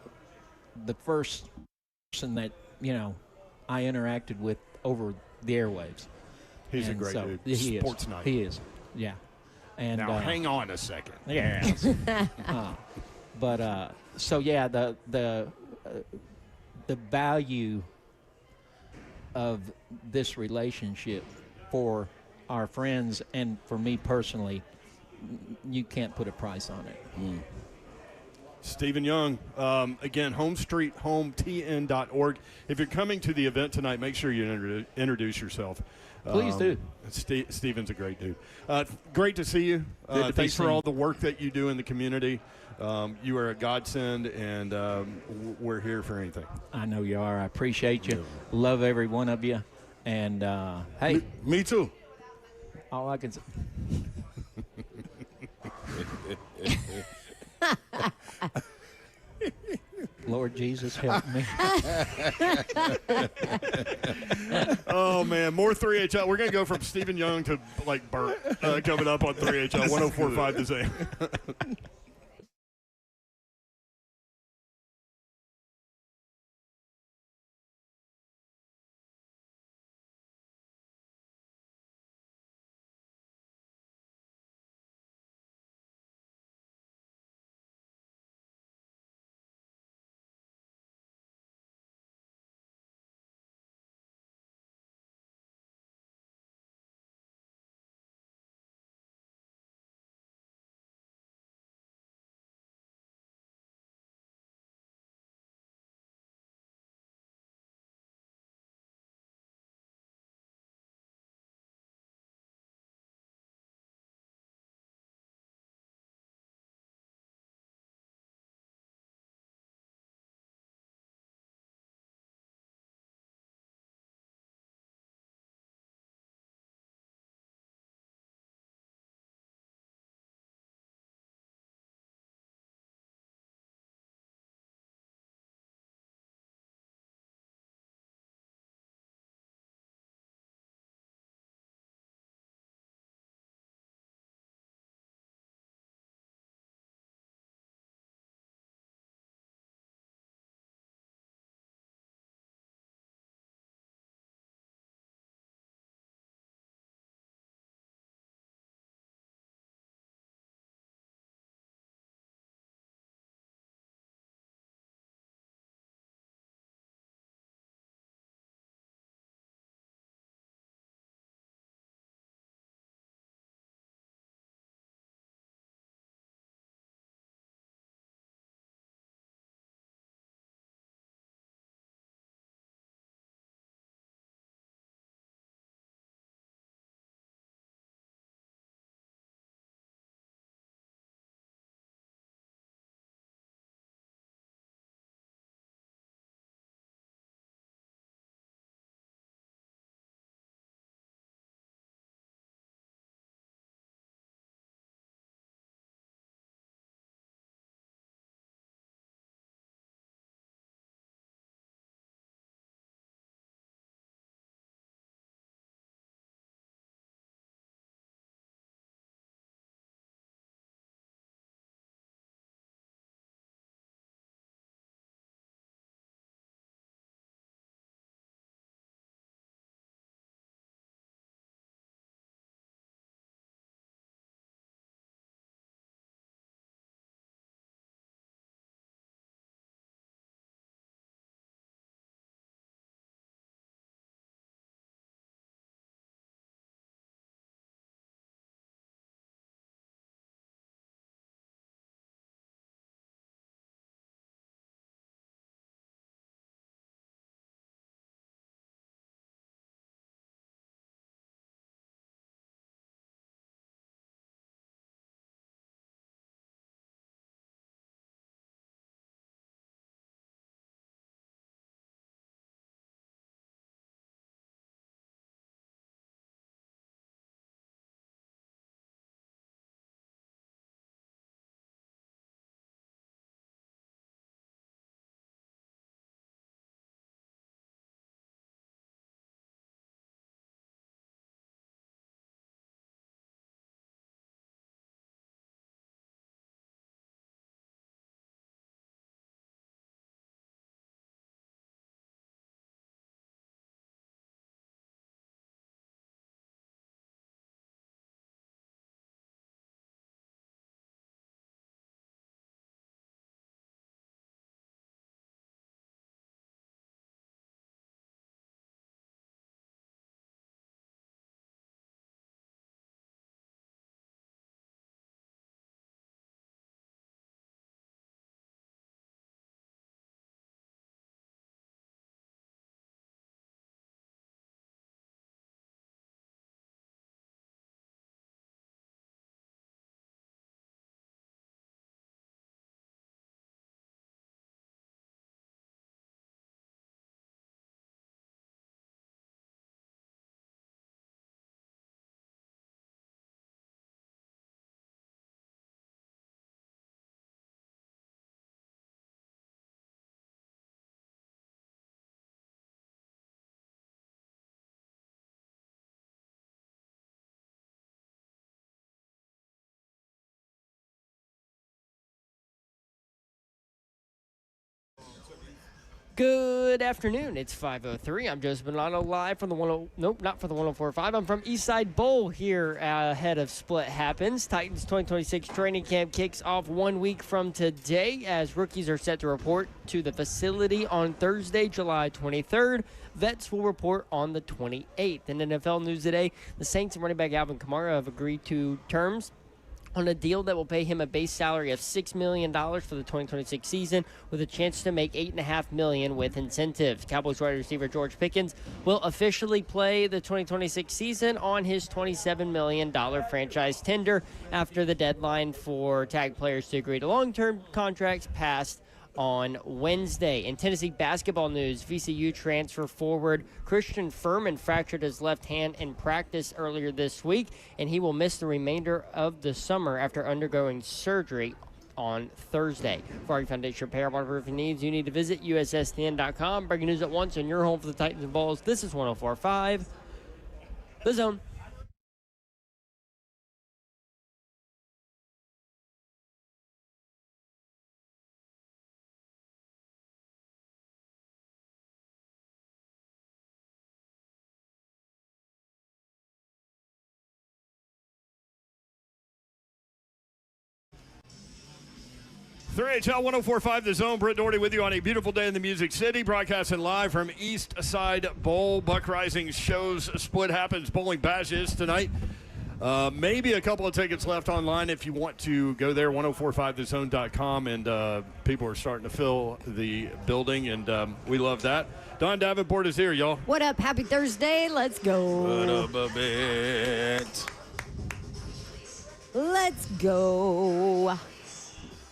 first person that I interacted with over the airwaves. He's a And great so, dude. He Sports is. night. He is, yeah. And Now, hang on a second. yes. So yeah, the value of this relationship for our friends and for me personally, you can't put a price on it. Stephen Young, again, homestreethometn.org. If you're coming to the event tonight, make sure you introduce yourself. Please do. Stephen's a great dude. Great to see you. Good to be Thanks for seen. all the work that you do in the community. You are a godsend, and we're here for anything. I know you are. I appreciate you. Love every one of you. And hey, Me too. all I can say. Lord Jesus, help me. Oh, man, more 3HL. We're going to go from Stephen Young to, like, Burt coming up on 3HL 104.5 The Zane. Good afternoon. It's 5:03. I'm Joseph Milano live from the not for the 104.5. I'm from Eastside Bowl here ahead of Split Happens. Titans 2026 training camp kicks off 1 week from today as rookies are set to report to the facility on Thursday, July 23rd. Vets will report on the 28th. In NFL news today, the Saints and running back Alvin Kamara have agreed to terms on a deal that will pay him a base salary of $6 million for the 2026 season with a chance to make $8.5 million with incentives. Cowboys wide receiver George Pickens will officially play the 2026 season on his $27 million franchise tender after the deadline for tag players to agree to long-term contracts passed on Wednesday. In Tennessee basketball news, VCU transfer forward Christian Furman fractured his left hand in practice earlier this week, and he will miss the remainder of the summer after undergoing surgery on Thursday. For our Foundation repair, waterproofing needs, you need to visit USSTN.com. Breaking news at once on your home for the Titans and Bulls. This is 104.5 The Zone. HL 104.5 The Zone. Britt Doherty with you on a beautiful day in the Music City, broadcasting live from East Side Bowl. Buck Rising shows Split Happens Bowling Bash is tonight. Maybe a couple of tickets left online if you want to go there, 1045thezone.com, and people are starting to fill the building, and we love that. Don Davenport is here, y'all. What up? Happy Thursday. Let's go. What up, a bit? Let's go.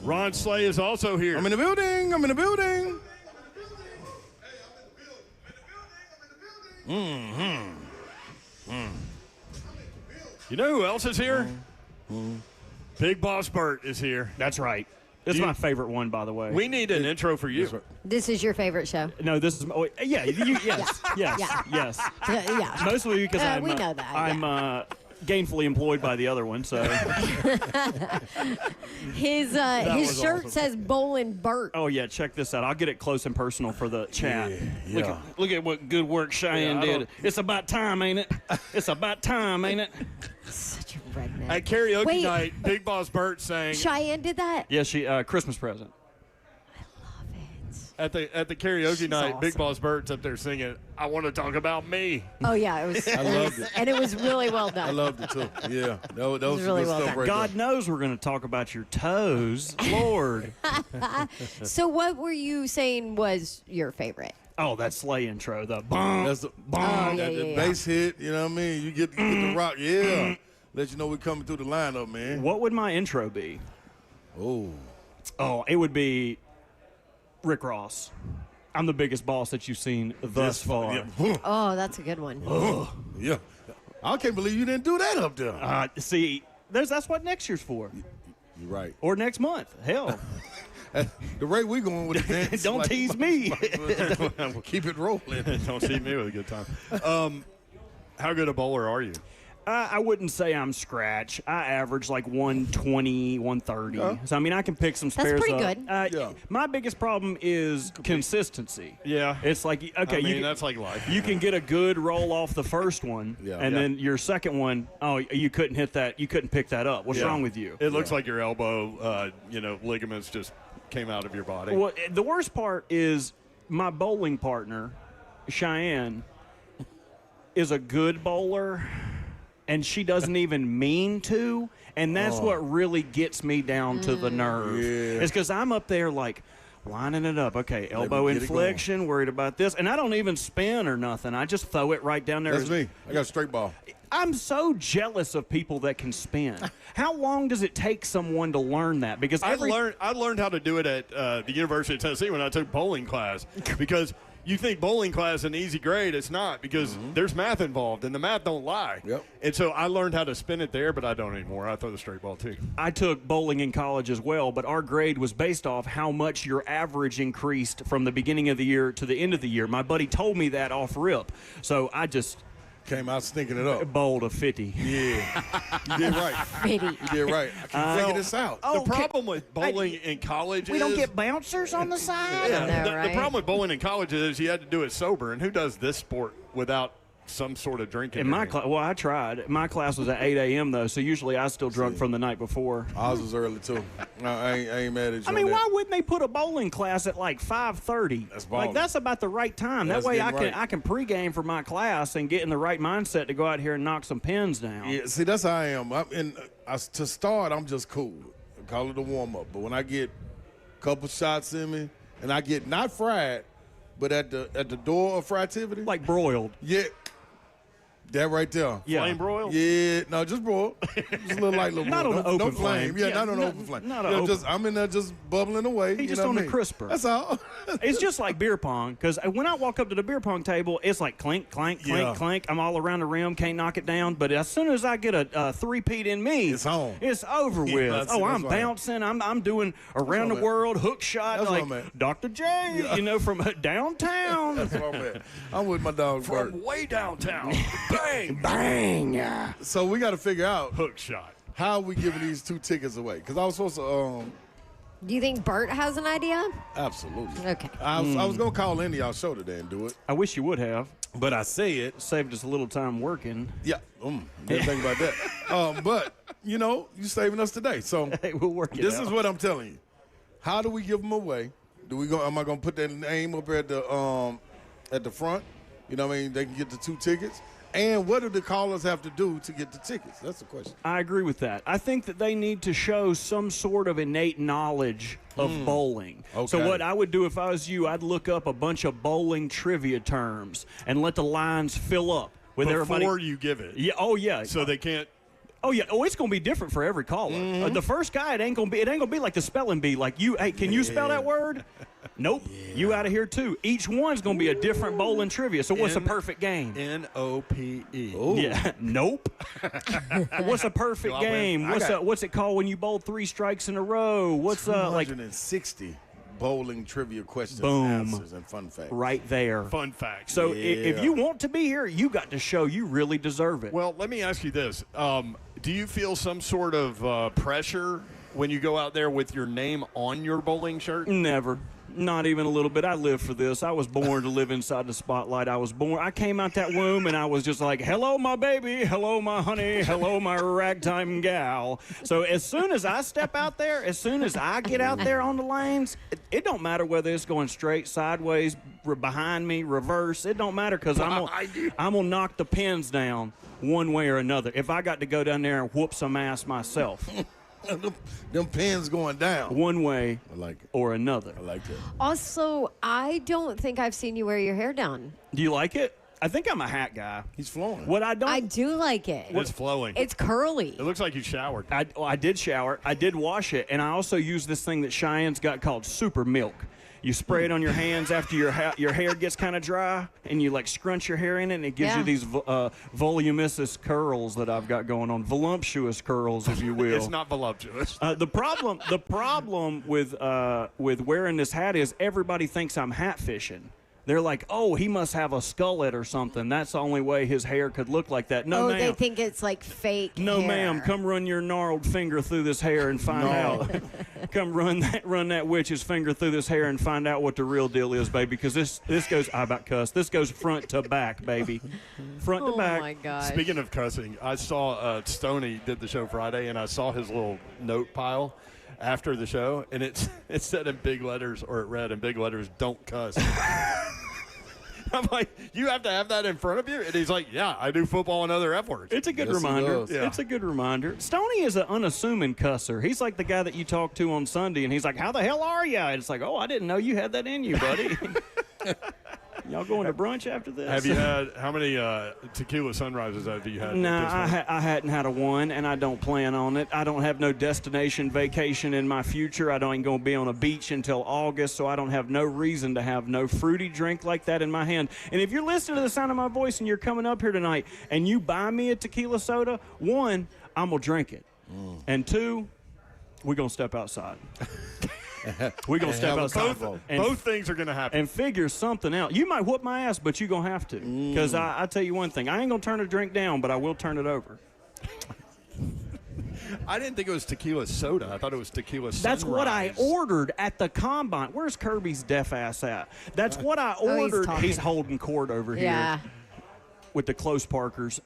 Ron Slay is also here. I'm in the building. I'm in the building. You know who else is here? Big Boss Bert is here. That's right. It's my favorite one, by the way. We need an intro for you. This is your favorite show. No, this is yes, yes, Yeah. yes. Yeah. Mostly because we know that. I'm gainfully employed by the other one, so. His shirt awesome. says Bowling Bert. Oh yeah, check this out. I'll get it close and personal for the chat. Yeah. Look at what good work Cheyenne did. It's about time, ain't it? It's about time, ain't it? Such a redneck. At karaoke Wait. night, Big Boss Bert sang Cheyenne did that? Yeah, she Christmas present. at the karaoke She's night. Big awesome. Boss Bert's up there singing, "I want to talk about me." Oh yeah, it was. I loved it. And it was really well done. I loved it too. Yeah, that was really good well stuff done. right God there. knows we're going to talk about your toes, Lord. So what were you saying was your favorite? Oh, that sleigh intro, the bum. That's the yeah, that yeah. bass hit. You know what I mean? You get the rock. Yeah, let you know we're coming through the lineup, man. What would my intro be? Oh, Oh, it would be Rick Ross. I'm the biggest boss that you've seen thus far. Yeah. Oh, that's a good one. Yeah. I can't believe you didn't do that up there. See, that's what next year's for, You're right. or next month. Hell, The rate we going with the dance. don't tease me. Keep it rolling. Don't see me with a good time. How good a bowler are you? I wouldn't say I'm scratch. I average like 120, 130. So, I mean, I can pick some That's spares pretty up. good. Yeah. My biggest problem is consistency. Yeah. It's like, okay, I mean, you, that's like life. you can get a good roll off the first one, Yeah. and Yeah. then your second one, oh, you couldn't hit that. You couldn't pick that up. What's Yeah. wrong with you? It looks like your elbow, ligaments just came out of your body. Well, the worst part is my bowling partner, Cheyenne, is a good bowler, and she doesn't even mean to, and that's what really gets me down to the nerve. Yeah. It's because I'm up there like lining it up. Okay, elbow get it inflection, worried about this, and I don't even spin or nothing. I just throw it right down there. That's me. I got a straight ball. I'm so jealous of people that can spin. How long does it take someone to learn that? Because I learned how to do it at the University of Tennessee when I took bowling class, because you think bowling class is an easy grade. It's not, because there's math involved, and the math don't lie. Yep. And so I learned how to spin it there, but I don't anymore. I throw the straight ball too. I took bowling in college as well, but our grade was based off how much your average increased from the beginning of the year to the end of the year. My buddy told me that off rip. So I just Came out stinking it up. Bowled a 50. Yeah. You did right. Pretty. You did right. I can figure this out. The problem with bowling in college We is don't get bouncers on the side. yeah, know, the right? problem with bowling in college is you had to do it sober, and who does this sport without some sort of drinking? In my class, well, I tried. My class was at 8 a.m. though, so usually I was still drunk from the night before. Ours was early, too. No, I ain't mad at you. I mean, on why that. wouldn't they put a bowling class at like 5:30? That's like balling. that's about the right time. That's That way I getting can right. I can pregame for my class and get in the right mindset to go out here and knock some pins down. Yeah, see, that's how I am. To start, I'm just cool. I call it a warm-up. But when I get a couple shots in me, and I get not fried, but at the door of friativity, Like broiled. yeah, that right there. Yeah. Flame broil? Yeah, no, just broil. Just a little light, little Not broil. on an no open flame. flame. Yeah, Yeah, not on an not- open flame. not You an know, open- just I'm in there just bubbling away. He you just know on what the I mean? crisper. That's all. It's just like beer pong, because when I walk up to the beer pong table, it's like clink, clank, clink, Yeah. clank. I'm all around the rim, can't knock it down. But as soon as I get a three-peat in me, It's on. It's over Yeah, with. that's- I'm that's right. bouncing. I'm doing around the what I'm at. world, hook shot, That's what like I'm at. Dr. J, you know, from downtown. That's what I'm at. I'm with my dog Bert. From way downtown. Bang! Bang! So we got to figure out Hook shot. how we giving these 2 tickets away. Because I was supposed to, Do you think Bert has an idea? absolutely. Okay. I was going to call into y'all show today and do it. I wish you would have. But I say it. Saved us a little time working. Yeah. Didn't think about that. But, you know, you saving us today. So Hey, we'll work it this out. is what I'm telling you. How do we give them away? Am I going to put that name up at the front? You know what I mean? They can get the 2 tickets. And what do the callers have to do to get the tickets? That's the question. I agree with that. I think that they need to show some sort of innate knowledge of bowling. Okay. So what I would do if I was you, I'd look up a bunch of bowling trivia terms and let the lines fill up with everybody. Before you give it. Yeah. Oh yeah. So they can't. Oh yeah. Oh, it's gonna be different for every caller. The first guy, it ain't gonna be like the spelling bee. Like you, hey, can you spell that word? Nope. You out of here too. Each one's gonna be a different bowling trivia. So what's a perfect game? NOPE. Yeah. Nope. What's a perfect I win? game? What's it called when you bowl 3 strikes in a row? What's like 160 bowling trivia questions, Boom. answers, and fun facts. right there? Fun fact. So if you want to be here, you got to show you really deserve it. Well, let me ask you this. Do you feel some sort of pressure when you go out there with your name on your bowling shirt? Never. Not even a little bit. I live for this. I was born to live inside the spotlight. I came out that womb and I was just like, hello, my baby. Hello, my honey. Hello, my ragtime gal. So as soon as I step out there, as soon as I get out there on the lanes, it don't matter whether it's going straight, sideways, behind me, reverse. It don't matter because I'm going to knock the pins down one way or another. If I got to go down there and whoop some ass myself, Them pins going down. one way I like it. or another. I like that. Also, I don't think I've seen you wear your hair down. Do you like it? I think I'm a hat guy. He's flowing. What I don't, I do like it. It's flowing. It's curly. It looks like you showered. I did shower. I did wash it, and I also use this thing that Cheyenne's got called Super Milk. You spray it on your hands after your hair gets kind of dry, and you like scrunch your hair in it, and it gives Yeah. you these voluminous curls that I've got going on, voluptuous curls, if you will. It's not voluptuous. The problem with wearing this hat is everybody thinks I'm hat fishing. They're like, oh, he must have a skullet or something. That's the only way his hair could look like that. No, Oh, ma'am. they think it's like fake No, hair. ma'am. Come run your gnarled finger through this hair and find out. Come run that witch's finger through this hair and find out what the real deal is, baby. Because this goes, I about cuss. This goes front to back, baby. Front to Oh back. my gosh. Speaking of cussing, I saw Stoney did the show Friday, and I saw his little note pile after the show, and it said in big letters, or it read in big letters, "Don't cuss." I'm like, you have to have that in front of you? And he's like, yeah, I do football and other F words. It's a good Yes, he reminder. does. Yeah. It's a good reminder. Stoney is an unassuming cusser. He's like the guy that you talk to on Sunday, and he's like, how the hell are you? And it's like, oh, I didn't know you had that in you, buddy. Y'all going to brunch after this? Have you had, how many tequila sunrises have you had? No, at this point? I hadn't had a one, and I don't plan on it. I don't have no destination vacation in my future. I ain't going to be on a beach until August, so I don't have no reason to have no fruity drink like that in my hand. And if you're listening to the sound of my voice and you're coming up here tonight and you buy me a tequila soda, one, I'm going to drink it. And two, we're going to step outside. We're going to step have a outside. convo. Both things are going to happen. And figure something out. You might whoop my ass, but you're going to have to. Because I tell you one thing. I ain't going to turn a drink down, but I will turn it over. I didn't think it was tequila soda. I thought it was tequila sunrise. That's what I ordered at the combine. Where's Kirby's deaf ass at? That's what I Oh, ordered. talking. He's holding court over Yeah. here with the close Parkers.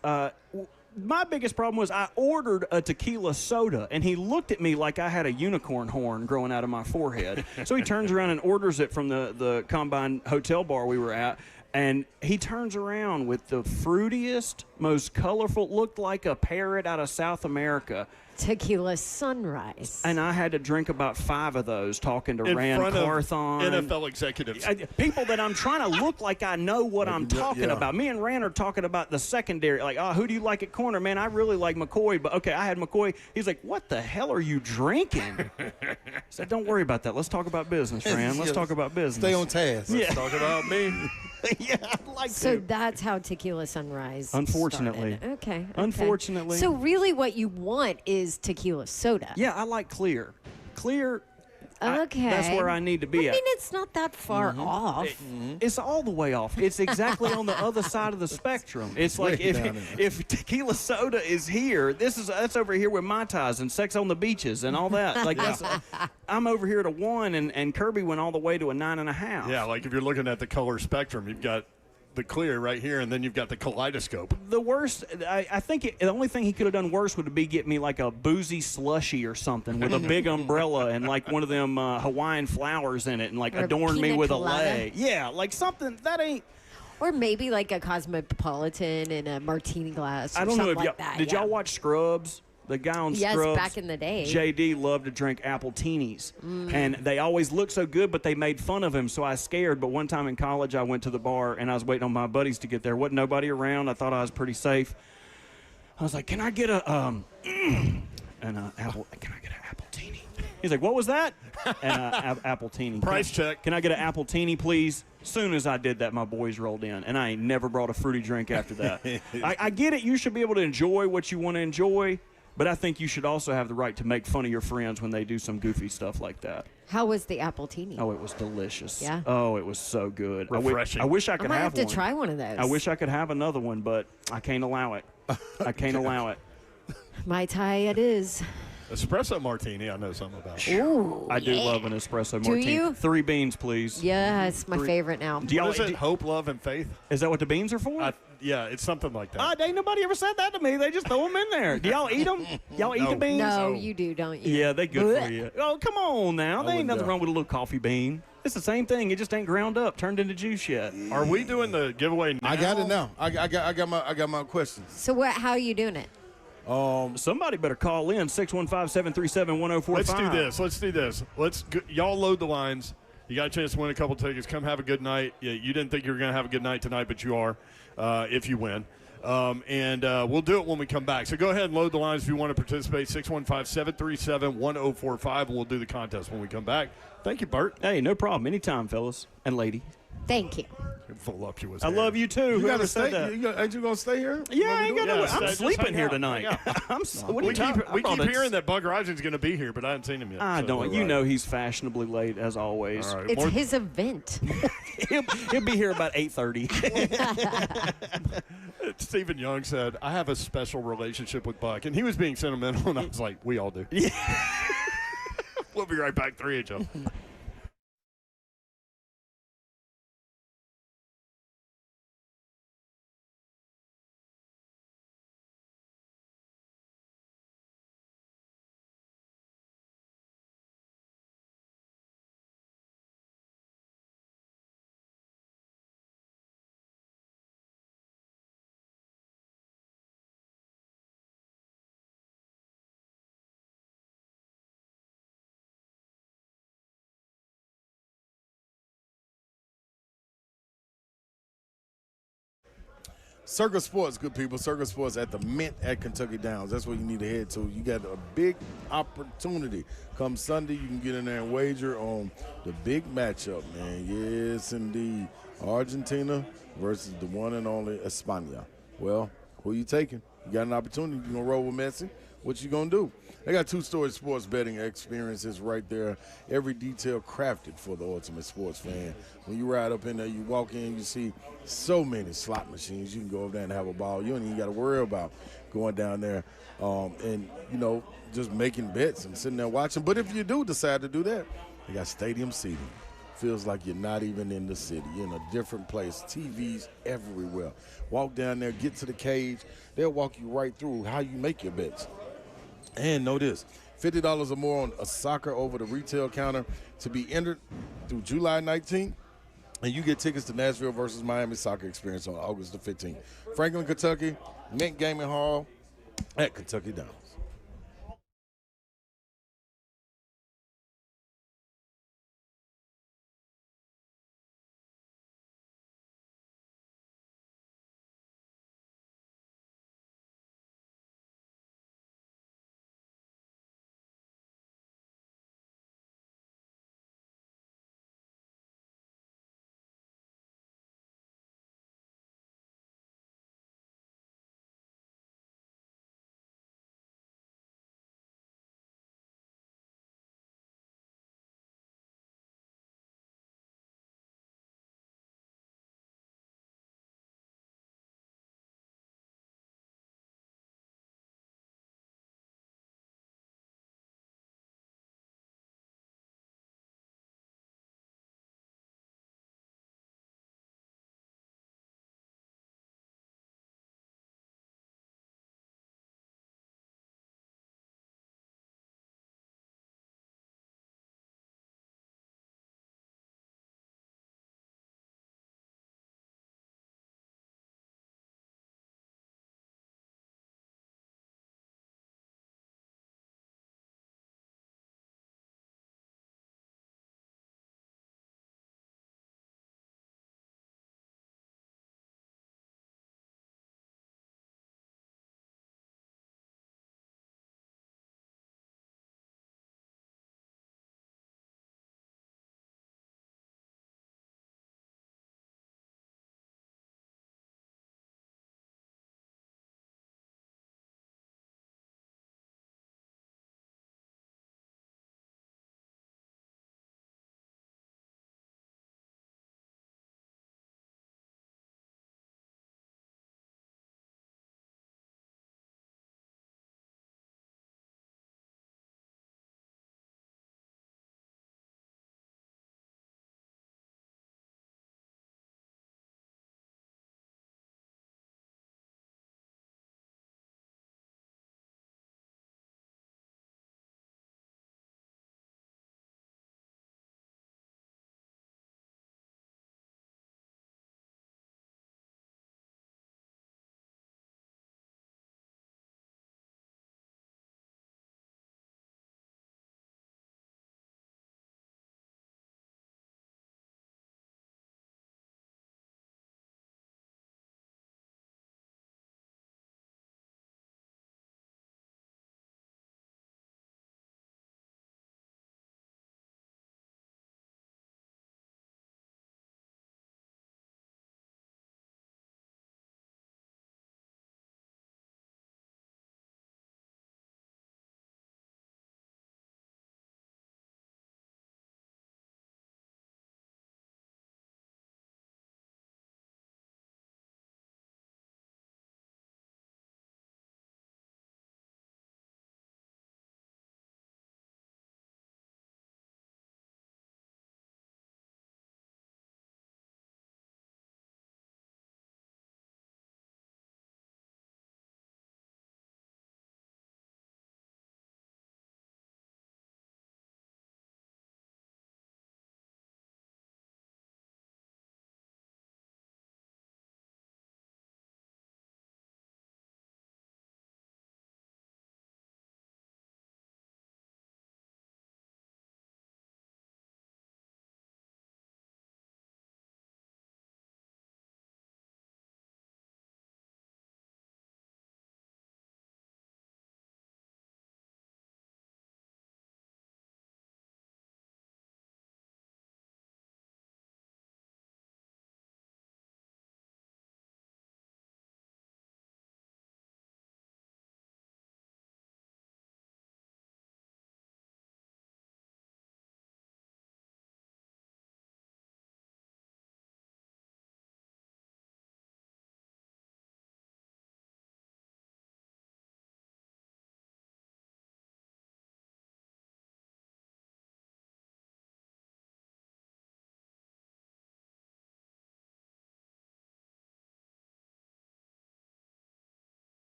My biggest problem was I ordered a tequila soda, and he looked at me like I had a unicorn horn growing out of my forehead. So he turns around and orders it from the Combine hotel bar we were at, and he turns around with the fruitiest, most colorful, looked like a parrot out of South America. Tequila sunrise. And I had to drink about 5 of those talking to in Rand front Carthon. of NFL executives. People that I'm trying to look like I know what I'm talking yeah. about. Me and Rand are talking about the secondary. Like, who do you like at corner? Man, I really like McCoy. But, okay, I had McCoy. He's like, what the hell are you drinking? I said, don't worry about that. Let's talk about business, Rand. Let's talk about business. Stay on task. Yeah. Talk about me. Yeah, I'd like So to. that's how Tequila Sunrise Unfortunately. started. Okay. Unfortunately. So really what you want is tequila soda. Yeah, I like clear. Clear. Okay. That's where I need to be I at. mean, it's not that far off. It's all the way off. It's exactly on the other side of the spectrum. It's like Way down there. if tequila soda is here, that's over here with Mai Tais and Sex on the Beaches and all that. Like I'm over here at a 1, and Kirby went all the way to a 9.5. Yeah, like if you're looking at the color spectrum, you've got the clear right here, and then you've got the kaleidoscope. The worst, I think the only thing he could have done worse would be get me like a boozy slushy or something with a big umbrella and like one of them Hawaiian flowers in it and like Or a adorn me pina with colada. a lei. Yeah, like something that ain't. Or maybe like a cosmopolitan in a martini glass. Or I don't know if something y'all like that. did y'all watch Scrubs? The guy on Yes, Scrubs, back in the day. JD loved to drink Appletinis, and they always looked so good, but they made fun of him, so I was scared. But one time in college, I went to the bar, and I was waiting on my buddies to get there. Wasn't nobody around. I thought I was pretty safe. I was like, "Can I get a apple? Can I get an Appletini?" He's like, "What was that?" And Appletini. Price check. Can I get an Appletini, please? Soon as I did that, my boys rolled in, and I ain't never brought a fruity drink after that. I get it. You should be able to enjoy what you want to enjoy. But I think you should also have the right to make fun of your friends when they do some goofy stuff like that. How was the Appletini? Oh, it was delicious. Yeah? Oh, it was so good. Refreshing. I wish I I could might have to one. try one of those. I wish I could have another one, but I can't allow it. I can't allow it. Mai Tai it is. Espresso martini, I know something about. Ooh, I do yeah. love an espresso Do martini. you? 3 beans, please. Yeah, it's my favorite now. Do y'all, What is it? Hope, love, and faith? is that what the beans are for? Yeah, it's something like that. Ain't nobody ever said that to me. They just throw them in there. Do y'all eat them? Y'all eat No. the beans? No, you do, don't you? Yeah, they good for Blech. you. Oh, come on now. There ain't wouldn't nothing doubt. wrong with a little coffee bean. It's the same thing. It just ain't ground up, turned into juice yet. Are we doing the giveaway now? I got it now. I got my questions. So how are you doing it? Somebody better call in 615-737-1045. Let's do this. Y'all load the lines. You got a chance to win a couple tickets. Come have a good night. Yeah, you didn't think you were going to have a good night tonight, but you are if you win. And we'll do it when we come back. So go ahead and load the lines if you want to participate. 615-737-1045, and we'll do the contest when we come back. Thank you, Bert. Hey, no problem. Anytime, fellas and lady. Thank you. Voluptuous. I love you too. You Whoever gotta said stay. that. Ain't you gonna stay here? Yeah, I ain't What we got doing? no. Yeah, I'm just sleeping hang here out. tonight. Hang What are you talking We about? keep hearing that Bug Rising's going to be here, but I haven't seen him yet. I so- don't. You know he's fashionably late as always. All right. It's More- his event. He'll be here about 8:30. Stephen Young said, I have a special relationship with Buck. And he was being sentimental, and I was like, we all do. Yeah. We'll be right back, 3HL. Circus Sports, good people. Circus Sports at the Mint at Kentucky Downs. That's where you need to head to. You got a big opportunity. Come Sunday, you can get in there and wager on the big matchup, man. Yes, indeed. Argentina versus the one and only España. Well, who you taking? You got an opportunity. You going to roll with Messi? what you going to do? They got two-story sports betting experiences right there. Every detail crafted for the ultimate sports fan. When you ride up in there, you walk in, you see so many slot machines. You can go over there and have a ball. You don't even got to worry about going down there and, just making bets and sitting there watching. But if you do decide to do that, they got stadium seating. Feels like you're not even in the city. You're in a different place. TVs everywhere. Walk down there, get to the cage. They'll walk you right through how you make your bets. And know this, $50 or more on a soccer over the retail counter to be entered through July 19th. And you get tickets to Nashville versus Miami soccer experience on August the 15th. Franklin, Kentucky, Mint Gaming Hall at Kentucky Downs.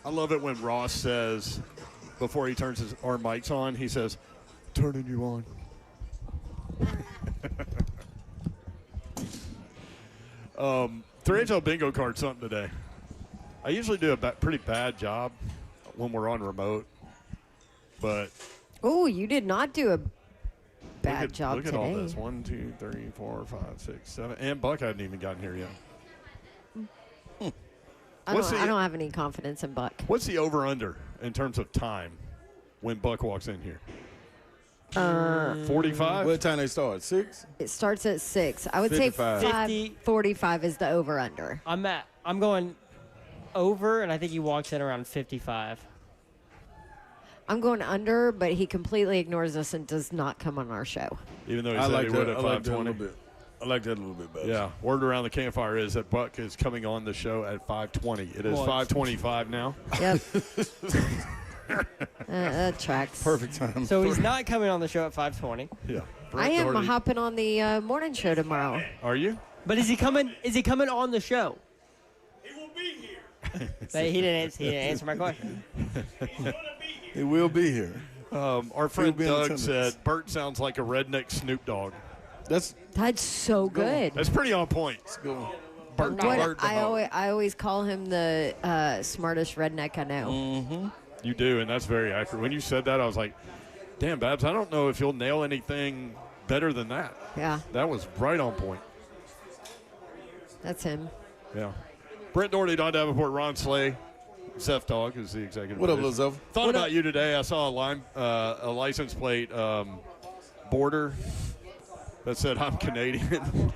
I love it when Ross says, before he turns our mics on, he says, "Turning you on." Tarantula bingo card something today. I usually do a pretty bad job when we're on remote, but Oh, you did not do a bad job look today. at all this. 1, 2, 3, 4, 5, 6, 7, and Buck hadn't even gotten here yet. I don't have any confidence in Buck. What's the over/under in terms of time when Buck walks in here? 45. What time they start? 6? It starts at 6. I would 55. say 50. 5:45 is the over/under. I'm going over, and I think he walks in around 55. I'm going under, but he completely ignores us and does not come on our show. Even though he I said like he that. would I at like that a 5:20. little bit. I like that a little bit better. Yeah. Word around the campfire is that Buck is coming on the show at 5:20. It is Well, 5:25 now. Yep. That tracks. Perfect time. So he's not coming on the show at 5:20. Yeah. I am Doherty. hopping on the morning show tomorrow. Are you? But is he coming? Is he coming on the show? He will be here. He didn't answer my question. He will be here. Our friend be in Doug attendance. said Bert sounds like a redneck Snoop Dogg. That's That's so good. That's pretty on point. good. Bert What, Dogg. I always call him the smartest redneck I know. You do, and that's very accurate. When you said that, I was like, damn, Babs, I don't know if you'll nail anything better than that. Yeah, That was right on point. that's him. Yeah. Brent Doherty, Don Davenport, Ron Slay, Zeph Dog is the executive. What up, producer. Lil Zeph? Thought about you today. I saw a license plate border that said I'm Canadian.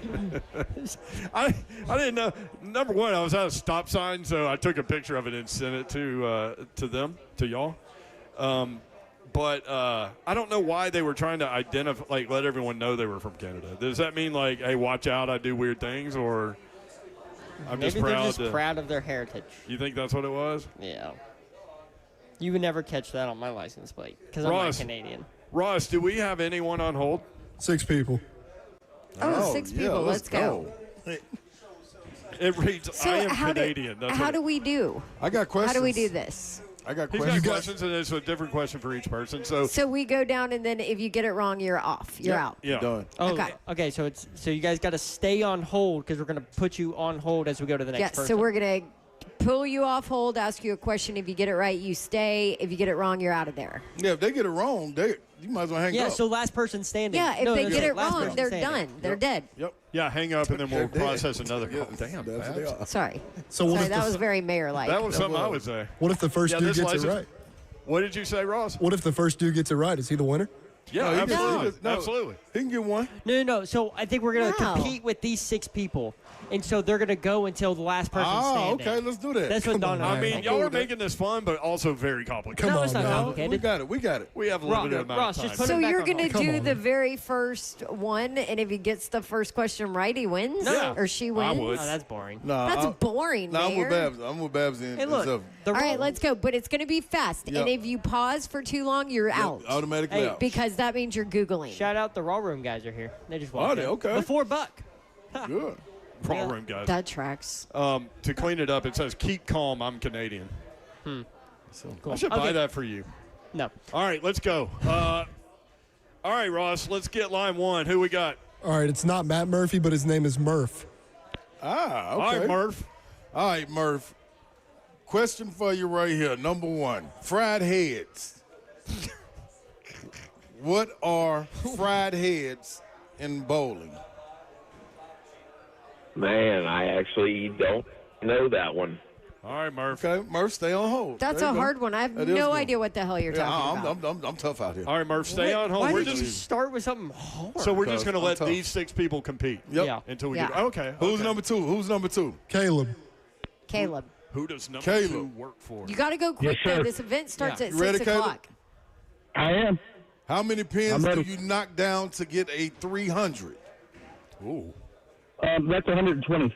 I didn't know. Number one, I was at a stop sign, so I took a picture of it and sent it to them, to y'all. But I don't know why they were trying to identify, like, let everyone know they were from Canada. Does that mean, like, hey, watch out, I do weird things, or I'm Maybe just proud they're just to, proud of their heritage. You think that's what it was? Yeah. You would never catch that on my license plate because I'm not Ross. Canadian. Ross, do we have anyone on hold? 6 people. Oh, 6 yeah, people. Let's go. It reads, So I am how Canadian. That's how what do we do? I got questions. How do we do this? I got He's questions. got questions, and it's a different question for each person. So, So we go down, and then if you get it wrong, you're off. You're out. yeah. Done. Oh, Okay. okay. So you guys got to stay on hold because we're gonna put you on hold as we go to the next Yes. person. So we're gonna pull you off hold, ask you a question. If you get it right, you stay. If you get it wrong, you're out of there. Yeah, if they get it wrong, you might as well hang Yeah. up. So last person standing. Yeah. If No, they that's get it last wrong, person they're standing. done. They're dead. Yep. Yeah, hang up, and then we'll They're dead. process another call. Yes, Damn, that's what they Babs. are. Sorry. So what Sorry, if that the, was very mayor-like. That was something I would say. what if the first Yeah, dude this gets license- it right? What did you say, Ross? What if the first dude gets it right? Is he the winner? Yeah, No, he can- absolutely. no, Absolutely. He can get one. No. So I think we're gonna Wow. compete with these 6 people, and so they're gonna go until the last person standing. Okay, let's do that. That's what Don and I are mean, thinking. y'all are with that. making this fun, but also very complicated. Come No, on, it's not man. complicated. We got it. We got it. We have a Ross, limited amount Ross, of just time. put So it back you're on gonna hold. Come do on. the very first one, and if he gets the first question right, he wins. No. Or she I wins. would. Oh, that's boring. Nah, That's I'm- boring, nah, I'm with Mayor. Babs. I'm with Babs and Hey, look. Zeph. The All right, let's go. But it's going to be fast. Yep. And if you pause for too long, you're out. Automatically Hey, out. Because that means you're Googling. Shout out the Raw Room guys are here. They just walked Are they? in. Okay. Before Buck. Good. Raw room, guys. That tracks. To clean it up, it says, keep calm, I'm Canadian. Cool. I should buy Okay. that for you. No. All right, let's go. All right, Ross, let's get line 1. Who we got? All right, it's not Matt Murphy, but his name is Murph. Ah, okay. All right, Murph. All right, Murph. Question for you right here. Number 1, fried heads. What are fried heads in bowling? Man, I actually don't know that one. All right, Murph. Okay, Murph, stay on hold. That's There a you go. hard one. I have That is no good. idea what the hell you're Yeah, talking about. I'm tough out here. All right, Murph, stay on hold. Why We're did you just, start with something hard? so we're just Because going to I'm let tough. these 6 people compete Yep. Yeah. until we Yeah. get. Okay. Who's okay. number 2? Who's number 2? Caleb. Caleb. Who does number Caleb. 2 work for? You got to go quick, Yes, though. sir. This event starts Yeah. at You ready, 6 Caleb? o'clock. I am. How many pins I'm do ready. you knock down to get a 300? Ooh. That's 120.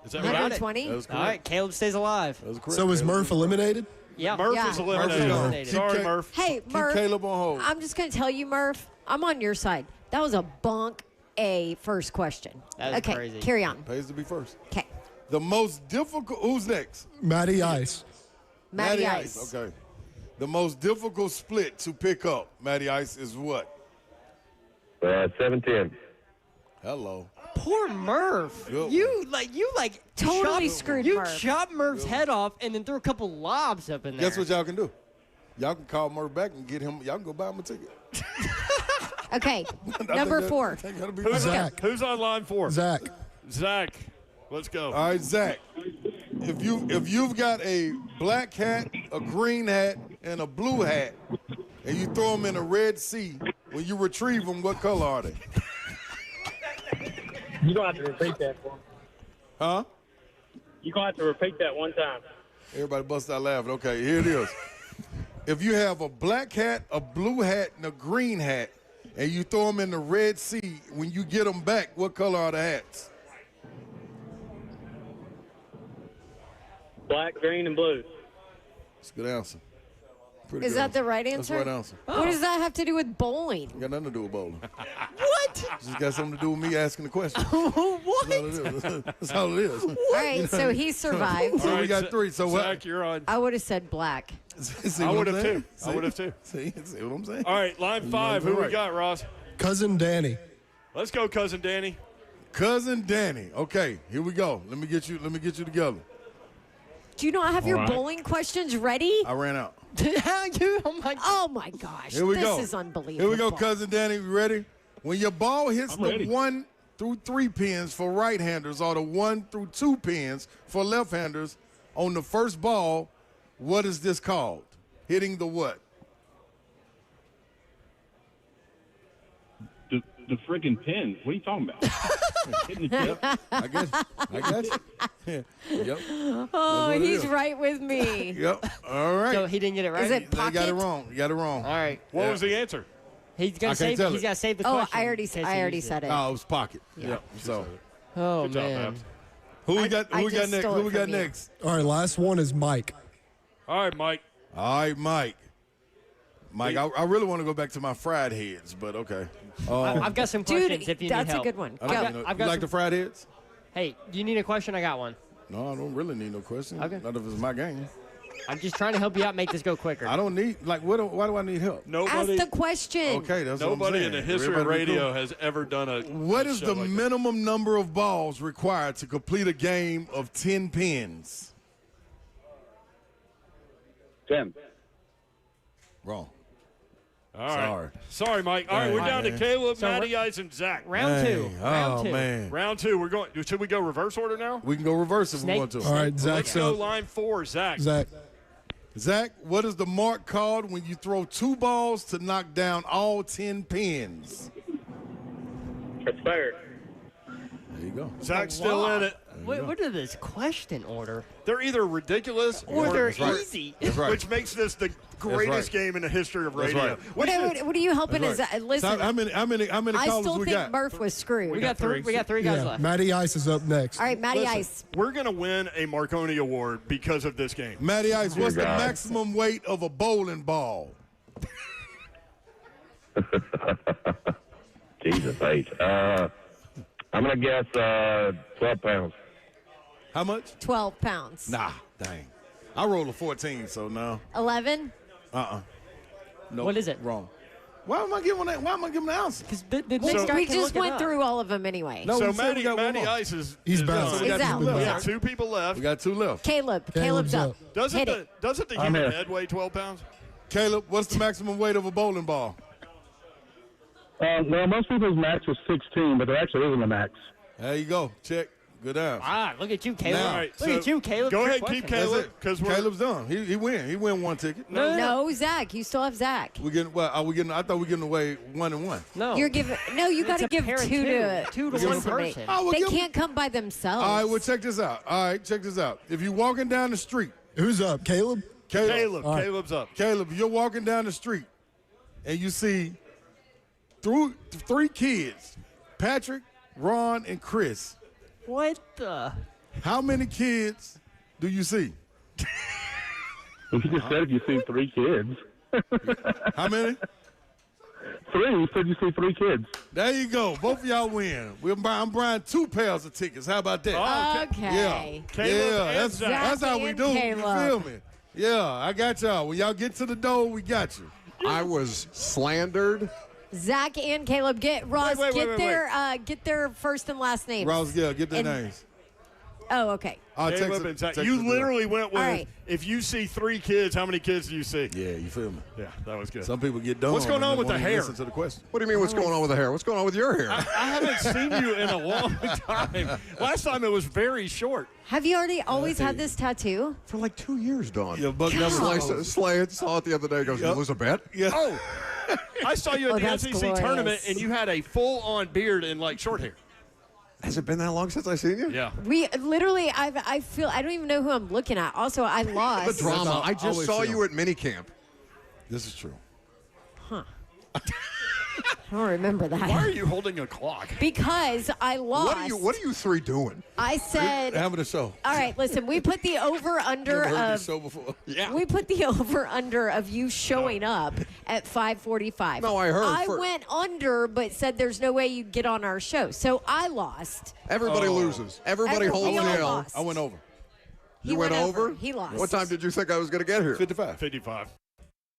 Is that right? 120? That was correct. All right, Caleb stays alive. That was correct. So is Caleb. Murph eliminated? Yeah. Murph Yeah. is eliminated. Murph is eliminated. Sorry, Keep Ca- Murph. Hey, Keep Murph. Caleb on hold. I'm just going to tell you, Murph, I'm on your side. That was a bunk A first question. That was okay, crazy. carry on. Pays to be first. Okay. The most difficult. Who's next? Matty Ice. Matty Ice. Okay. The most difficult split to pick up, Matty Ice, is what? 710. Hello. Poor Murph. Good You Totally chopped- screwed You Murph. chopped Murph's head off and then threw a couple lobs up in there. Guess what y'all can do? Y'all can call Murph back and get him. Y'all can go buy him a ticket. Okay, number 4. Zach. Who's on line 4? Zach. Zach. Let's go. All right, Zach. If you've got a black hat, a green hat, and a blue hat, and you throw them in a Red Sea, when you retrieve them, what color are they? You're going to have to repeat that for me. Huh? You're going to have to repeat that one time. Everybody bust out laughing. Okay, here it is. If you have a black hat, a blue hat, and a green hat, and you throw them in the Red Sea, when you get them back, what color are the hats? Black, green, and blue. That's a good answer. Pretty Is good that the right That's answer? the right answer. What does that have to do with bowling? Got nothing to do with bowling. What? Just got something to do with me asking the question. What? That's all it is. That's all it is. All right, so he survived. So we got 3. So what? Zach, you're on. I would have said black. See I what would I'm have saying? too. I would have too. See what I'm saying? All right, line 5. Who we right. got, Ross? Cousin Danny. Let's go, cousin Danny. Cousin Danny. Okay, here we go. Let me get you together. Do you not have your right. bowling questions ready? I ran out. Oh my gosh. Here we this go. is unbelievable. Here we go, cousin Danny. You ready? When your ball hits I'm the ready. 1 through 3 pins for right-handers or the 1 through 2 pins for left-handers on the first ball, what is this called? Hitting the what? The freaking pins. What are you talking about? Hitting the tip? I got you. Yep. Oh, what it he's is. right with me. Yep. All right. So he didn't get it right. Is it You got pocket? it wrong. You got it wrong. All right. What was the answer? He's I got to can't save. tell He's it. got to save the Oh, question. I in case he already used said it. Oh, it was pocket. Yeah. Yep. So Oh Good job, man. Babs. who we I got just next? stole Who it we got from you. next? All right, last one is Mike. All right, Mike. All right, Mike. Mike, I really want to go back to my fried heads, but okay. I've got some questions Dude, if you that's need help. a good one. I Go. don't got- know. I've You got like some- the fried heads? Hey, do you need a question? I got one. No, I don't really need no question. Okay. Not if it's my game. I'm just trying to help you out, make this go quicker. I don't need why do I need help? Ask Nobody. the question. Okay, that's what I'm Nobody saying. in the history of Everybody be radio cool. has ever done a. What a is show the like this. minimum number of balls required to complete a game of 10 pins? 10. Wrong. All right. Sorry. Sorry, Mike. All right, we're down to man. Caleb, So Matty Ice, and Zach. Round Hey, two. Round oh, two. man. Round 2. We're going. Should we go reverse order now? We can go reverse if Snake. we want to. All right, Let's Zach's go up. line 4, Zach. Zach. Zach, what is the mark called when you throw 2 balls to knock down all 10 pins? That's fair. There you go. Zach's still in it. What is this question order? They're either ridiculous Or they're That's right. easy. That's right. which makes this the greatest right. game in the history of That's radio. right. What are you helping That's us? right. Listen, So how many I callers still we think got? Murph was screwed. We got three. We got 3 guys Yeah, left. Matty Ice is up next. All right, Matty Listen, Ice. we're going to win a Marconi Award because of this game. Matty Ice, what's the God. maximum weight of a bowling ball? Jesus H. I'm going to guess 12 pounds. How much? 12 pounds. Nah, dang. I rolled a 14, so no. 11. Nope. What is it? Wrong. Why am I giving that? Why am I giving the answer? Because the So- next guy We can just look it went up. through all of them anyway. No, So we said we got one Matty more. Ice is He's is bounced. done. we got He's two out. left. We He's got out. 2 people left. We got 2 left. Caleb's Caleb's up. up. Doesn't Hit the it. doesn't the I'm human here. head weigh 12 pounds? Caleb, what's the maximum weight of a bowling ball? Well, most people's max was 16, but there actually isn't a max. There you go. Check. Good answer. Ah, look at you, Caleb. Now- All right, Look so at you, Caleb. Go Trick ahead and keep question. Caleb because we're Caleb's done. He win. He win 1 ticket. No, Zach. You still have Zach. We getting what? Are we getting? I thought we getting away 1 and 1. No. You're giving. No, you got to a give pair of 2 to two to to one somebody. person. Oh, well, They give 'em- can't come by themselves. All right, well, check this out. All right, check this out. If you're walking down the street, Who's up? Caleb? Caleb. All right. Caleb's up. Caleb, you're walking down the street and you see 3 kids, Patrick, Ron, and Chris. What the? How many kids do you see? You just said if you see 3 kids. How many? 3. You said you see 3 kids. There you go. Both of y'all win. I'm buying 2 pairs of tickets. How about that? Okay. Yeah, Zach that's how we and do. Caleb. You feel me? Yeah, I got y'all. When y'all get to the door, we got you. I was slandered. Zach and Caleb, get their first and last names. Ross, get their names. Oh, okay. Caleb and Zach. You literally went with, right. if you see 3 kids, how many kids do you see? Yeah, you feel me? Yeah, that was good. Some people get done. What's going on with the hair? Listen to the question. What do you mean, what's going on with the hair? What's going on with your hair? I haven't seen you in a long time. Last time it was very short. Have you always had this tattoo? For like 2 years, Dawn. Yeah, Buck never Slay saw it the other day. Goes, you lose a bet? Yeah. Oh, I saw you at the that's SEC glorious. tournament, and you had a full-on beard and like short hair. Has it been that long since I've seen you? Yeah. We literally, I don't even know who I'm looking at. Also, I lost. The drama. I just always saw feel. you at minicamp. This is true. I don't remember that. Why are you holding a clock? Because I lost. What are you 3 doing? I said. Having a show. All right, listen. We put the over under Never heard this of. show before. Yeah. We put the over under of you showing up at 5:45. No, I heard. I went under, but said there's no way you'd get on our show, so I lost. Everybody loses. Everybody holds we all the L. lost. I went over. He You went over? He lost. What time did you think I was going to get here? 55. 55.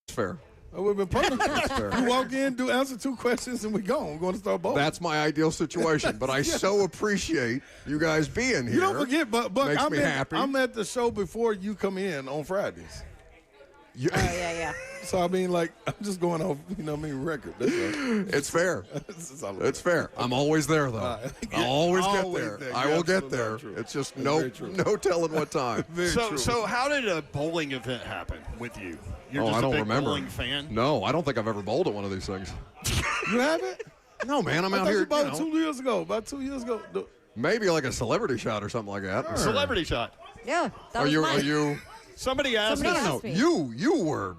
It's fair. That would have been perfect. You walk in, answer 2 questions, and we go. We're going to start bowling. That's my ideal situation. But I so appreciate you guys being here. You don't forget, Buck, Makes me happy. I'm at the show before you come in on Fridays. You- Oh yeah. So, I mean, like, I'm just going off, record. That's all. It's fair. That's all. It's fair. I'm always there, though. I'll always get always there. there. I You're will get absolutely there. true. It's just That's no very true. telling what time. Very true. So how did a bowling event happen with you? You're just I don't a big remember. bowling fan? No, I don't think I've ever bowled at one of these things. You haven't? No, man. I'm I out thought here. you bought it know, 2 years ago. About 2 years ago. maybe like a celebrity shot or something like that. Celebrity shot. Yeah. That Are was you? mine. Are you? Somebody asked Somebody us. asked me. You were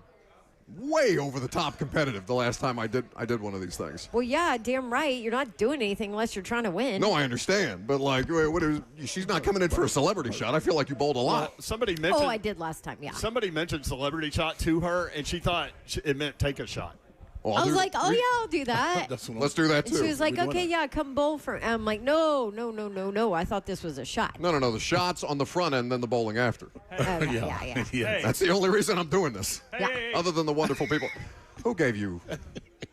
way over the top competitive the last time I did one of these things. Well, yeah, damn right. You're not doing anything unless you're trying to win. No, I understand, but like, she's not coming in for a celebrity shot. I feel like you bowled a lot. Somebody mentioned. Oh, I did last time. Yeah. Somebody mentioned celebrity shot to her, and she thought it meant take a shot. Well, I was like, oh yeah, I'll do that. let's do that And too. she was like, We're doing okay, it. yeah, come bowl for. And I'm like, no. I thought this was a shot. No. The shots on the front end, then the bowling after. Okay, yeah. Yeah. That's the only reason I'm doing this. Hey. Other than the wonderful people. Who gave you?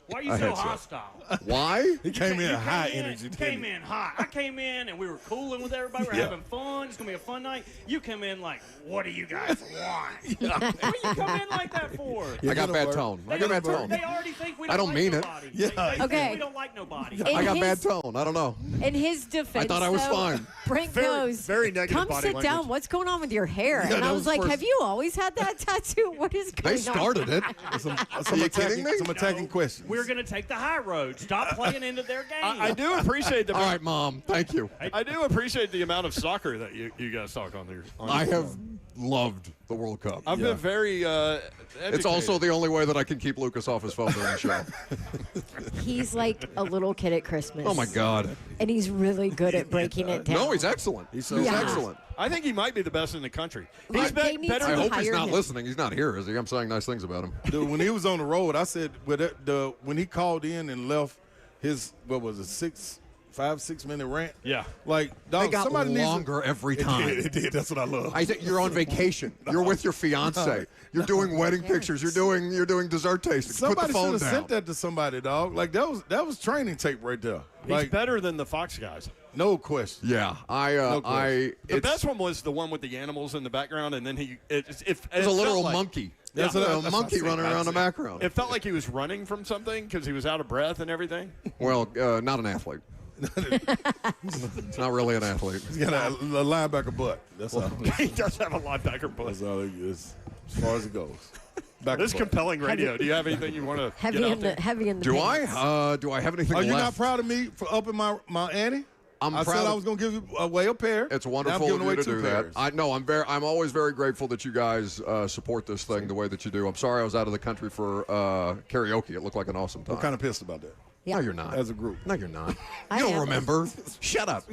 Why are you I so had so. hostile? Why? He came in You high energy. You didn't came he? in hot. I came in and we were cooling with everybody. We're Yeah. having fun. It's gonna be a fun night. You come in like, what do you guys want? What do you come in like that for? I got bad Bert. tone. I They, got bad tone. they already think we don't, I don't like mean it. nobody. Yeah. They Okay. think we don't like nobody. I got In bad his- tone. I don't know. In his defense, I thought I was though, fine. Brent Very- goes, very negative come body sit language. down. What's going on with your hair? Yeah, and I that was was like, first- have you always had that tattoo? What is going They on? started it. Some you kidding me? Some attacking No, questions. We're gonna take the high road. Stop playing into their game. I do appreciate the. All right, Mom. Thank you. I do appreciate the amount of soccer that you guys talk on there. I have loved the World Cup. I've been very. It's also the only way that I can keep Lucas off his phone during the show. He's like a little kid at Christmas. Oh, my God. And he's really good at breaking it down. No, he's excellent. He's Yeah. excellent. I think he might be the best in the country. Right, He's they need better. to I hope he's hire not him. listening. He's not here, is he? I'm saying nice things about him. Dude, when he was on the road, I said when he called in and left his what was it 5-6 minute rant. Yeah. Like dog, They got somebody needs to- longer every It time. did, it did. That's what I love. I think you're on vacation. You're with your fiance. You're doing wedding pictures. You're doing dessert tastings. Somebody Put the should phone have down. sent that to somebody, dog. Like that was training tape right there. He's Like better than the Fox guys. no question. Yeah, No question. The best one was the one with the animals in the background, and then It's a literal monkey. That's Yeah, what I- a that's monkey what I running said. around the background. It felt like he was running from something because he was out of breath and everything. Well, not an athlete. It's not really an athlete. He's got a linebacker butt. That's all. He does have a linebacker butt. That's all it is, as far as it goes. Back This is butt. compelling radio. Do you have anything you want to Heavy get out in there? the heavy in the Do pants. I? Do I have anything Are you left? not proud of me for upping my ante? I'm I proud said I of- was going to give you away a pair. It's Now I'm wonderful giving of away you to 2 do that. pairs. I'm always very grateful that you guys support this thing the way that you do. I'm sorry I was out of the country for karaoke. It looked like an awesome time. I'm kind of pissed about that. No, you're not. As a group. No, you're not. I You don't am. remember. Shut up.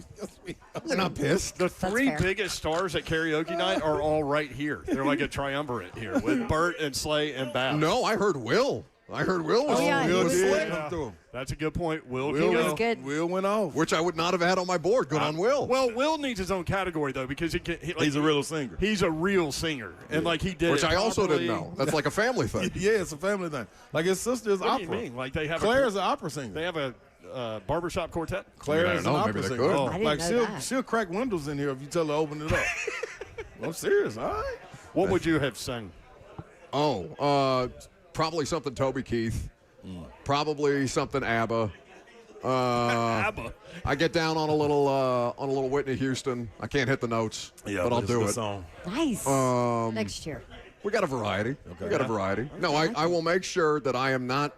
You're not pissed. The three fair. biggest stars at karaoke night are all right here. They're like a triumvirate here with Bert and Slay and Bass. No, I heard Will. I heard Will was, yeah, Will he was did slick. come through. That's a good point. Will Will can was go. good. Will went off. which I would not have had on my board. Good on Will. Well, Will needs his own category though because He's a real singer. He's a real singer, and like he did, Which it I also didn't properly. know. That's like a family thing. Yeah, it's a family thing. Like his sister is What do opera. you mean? Like they have Claire's an opera singer. They have a barbershop quartet. Claire I is don't an know. opera Maybe they singer. could. Oh, I didn't like know that. she'll crack windows in here if you tell her to open it up. I'm serious. All right. What would you have sung? Probably something Toby Keith. Probably something ABBA. ABBA. I get down on a little Whitney Houston. I can't hit the notes, but I'll it's a do good it. Song. Nice. Next year. We got a variety. We got a variety. No, I will make sure that I am not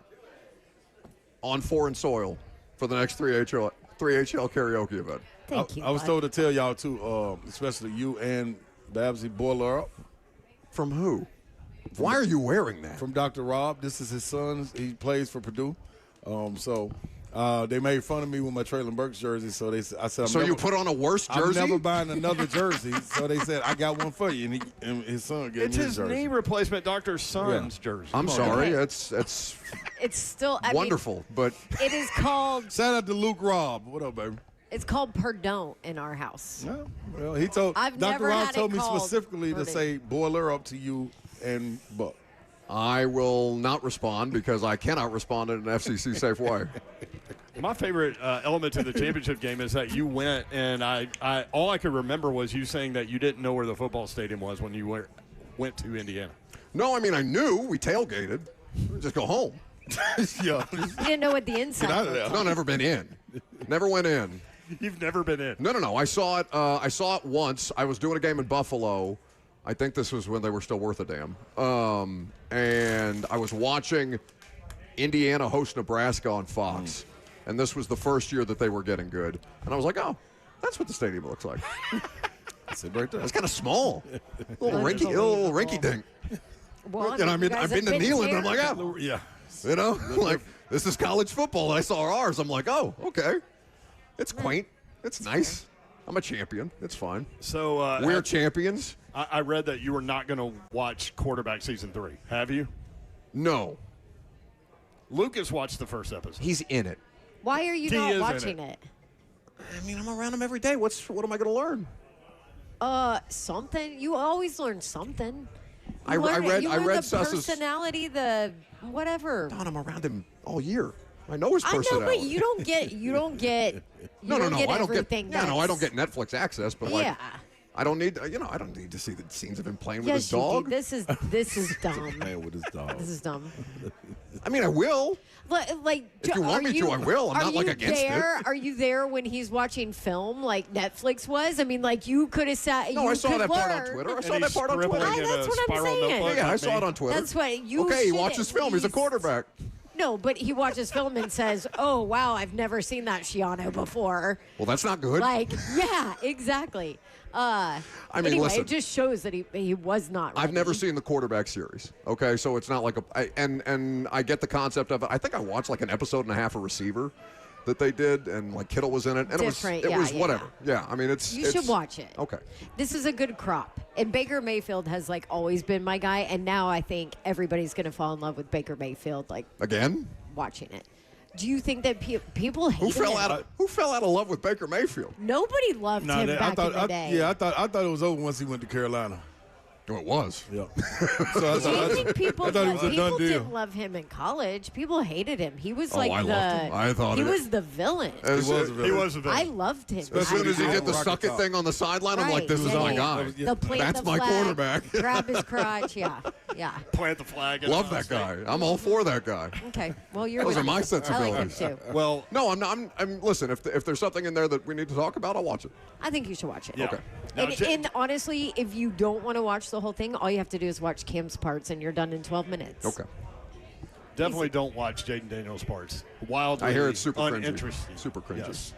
on foreign soil for the next 3HL karaoke event. Thank you. I was bud. told to tell y'all too, especially you and Babsy, boiler up From who? Why are you wearing that? from Dr. Rob. This is his son. He plays for Purdue. They made fun of me with my Traylon Burks jersey, so I said, So you put on a worse jersey? I'm never buying another jersey. So they said, I got one for you, and his son gave It's me his jersey. knee replacement, Dr. Son's jersey. I'm Come on. sorry. Okay. It's It's still I wonderful, but Mean, it is called. Shout out to Luke Robb. What up, baby? It's called Perdon in our house. No, well, he told I've Dr. never Rob had told it me called specifically to Purdue. say boiler up to you and Buck. I will not respond because I cannot respond in an FCC safe way. My favorite element to the championship game is that you went, and I all I could remember was you saying that you didn't know where the football stadium was when you went to Indiana. No, I mean I knew we tailgated. Just go home. Yeah. You didn't know what the inside. out of looked there. No, never been in. Never went in. You've never been in. No. I saw it. I saw it once. I was doing a game in Buffalo. I think this was when they were still worth a damn. And I was watching Indiana host Nebraska on Fox. And this was the first year that they were getting good. And I was like, oh, that's what the stadium looks like. That's it right there. It's kind of small. Little rinky dink. Well, You know, I mean, you guys I've been have to Neyland. I'm like, there. oh, Yeah. you know, like this is college football. And I saw ours. I'm like, oh, okay. It's quaint. It's nice. I'm a champion. It's fine. So We're champions. I read that you were not going to watch Quarterback Season 3. Have you? No, Lucas watched the first episode. he's in it. Why are you He is not in watching it. it? I mean, I'm around him every day. What am I going to learn? Something. You always learn something. I You learn it. read- You I learn read the Suss's- personality, the whatever. Don, I'm around him all year. I know his I know, personality. but you don't get. You don't get. no. Get I don't get. everything Yeah, no, I don't that's- get Netflix access. But like, Yeah. I don't need. I don't need to see the scenes of him playing with Yes, his dog. you do. This is dumb. Man with his dog. This is dumb. I mean, I will. Like, If you want are me to, I will. I'm are not, like, you against it. there? Are you there when he's watching film like Netflix was? I mean, like you could have sat. No, you I saw could that part on learn. Twitter. I And saw he's that part on scribbling Twitter. in That's a what I'm spiral saying. notebook Yeah, I like saw me. it on Twitter. That's what you. Okay, he should watches at film. He's a least- quarterback. No, but he watches film and says, "Oh wow, I've never seen that Shiano before." Well, that's not good. Like, yeah, exactly. I mean, anyway, listen. it just shows that he was not. I've never ready. seen the quarterback series. Okay, so it's not like and I get the concept of it. I think I watched like an episode and a half of Receiver that they did, and like Kittle was in it, and Different, it yeah, was yeah, whatever. Yeah, I mean it's. You should watch it. Okay. This is a good crop. And Baker Mayfield has like always been my guy, and now I think everybody's going to fall in love with Baker Mayfield. Like Again? watching it. Do you think that people hate Who fell him? out of love with Baker Mayfield? Nobody loved him back in the day. I thought it was over once he went to Carolina. Oh, it was. Yeah. So I Do you think people, I thought it was a people done deal. didn't love him in college? People hated him. He was Oh, like I the. loved him. I thought he it- was the villain. He was a villain. He was a villain. I loved him. As soon as he I- did the Rocket suck it top. thing on the sideline, I'm like, Right, this is yeah, my yeah. guy. The plant That's the my flag, quarterback. Grab his crotch. Yeah, yeah. Plant the flag. in Love Ohio that State. guy. I'm all for that guy. Okay. Well, you're. Those with are my me. I like him sensibilities. too. Well, No, I'm not. I'm listen. If there's something in there that we need to talk about, I'll watch it. I think you should watch it. yeah. Okay. Now, And honestly, if you don't want to watch the whole thing, all you have to do is watch Kim's parts, and you're done in 12 minutes. Okay. definitely don't watch Jaden Daniels' parts. Wildly I hear it's super cringy. uninteresting. Super cringy. Yes.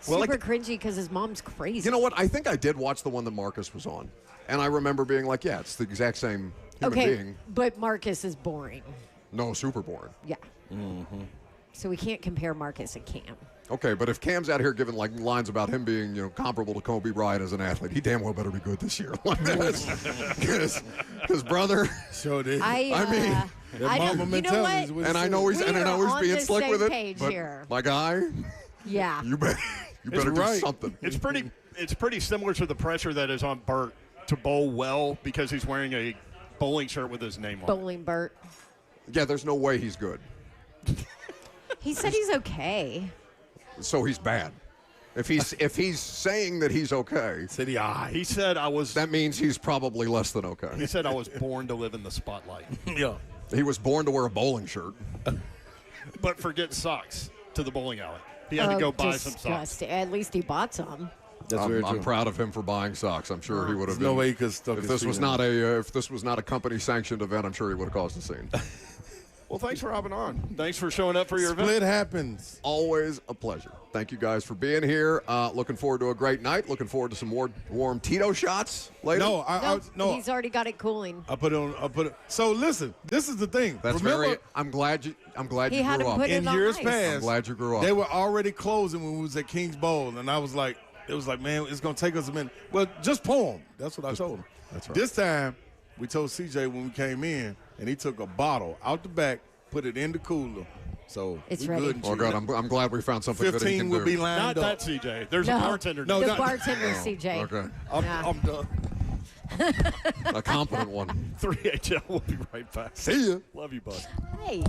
Super cringy because his mom's crazy. You know what? I think I did watch the one that Marcus was on, and I remember being like, "Yeah, it's the exact same human Okay, being." but Marcus is boring. No, super boring. Yeah. So we can't compare Marcus and Cam. Okay, but if Cam's out here giving like lines about him being, comparable to Kobe Bryant as an athlete, he damn well better be good this year. Like his brother. Sure did. I mean, I know, Mamba you know mentality what? is what And I know he's We are on being the slick same with it. page But here. my guy, Yeah. you better do right. something. It's pretty similar to the pressure that is on Burt to bowl well because he's wearing a bowling shirt with his name on it. Bowling Bert. Yeah, there's no way he's good. He said he's okay. So he's bad. If he's saying that he's okay, He said I was. that means he's probably less than He okay. said I was born to live in the spotlight, Yeah. He was born to wear a bowling shirt. but forget socks to the bowling alley. He had to go buy some socks. Disgusting. At least he bought some. That's very I'm true. proud of him for buying socks. I'm sure he would have. There's no been- way he could have stuck If his this feet was in not there. if this was not a company sanctioned event, I'm sure he would have caused a scene. Well, thanks for hopping on. Thanks for showing up for your event. Split happens. Always a pleasure. Thank you guys for being here. Looking forward to a great night. Looking forward to some more warm Tito shots later. No, He's already got it cooling. I put it. So listen, this is the thing. That's Remember, very. I'm glad He you had grew to up. put it in on years ice. past, I'm glad you grew up. They were already closing when we was at Kings Bowl, and I was like, it was like, man, it's gonna take us a minute. Well, just pour 'em. That's what I told him. That's right. This time, we told CJ when we came in, and he took a bottle out the back, put it in the cooler. So It's we ready. good and Oh chill. God, I'm glad we found something that he 15 can will do. be lined Not up. that CJ. There's No, a bartender. No, the not- bartender, CJ. Okay, Yeah. I'm done. a competent one. 3HL. We'll be right back. See ya. Love you, bud. Hey.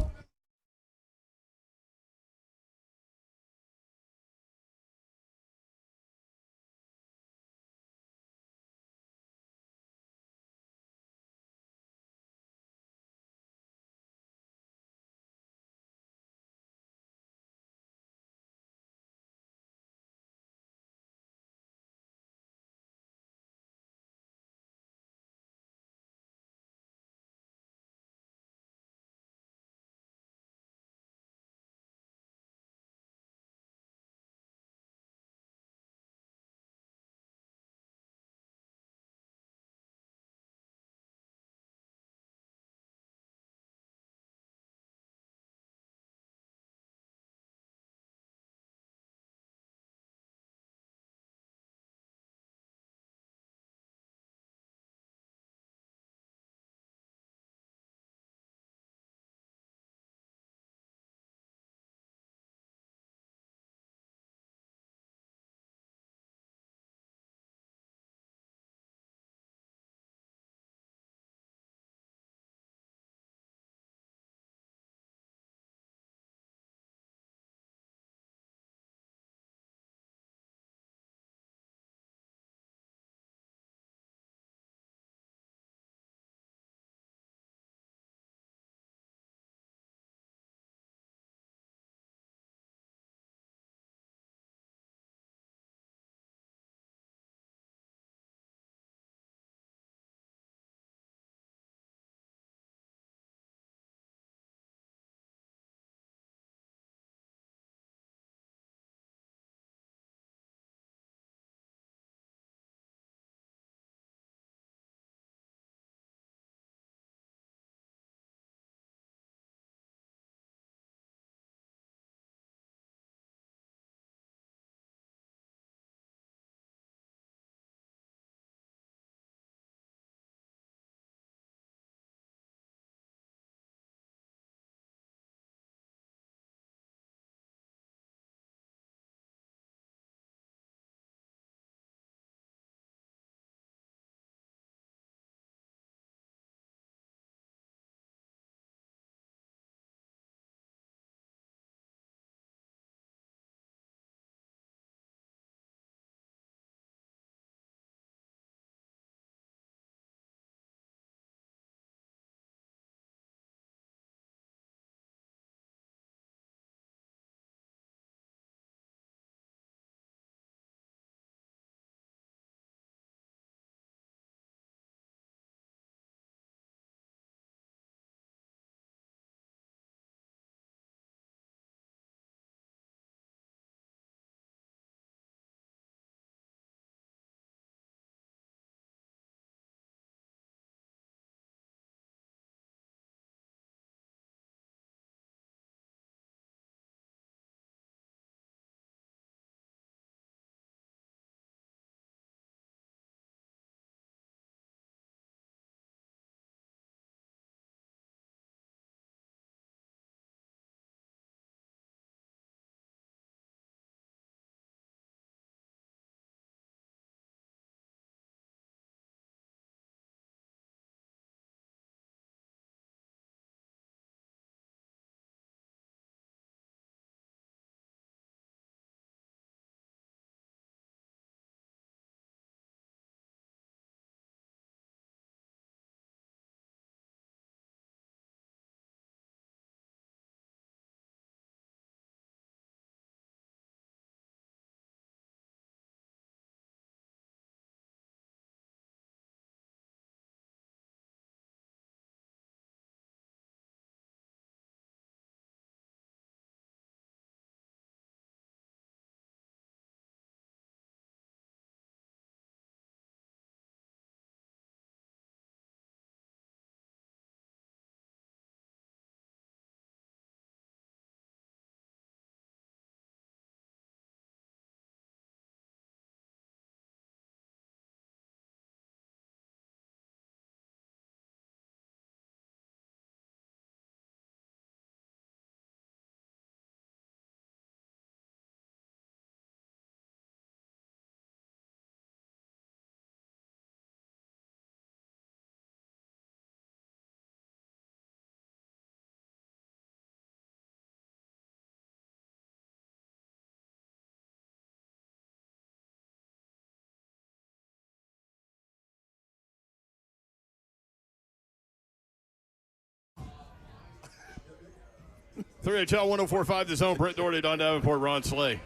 3HL 104.5 The Zone. Brett Doherty, Don Davenport, Ron Slay.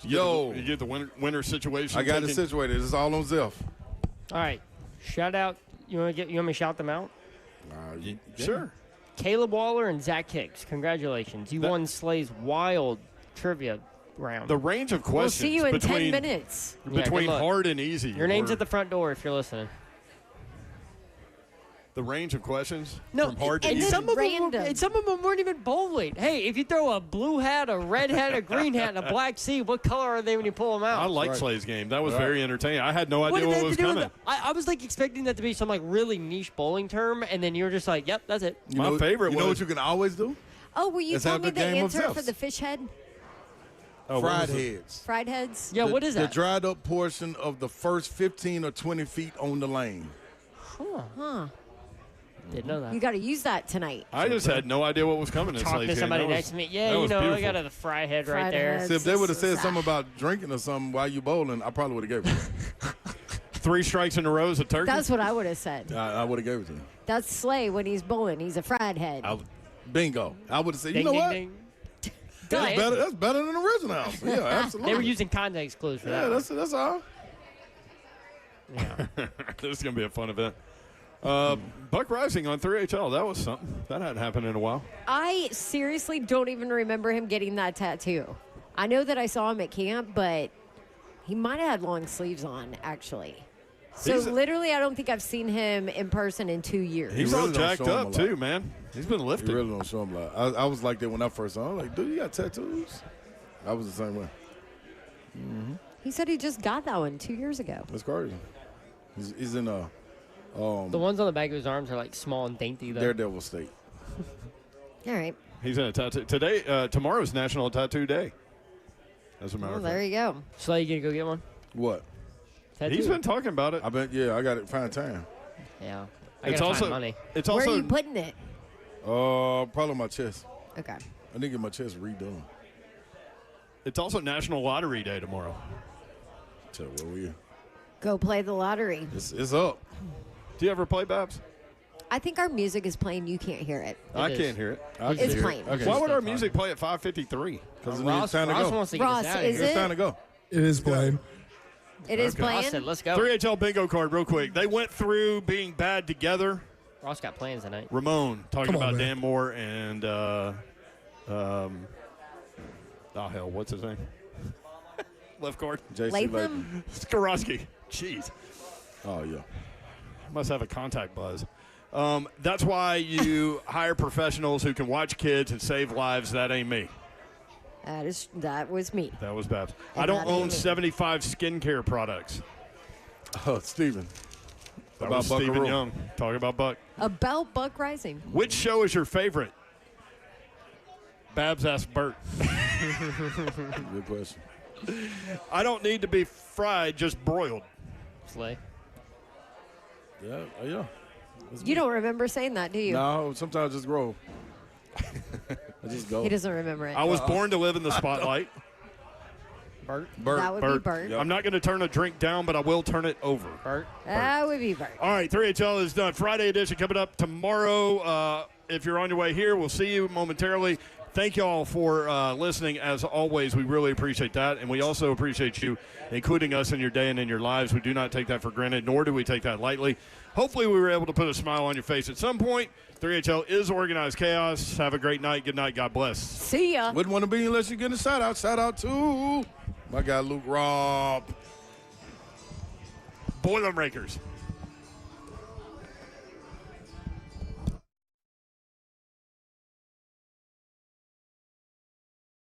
You get the winner situation. I got it situated. It's all on Zeph. All right. Shout out. You want me to shout them out? Sure. Caleb Waller and Zach Hicks. Congratulations. You won Slay's wild trivia round. The range of We'll questions see you in between 10 minutes. between good luck. hard and easy. Your name's were- at the front door if you're listening. the range of questions No, from hard to and easy. some of them Random. weren't even bowling. Hey, if you throw a blue hat, a red hat, a green hat, and a black C, what color are they when you pull them out? I like Slay's game. That was very entertaining. I had no idea did what that was to do with coming. it? I was like expecting that to be some like really niche bowling term, and then you were just like, "Yep, that's it." My favorite You know was what you can always do? Oh, will you Let's tell have me the the game of answer for Zephs. the fish head? what Fried was it? heads. Fried heads? Yeah, what is The that? dried up portion of the first 15 or 20 feet on the lane. Huh. Didn't know that. You got to use that tonight. I just had no idea what was coming in Talking Slay's to game. somebody That was- next to me. Yeah, that you was know, I beautiful. got a fry head right Fried there. heads. See, if they would have said Sad. something about drinking or something while you bowling, I probably would have gave it 3 strikes in a row is a turkey. That's what I would have said. to you. I would have gave it to you. That's Slay when he's bowling. He's a fried head. Bingo. I would have said, Ding, you know ding, what? ding. That's better. That's better than the original house. Yeah, absolutely. They were using context clues for Yeah, that. that's all. Yeah. This is going to be a fun event. Buck Rising on 3HL. That was something. That hadn't happened in a while. I seriously don't even remember him getting that tattoo. I know that I saw him at camp, but he might have had long sleeves on, actually. So He's- literally, I don't think I've seen him in person in 2 years. He's really all don't jacked show him up, a lot. too, man. He's been You lifting. really don't show them a lot. I was like that when I first saw him. I was like, dude, you got tattoos? I was the same way. He said he just got that one 2 years ago. That's crazy. He's in a The ones on the back of his arms are like small and dainty, though. Daredevil state. All right. He's in a tattoo. Tomorrow's National Tattoo Day. As a matter Well, of fact. there you go. So you gonna go get one? What? Tattoo? He's been talking about it. I bet, yeah, I got it. Fine time. Yeah. I It's gotta also find money. It's Where also are you putting it? Probably my chest. Okay. I need to get my chest redone. it's also National Lottery Day tomorrow. Tell you where we Go play the lottery. It's up. Do you ever play Babs? I think our music is playing. You can't hear it. I is. can't hear it. I It's can hear playing. It. Okay. Why would our music play at 5:53? Because Ross, it's time to Ross go. wants to get Ross, us out of is here. It's time to go. It is playing. It is Okay. Ross playing. said, "Let's go." 3HL bingo card, real quick. They went through being bad together. Ross got plans tonight. Ramon talking Come on, about man. Dan Moore and what's his name? Left guard. JC Latham? Skorowski. Jeez. Oh, yeah. Must have a contact buzz. That's why you hire professionals who can watch kids and save lives. That ain't me. That was me. That was Babs. And I don't that ain't own me. 75 skincare products. Oh, Steven. That About was Stephen Buckaroo. Young. Talking about Buck. About Buck Rising. Which show is your favorite? Babs asked Bert. Good question. I don't need to be fried, just broiled. Slay. Yeah, yeah. You don't remember saying that, do you? No, sometimes I just grow. I just go. He doesn't remember it. I was born to live in the spotlight. Bert. That would be Bert. I'm not going to turn a drink down, but I will turn it over. Bert. That would be Bert. All right, 3HL is done. Friday edition coming up tomorrow. If you're on your way here, we'll see you momentarily. Thank you all for listening. As always, we really appreciate that. And we also appreciate you including us in your day and in your lives. We do not take that for granted, nor do we take that lightly. Hopefully, we were able to put a smile on your face at some point. 3HL is organized chaos. Have a great night. Good night. God bless. See ya. Wouldn't want to be unless you get a shout out. Shout out to my guy, Luke Robb. Boilermakers.